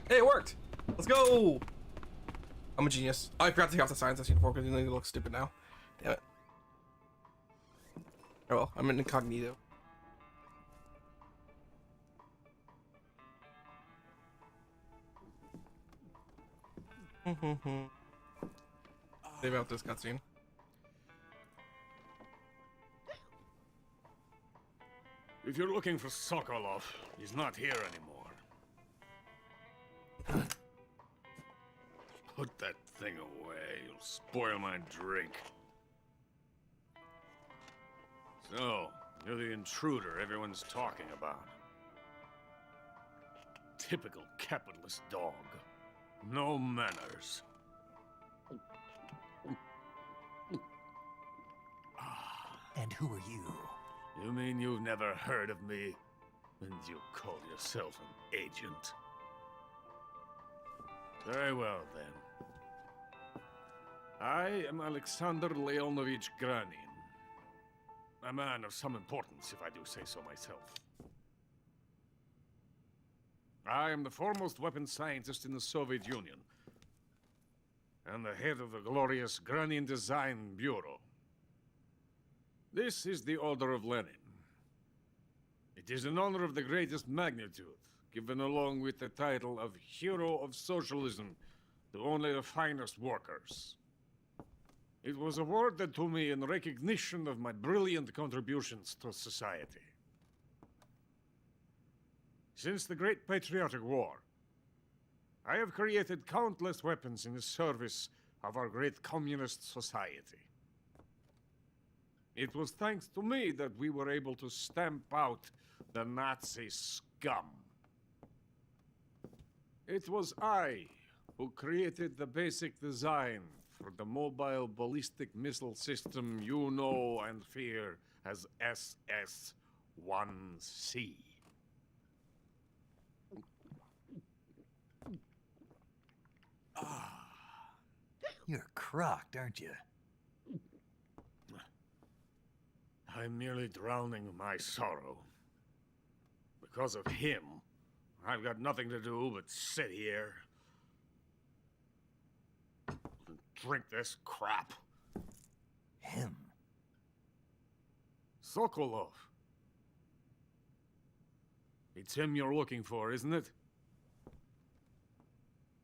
Hey, it worked! Let's go! I'm a genius. Oh, I forgot to take off the science uniform because you look stupid now. Damn it. Oh well, I'm in incognito. Save out this cutscene.
If you're looking for Sokolov, he's not here anymore. Put that thing away. You'll spoil my drink. So, you're the intruder everyone's talking about. Typical capitalist dog. No manners.
And who are you?
You mean you've never heard of me? And you call yourself an agent? Very well, then. I am Alexander Leonovich Granin. A man of some importance, if I do say so myself. I am the foremost weapons scientist in the Soviet Union, and the head of the glorious Granin Design Bureau. This is the Order of Lenin. It is an honor of the greatest magnitude, given along with the title of Hero of Socialism to only the finest workers. It was awarded to me in recognition of my brilliant contributions to society. Since the Great Patriotic War, I have created countless weapons in the service of our great communist society. It was thanks to me that we were able to stamp out the Nazi scum. It was I who created the basic design for the mobile ballistic missile system you know and fear as SS-1C.
You're crocked, aren't you?
I'm merely drowning my sorrow. Because of him, I've got nothing to do but sit here and drink this crap.
Him?
Sokolov. It's him you're looking for, isn't it?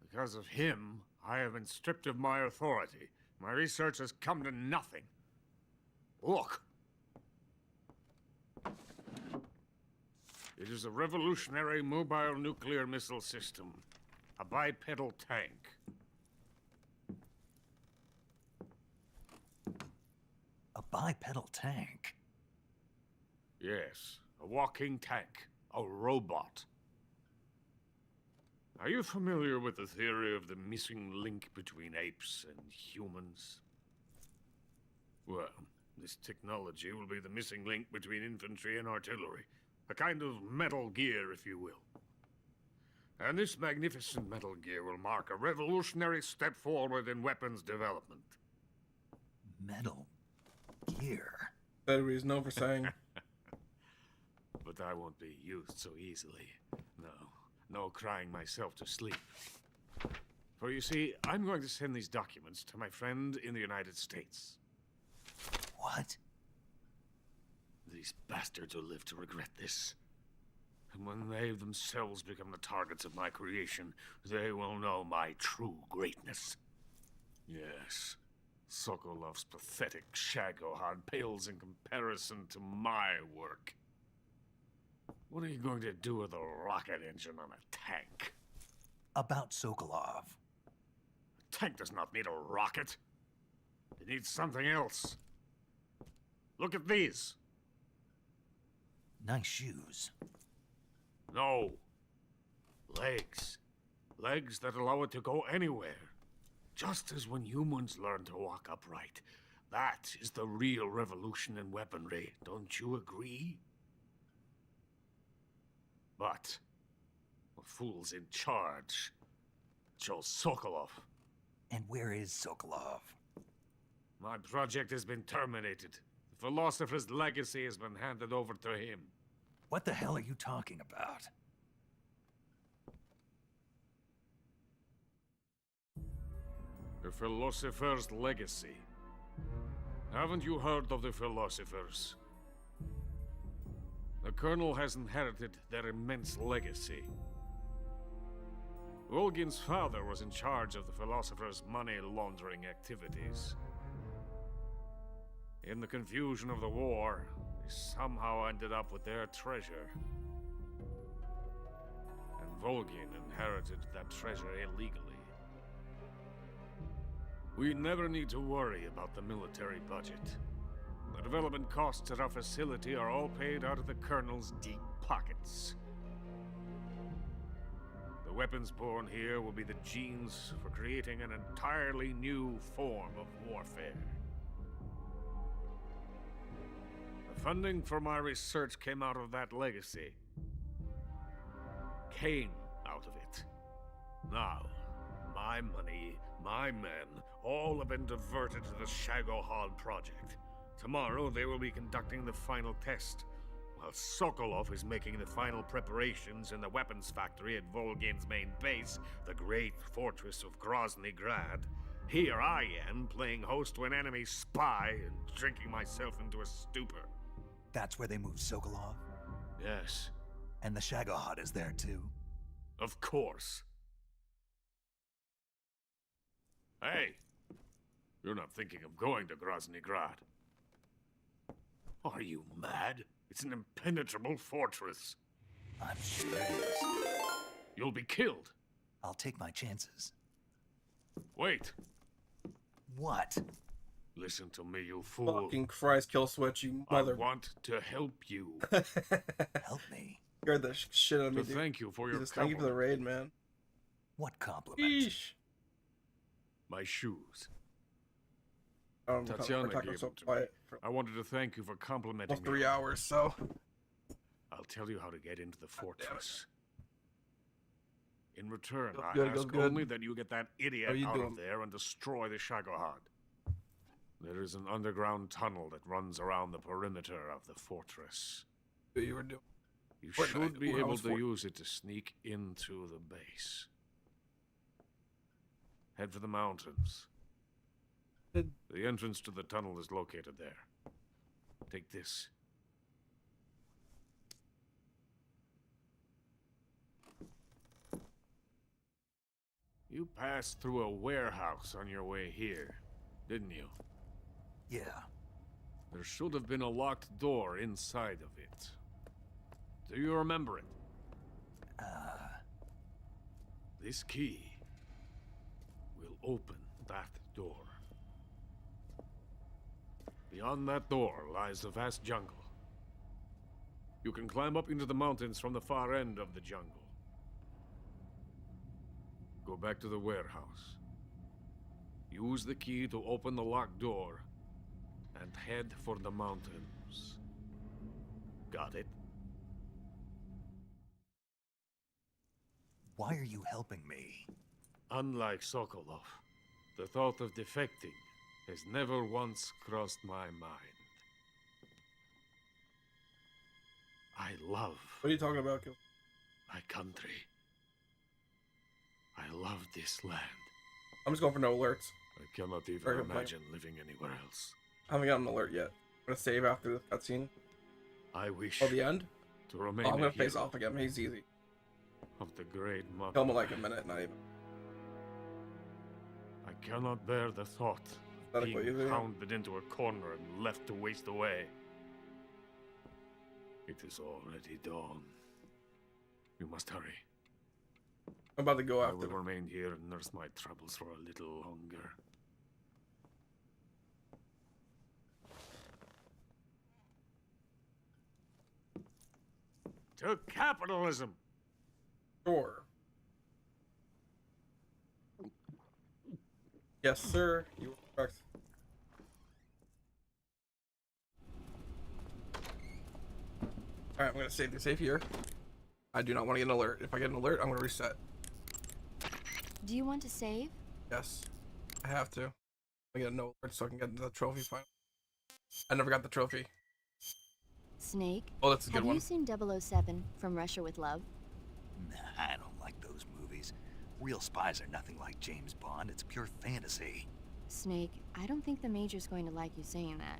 Because of him, I have been stripped of my authority. My research has come to nothing. Look. It is a revolutionary mobile nuclear missile system. A bipedal tank.
A bipedal tank?
Yes, a walking tank. A robot. Are you familiar with the theory of the missing link between apes and humans? Well, this technology will be the missing link between infantry and artillery. A kind of Metal Gear, if you will. And this magnificent Metal Gear will mark a revolutionary step forward in weapons development.
Metal Gear?
That is known for saying.
But I won't be used so easily. No crying myself to sleep. For you see, I'm going to send these documents to my friend in the United States.
What?
These bastards will live to regret this. And when they themselves become the targets of my creation, they will know my true greatness. Yes, Sokolov's pathetic Shagohod pales in comparison to my work. What are you going to do with a rocket engine on a tank?
About Sokolov.
A tank does not need a rocket. It needs something else. Look at these.
Nice shoes.
No. Legs. Legs that allow it to go anywhere. Just as when humans learn to walk upright. That is the real revolution in weaponry. Don't you agree? But the fool's in charge. Joe Sokolov.
And where is Sokolov?
My project has been terminated. The philosopher's legacy has been handed over to him.
What the hell are you talking about?
The philosopher's legacy. Haven't you heard of the philosophers? The Colonel has inherited their immense legacy. Volgin's father was in charge of the philosopher's money laundering activities. In the confusion of the war, they somehow ended up with their treasure. And Volgin inherited that treasure illegally. We never need to worry about the military budget. The development costs at our facility are all paid out of the Colonel's deep pockets. The weapons born here will be the genes for creating an entirely new form of warfare. The funding for my research came out of that legacy. Came out of it. Now, my money, my men, all have been diverted to the Shagohod project. Tomorrow they will be conducting the final test, while Sokolov is making the final preparations in the weapons factory at Volgin's main base, the great fortress of Grozny Grad. Here I am, playing host to an enemy spy and drinking myself into a stupor.
That's where they moved Sokolov?
Yes.
And the Shagohod is there too?
Of course. Hey! You're not thinking of going to Grozny Grad. Are you mad? It's an impenetrable fortress.
I'm sure it is.
You'll be killed.
I'll take my chances.
Wait.
What?
Listen to me, you fool.
Fucking Christ, kill switch, you mother.
I want to help you.
Help me?
Scared the shit out of me,
To
dude.
thank you for your
Jesus, thank you for the raid, man.
What compliment?
Yeesh.
My shoes.
Tatiana
Tatiana
gave
gave
so
them to me.
quiet.
I wanted to thank you for complimenting
Almost
me.
3 hours, so.
I'll tell you how to get into the fortress. In return,
Goes
I
good, goes
ask
good.
only that you get that idiot
How you
out
doing?
of there and destroy the Shagohod. There is an underground tunnel that runs around the perimeter of the fortress.
What you were doing.
You
Fortnite.
should be
Ooh, I
able
was
to
Fort-
use it to sneak into the base. Head for the mountains. The entrance to the tunnel is located there. Take this. You passed through a warehouse on your way here, didn't you?
Yeah.
There should have been a locked door inside of it. Do you remember it? This key will open that door. Beyond that door lies a vast jungle. You can climb up into the mountains from the far end of the jungle. Go back to the warehouse. Use the key to open the locked door and head for the mountains. Got it?
Why are you helping me?
Unlike Sokolov, the thought of defecting has never once crossed my mind. I love
What are you talking about, Kill?
my country. I love this land.
I'm just going for no alerts.
I cannot even
Very good plan.
imagine living anywhere else.
I haven't gotten an alert yet. I'm gonna save after the cutscene.
I wish
Oh, the end?
to remain
Oh, I'm gonna
a
face
hero
off again. He's easy.
of the great mother.
Kill him in like a minute, not even.
I cannot bear the thought of
Adequate,
being
yeah.
pounded into a corner and left to waste away. It is already dawn. You must hurry.
I'm about to go
I
after
will
them.
remain here and nurse my troubles for a little longer. To capitalism!
Sure. Yes, sir. You are correct. Alright, I'm gonna save the save here. I do not want to get an alert. If I get an alert, I'm gonna reset.
Do you want to save?
Yes. I have to. I get no alert so I can get the trophy finally. I never got the trophy.
Snake?
Oh, that's a good
Have
one.
you seen 007 from Russia with Love?
Nah, I don't like those movies. Real spies are nothing like James Bond. It's pure fantasy.
Snake, I don't think the Major's going to like you saying that.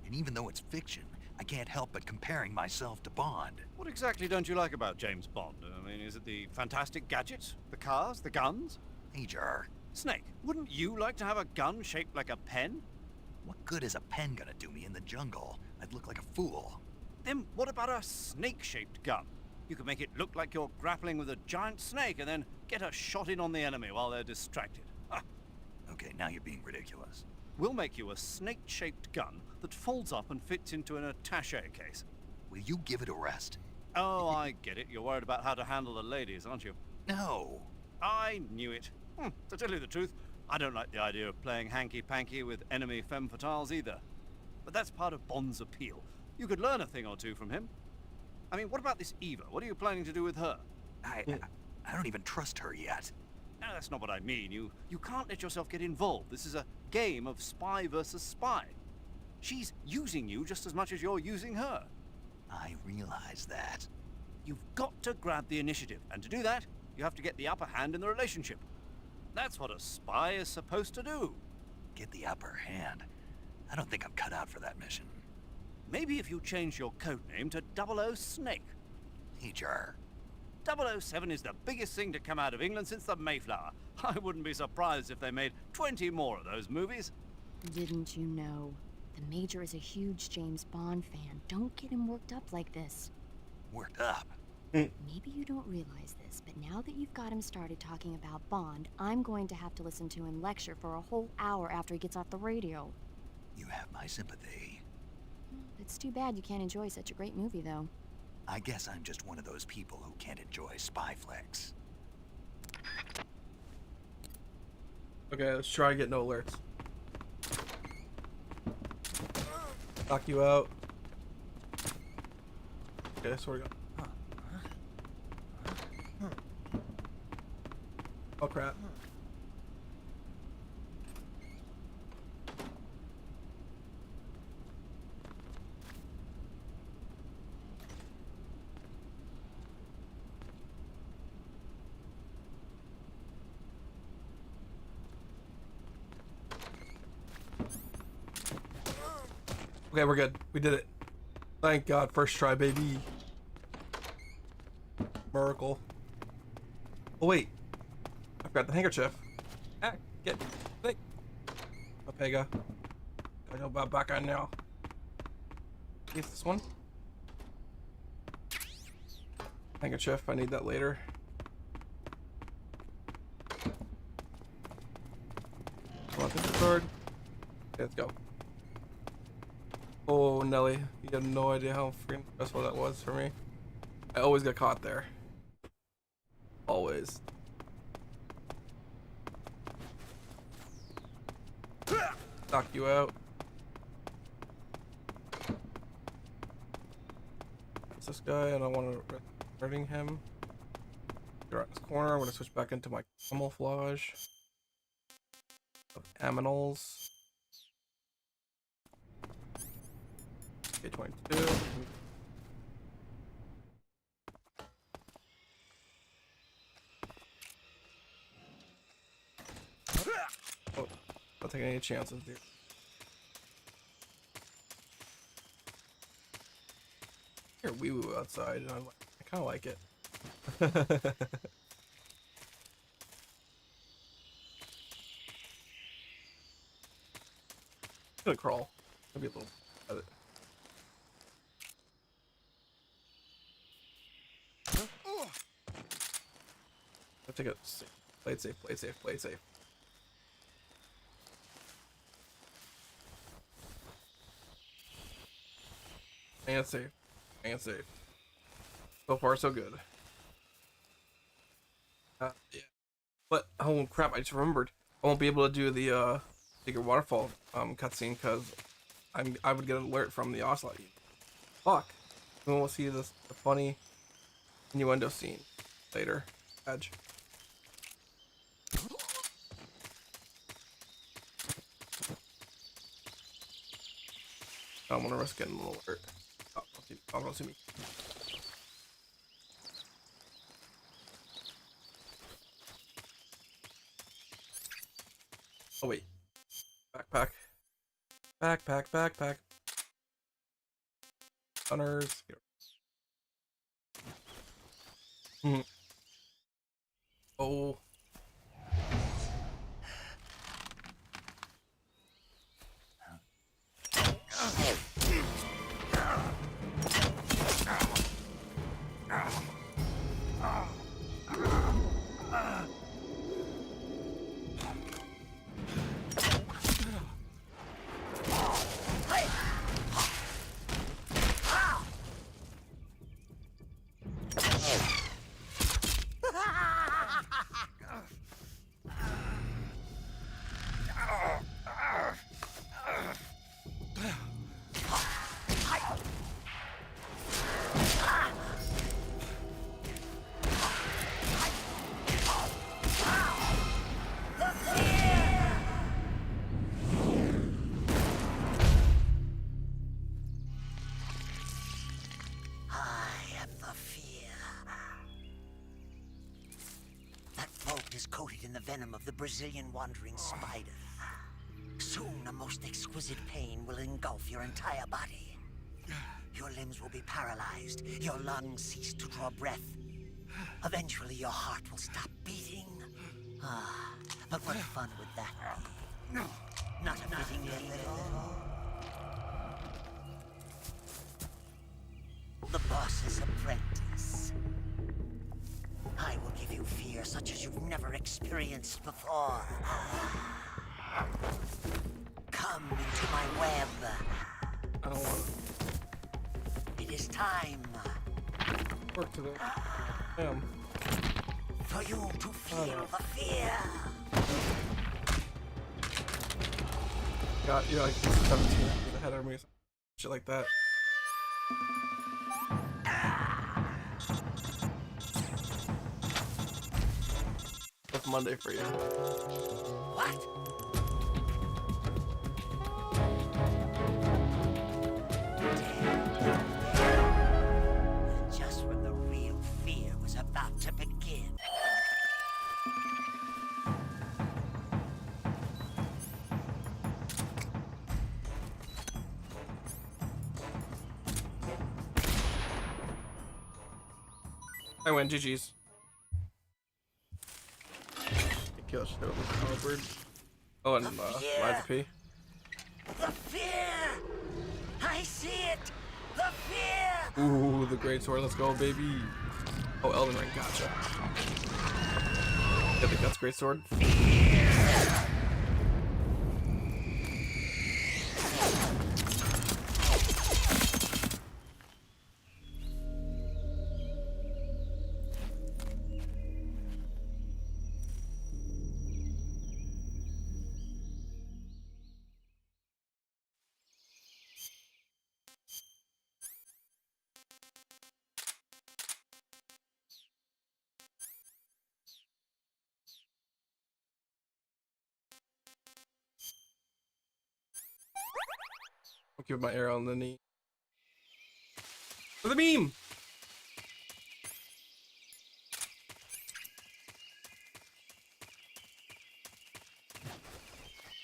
And even though it's fiction, I can't help but comparing myself to Bond.
What exactly don't you like about James Bond? I mean, is it the fantastic gadgets? The cars? The guns?
Major.
Snake, wouldn't you like to have a gun shaped like a pen?
What good is a pen gonna do me in the jungle? I'd look like a fool.
Then what about a snake-shaped gun? You could make it look like you're grappling with a giant snake and then get a shot in on the enemy while they're distracted. Ah.
Okay, now you're being ridiculous.
We'll make you a snake-shaped gun that folds up and fits into an attaché case.
Will you give it a rest?
Oh, I get it. You're worried about how to handle the ladies, aren't you?
No.
I knew it. To tell you the truth, I don't like the idea of playing hanky-panky with enemy femme fatales either. But that's part of Bond's appeal. You could learn a thing or two from him. I mean, what about this Eva? What are you planning to do with her?
I don't even trust her yet.
No, that's not what I mean. You can't let yourself get involved. This is a game of spy versus spy. She's using you just as much as you're using her.
I realize that.
You've got to grab the initiative, and to do that, you have to get the upper hand in the relationship. That's what a spy is supposed to do.
Get the upper hand? I don't think I'm cut out for that mission.
Maybe if you change your code name to 00 Snake.
Major.
007 is the biggest thing to come out of England since the Mayflower. I wouldn't be surprised if they made 20 more of those movies.
Didn't you know? The Major is a huge James Bond fan. Don't get him worked up like this.
Worked up?
Maybe you don't realize this, but now that you've got him started talking about Bond, I'm going to have to listen to him lecture for a whole hour after he gets off the radio.
You have my sympathy.
It's too bad you can't enjoy such a great movie, though.
I guess I'm just one of those people who can't enjoy spy flicks.
Okay, let's try to get no alerts. Knock you out. Okay, so we go. Oh crap. Okay, we're good. We did it. Thank God. First try, baby. Miracle. Oh, wait. I forgot the handkerchief. Ah, get. Hey. Opega. I know about back on now. Is this one? Handkerchief. I need that later. Want this card? Okay, let's go. Oh, Nelly, you have no idea how freaking stressful that was for me. I always get caught there. Always. Knock you out. What's this guy? I don't want to hurting him. Get right in this corner. I'm going to switch back into my camouflage of aminals. Okay, 22. Oh, not taking any chances, dude. Hear wee woo outside, and I kind of like it. I'm gonna crawl. Maybe a little. Take it. Play it safe. Play it safe. Play it safe. And safe. And safe. So far, so good. Yeah. But oh crap! I just remembered. I won't be able to do the Secret Waterfall cutscene because I would get an alert from the Ocelot. Fuck. We won't see the funny innuendo scene later. Edge. I don't want to risk getting a little alert. Oh, don't see me. Oh wait. Backpack. Backpack. Stunners. Hmm. Oh.
Coated in the venom of the Brazilian wandering spider. Soon, a most exquisite pain will engulf your entire body. Your limbs will be paralyzed, your lungs cease to draw breath. Eventually, your heart will stop beating. Ah, but what fun would that be? Not a fitting name at all. The boss's apprentice. I will give you fear such as you've never experienced before. Come into my web.
I don't want
It is time.
Work to the. Damn.
For you to feel the fear.
God, you're like 17 ahead of me. Shit like that. That's Monday for you.
What? Just when the real fear was about to begin.
I win, GG's. Kill shit with Halberd. Oh, and Liza P.
The fear! I see it! The fear!
Ooh, the great sword. Let's go, baby. Oh, Elden Ring. Gotcha. I think that's great sword. I'll give my arrow on the knee. For the meme!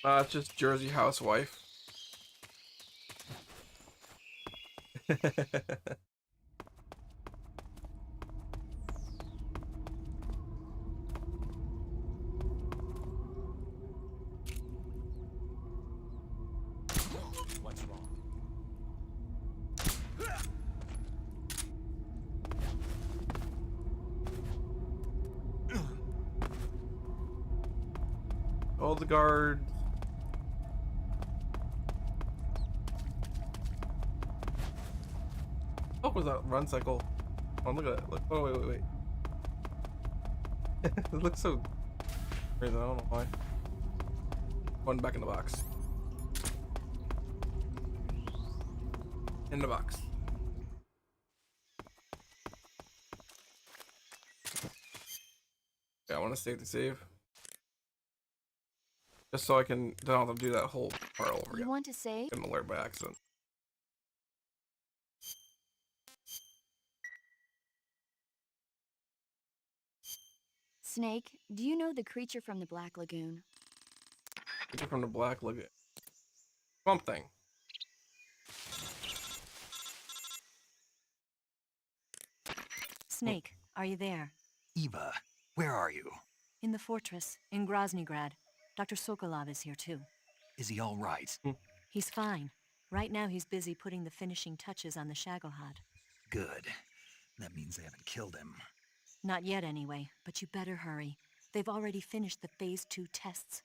It's just Jersey housewife.
What's wrong?
All the guards. What was that run cycle? Oh, look at that. Look. Oh, wait. It looks so crazy. I don't know why. One back in the box. In the box. Yeah, I want to save the save. Just so I can don't have to do that whole part over again.
You want to save?
Get an alert by accident.
Snake, do you know the creature from the Black Lagoon?
Creature from the Black Lagoon. Swamp Thing.
Snake, are you there?
Eva, where are you?
In the fortress, in Groznygrad. Dr. Sokolov is here too.
Is he all right?
He's fine. Right now he's busy putting the finishing touches on the Shagohod.
Good. That means they haven't killed him.
Not yet anyway, but you better hurry. They've already finished the Phase 2 tests.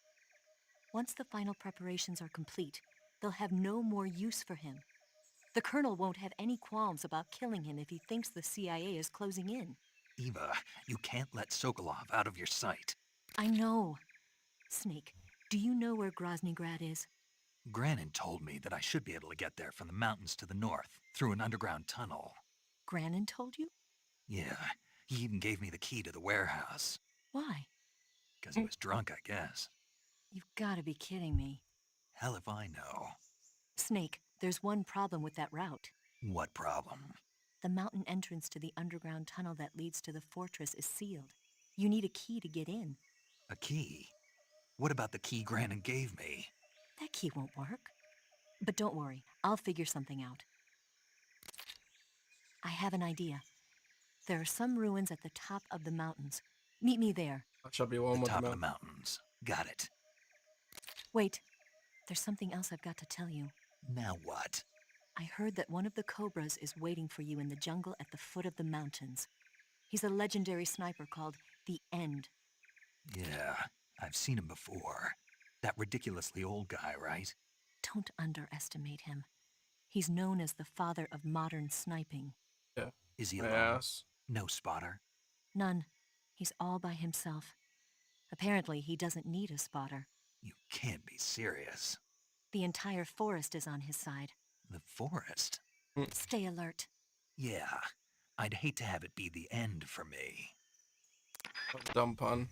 Once the final preparations are complete, they'll have no more use for him. The Colonel won't have any qualms about killing him if he thinks the CIA is closing in.
Eva, you can't let Sokolov out of your sight.
I know. Snake, do you know where Groznygrad is?
Granin told me that I should be able to get there from the mountains to the north, through an underground tunnel.
Granin told you?
Yeah, he even gave me the key to the warehouse.
Why?
Because he was drunk, I guess.
You've got to be kidding me.
Hell if I know.
Snake, there's one problem with that route.
What problem?
The mountain entrance to the underground tunnel that leads to the fortress is sealed. You need a key to get in.
A key? What about the key Granin gave me?
That key won't work. But don't worry, I'll figure something out. I have an idea. There are some ruins at the top of the mountains. Meet me there.
That should be one
The
with
top
the
of the mountains. Got it.
Wait, there's something else I've got to tell you.
Now what?
I heard that one of the Cobras is waiting for you in the jungle at the foot of the mountains. He's a legendary sniper called the End.
Yeah, I've seen him before. That ridiculously old guy, right?
Don't underestimate him. He's known as the father of modern sniping.
Yeah.
Is he alone?
Yes.
No spotter?
None. He's all by himself. Apparently, he doesn't need a spotter.
You can't be serious.
The entire forest is on his side.
The forest?
Stay alert.
Yeah, I'd hate to have it be the end for me.
Dumb pun.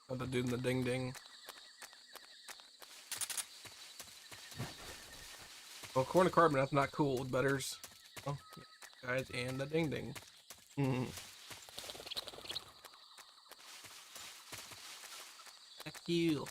Got the dude in the ding ding. Well, corn of carbon, that's not cool. Butters. Oh, guys, and the ding ding. Heck you.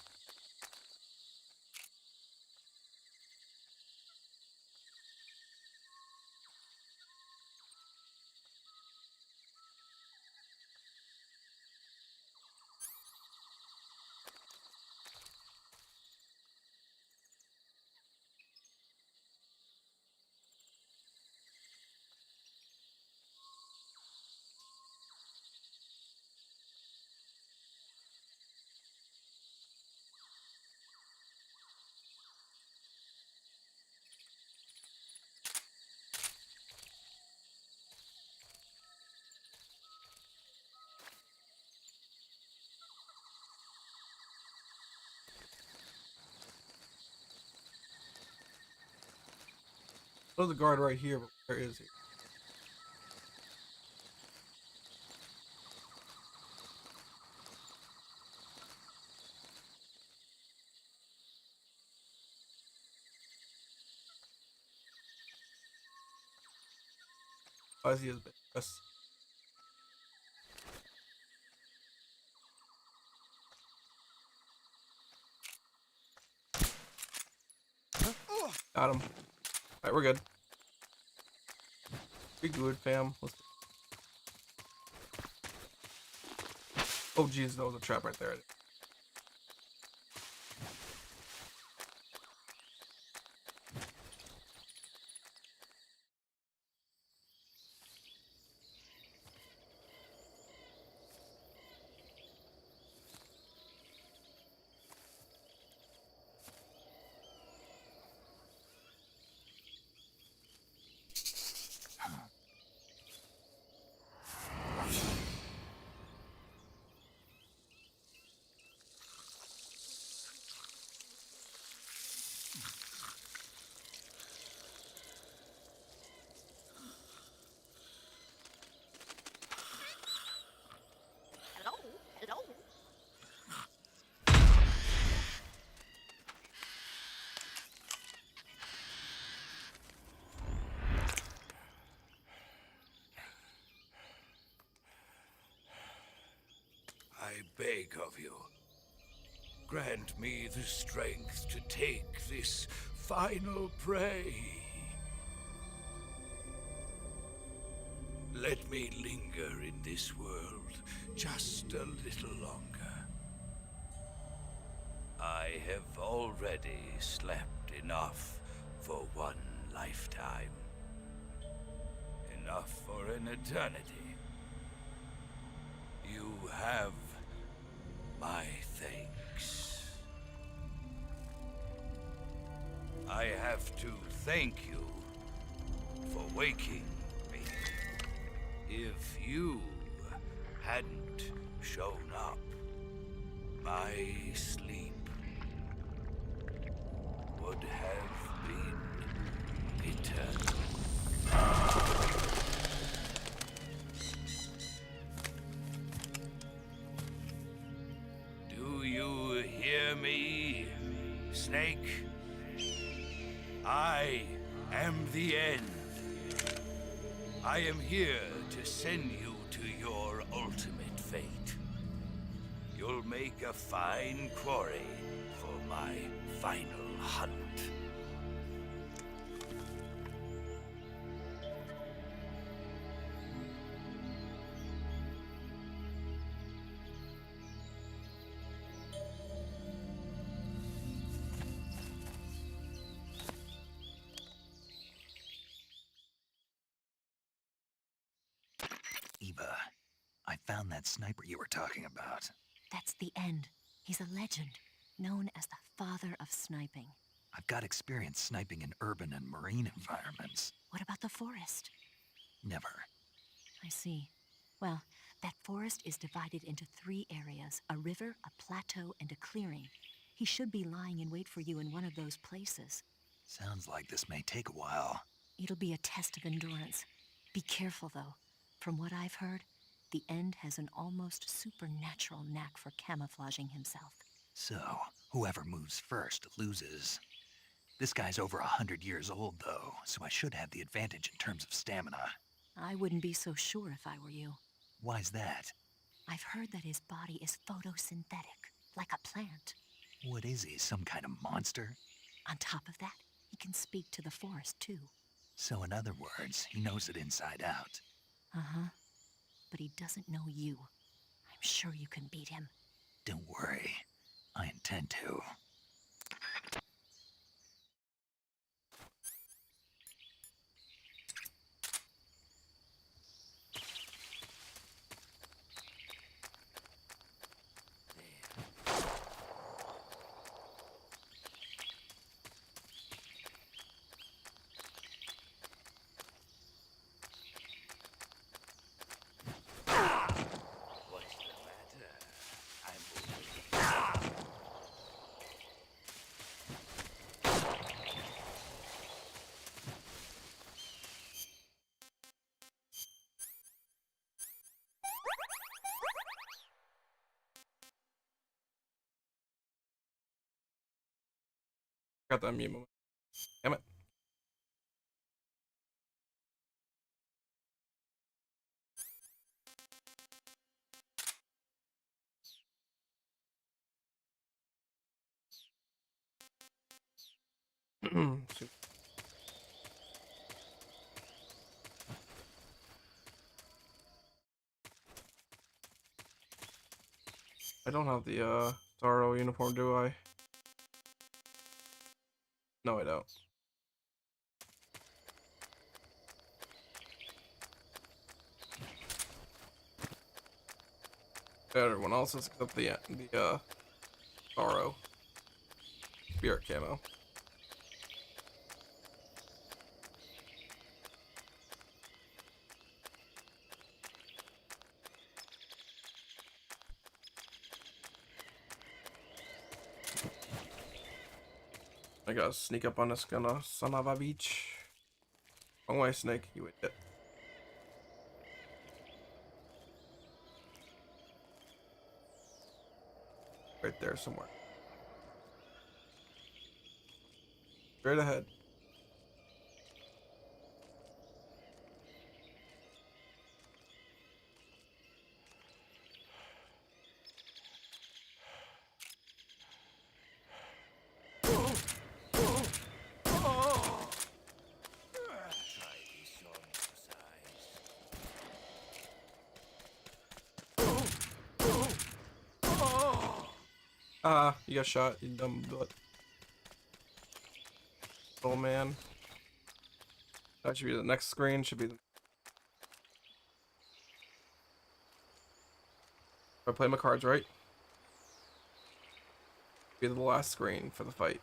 There's a guard right here, but where is he? Why is he as big? Yes. Got him. Alright, we're good. Be good, fam. Oh, jeez, that was a trap right there.
beg of you. Grant me the strength to take this final prey. Let me linger in this world just a little longer. I have already slept enough for one lifetime. Enough for an eternity. You have my thanks. I have to thank you for waking me. If you hadn't shown up, my sleep would have been eternal. Do you hear me, Snake? I am the end. I am here to send you to your ultimate fate. You'll make a fine quarry for my final hunt.
Eva, I found that sniper you were talking about.
That's the end. He's a legend, known as the father of sniping.
I've got experience sniping in urban and marine environments.
What about the forest?
Never.
I see. Well, that forest is divided into 3 areas, a river, a plateau, and a clearing. He should be lying in wait for you in one of those places.
Sounds like this may take a while.
It'll be a test of endurance. Be careful, though. From what I've heard, the End has an almost supernatural knack for camouflaging himself.
So, whoever moves first loses. This guy's over 100 years old, though, so I should have the advantage in terms of stamina.
I wouldn't be so sure if I were you.
Why's that?
I've heard that his body is photosynthetic, like a plant.
What is he, some kind of monster?
On top of that, he can speak to the forest, too.
So in other words, he knows it inside out.
Uh-huh. But he doesn't know you. I'm sure you can beat him.
Don't worry. I intend to.
Got that mute moment. Damn it. Shoot. I don't have the Taro uniform, do I? No, I don't. Everyone else has got the Taro spirit camo. I gotta sneak up on this gonna son of a beach. Wrong way, Snake, you idiot. Right there somewhere. Straight ahead. You got shot, you dumb butt. Oh man. That should be the next screen, should be the... If I play my cards right. Be the last screen for the fight.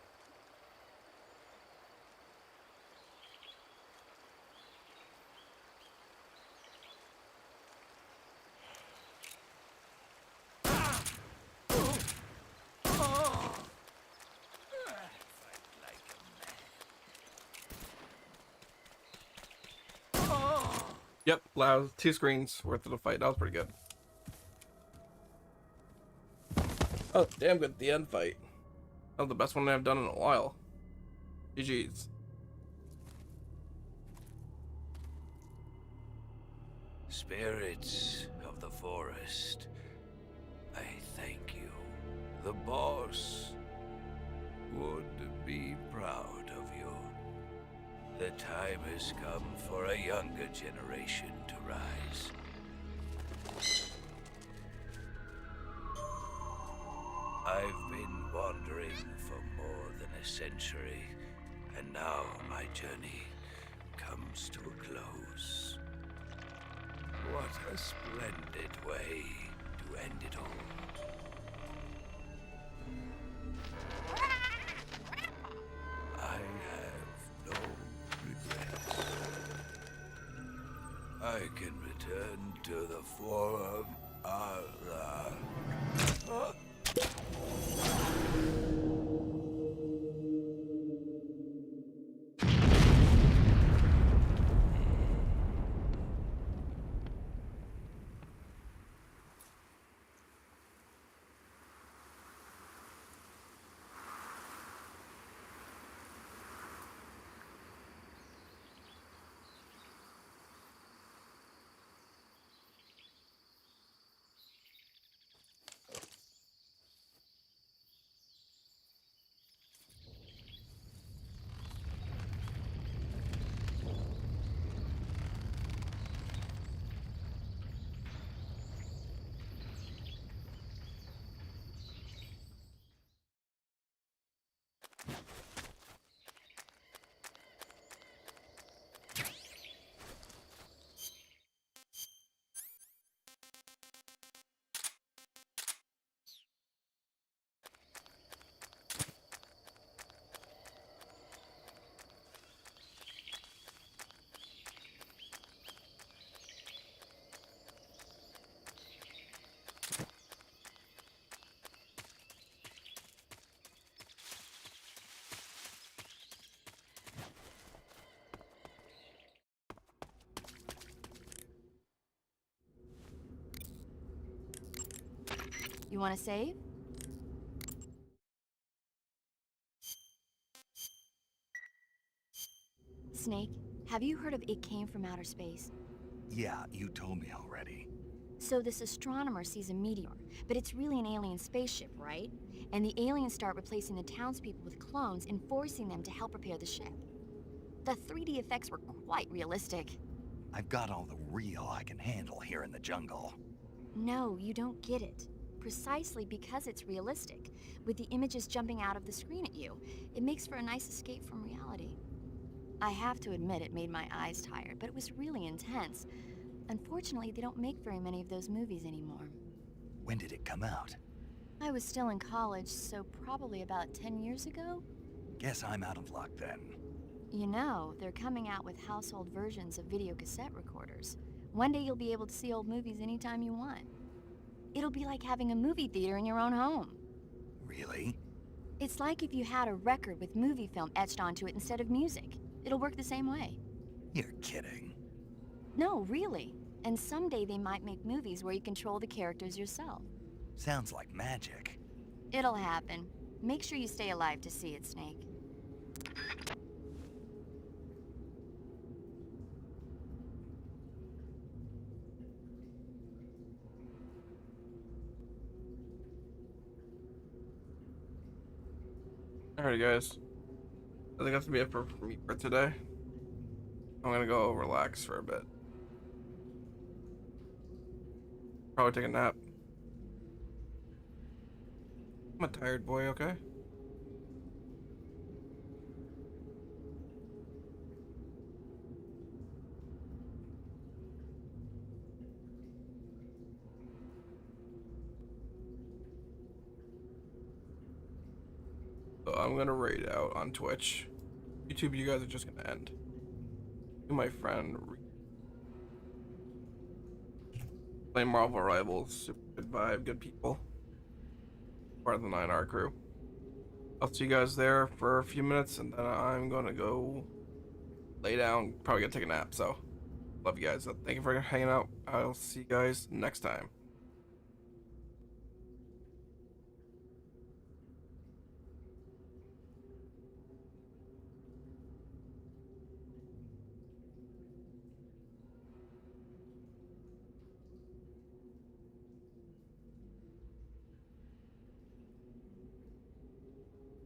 Yep, loud 2 screens worth of the fight. That was pretty good. Oh, damn good the end fight. That was the best one I've done in a while. GG's.
Spirits of the forest, I thank you. The boss would be proud of you. The time has come for a younger generation to rise. I've been wandering for more than a century, and now my journey comes to a close. What a splendid way to end it all. I have no regrets. I can return to the Forum Allah.
You want to save? Snake, have you heard of It Came from Outer Space?
Yeah, you told me already.
So this astronomer sees a meteor, but it's really an alien spaceship, right? And the aliens start replacing the townspeople with clones and forcing them to help repair the ship. The 3D effects were quite realistic.
I've got all the real I can handle here in the jungle.
No, you don't get it. Precisely because it's realistic, with the images jumping out of the screen at you, it makes for a nice escape from reality. I have to admit it made my eyes tired, but it was really intense. Unfortunately, they don't make very many of those movies anymore.
When did it come out?
I was still in college, so probably about 10 years ago?
Guess I'm out of luck then.
You know, they're coming out with household versions of video cassette recorders. One day you'll be able to see old movies anytime you want. It'll be like having a movie theater in your own home.
Really?
It's like if you had a record with movie film etched onto it instead of music. It'll work the same way.
You're kidding.
No, really. And someday they might make movies where you control the characters yourself.
Sounds like magic.
It'll happen. Make sure you stay alive to see it, Snake.
Alright guys, I think that's gonna be it for me for today. I'm gonna go relax for a bit. Probably take a nap. I'm a tired boy, okay? So I'm gonna raid out on Twitch. YouTube, you guys are just gonna end. My friend play Marvel Rivals, super good vibe, good people. Part of the 9R crew. I'll see you guys there for a few minutes, and then I'm gonna go lay down, probably gonna take a nap. So love you guys. Thank you for hanging out. I'll see you guys next time.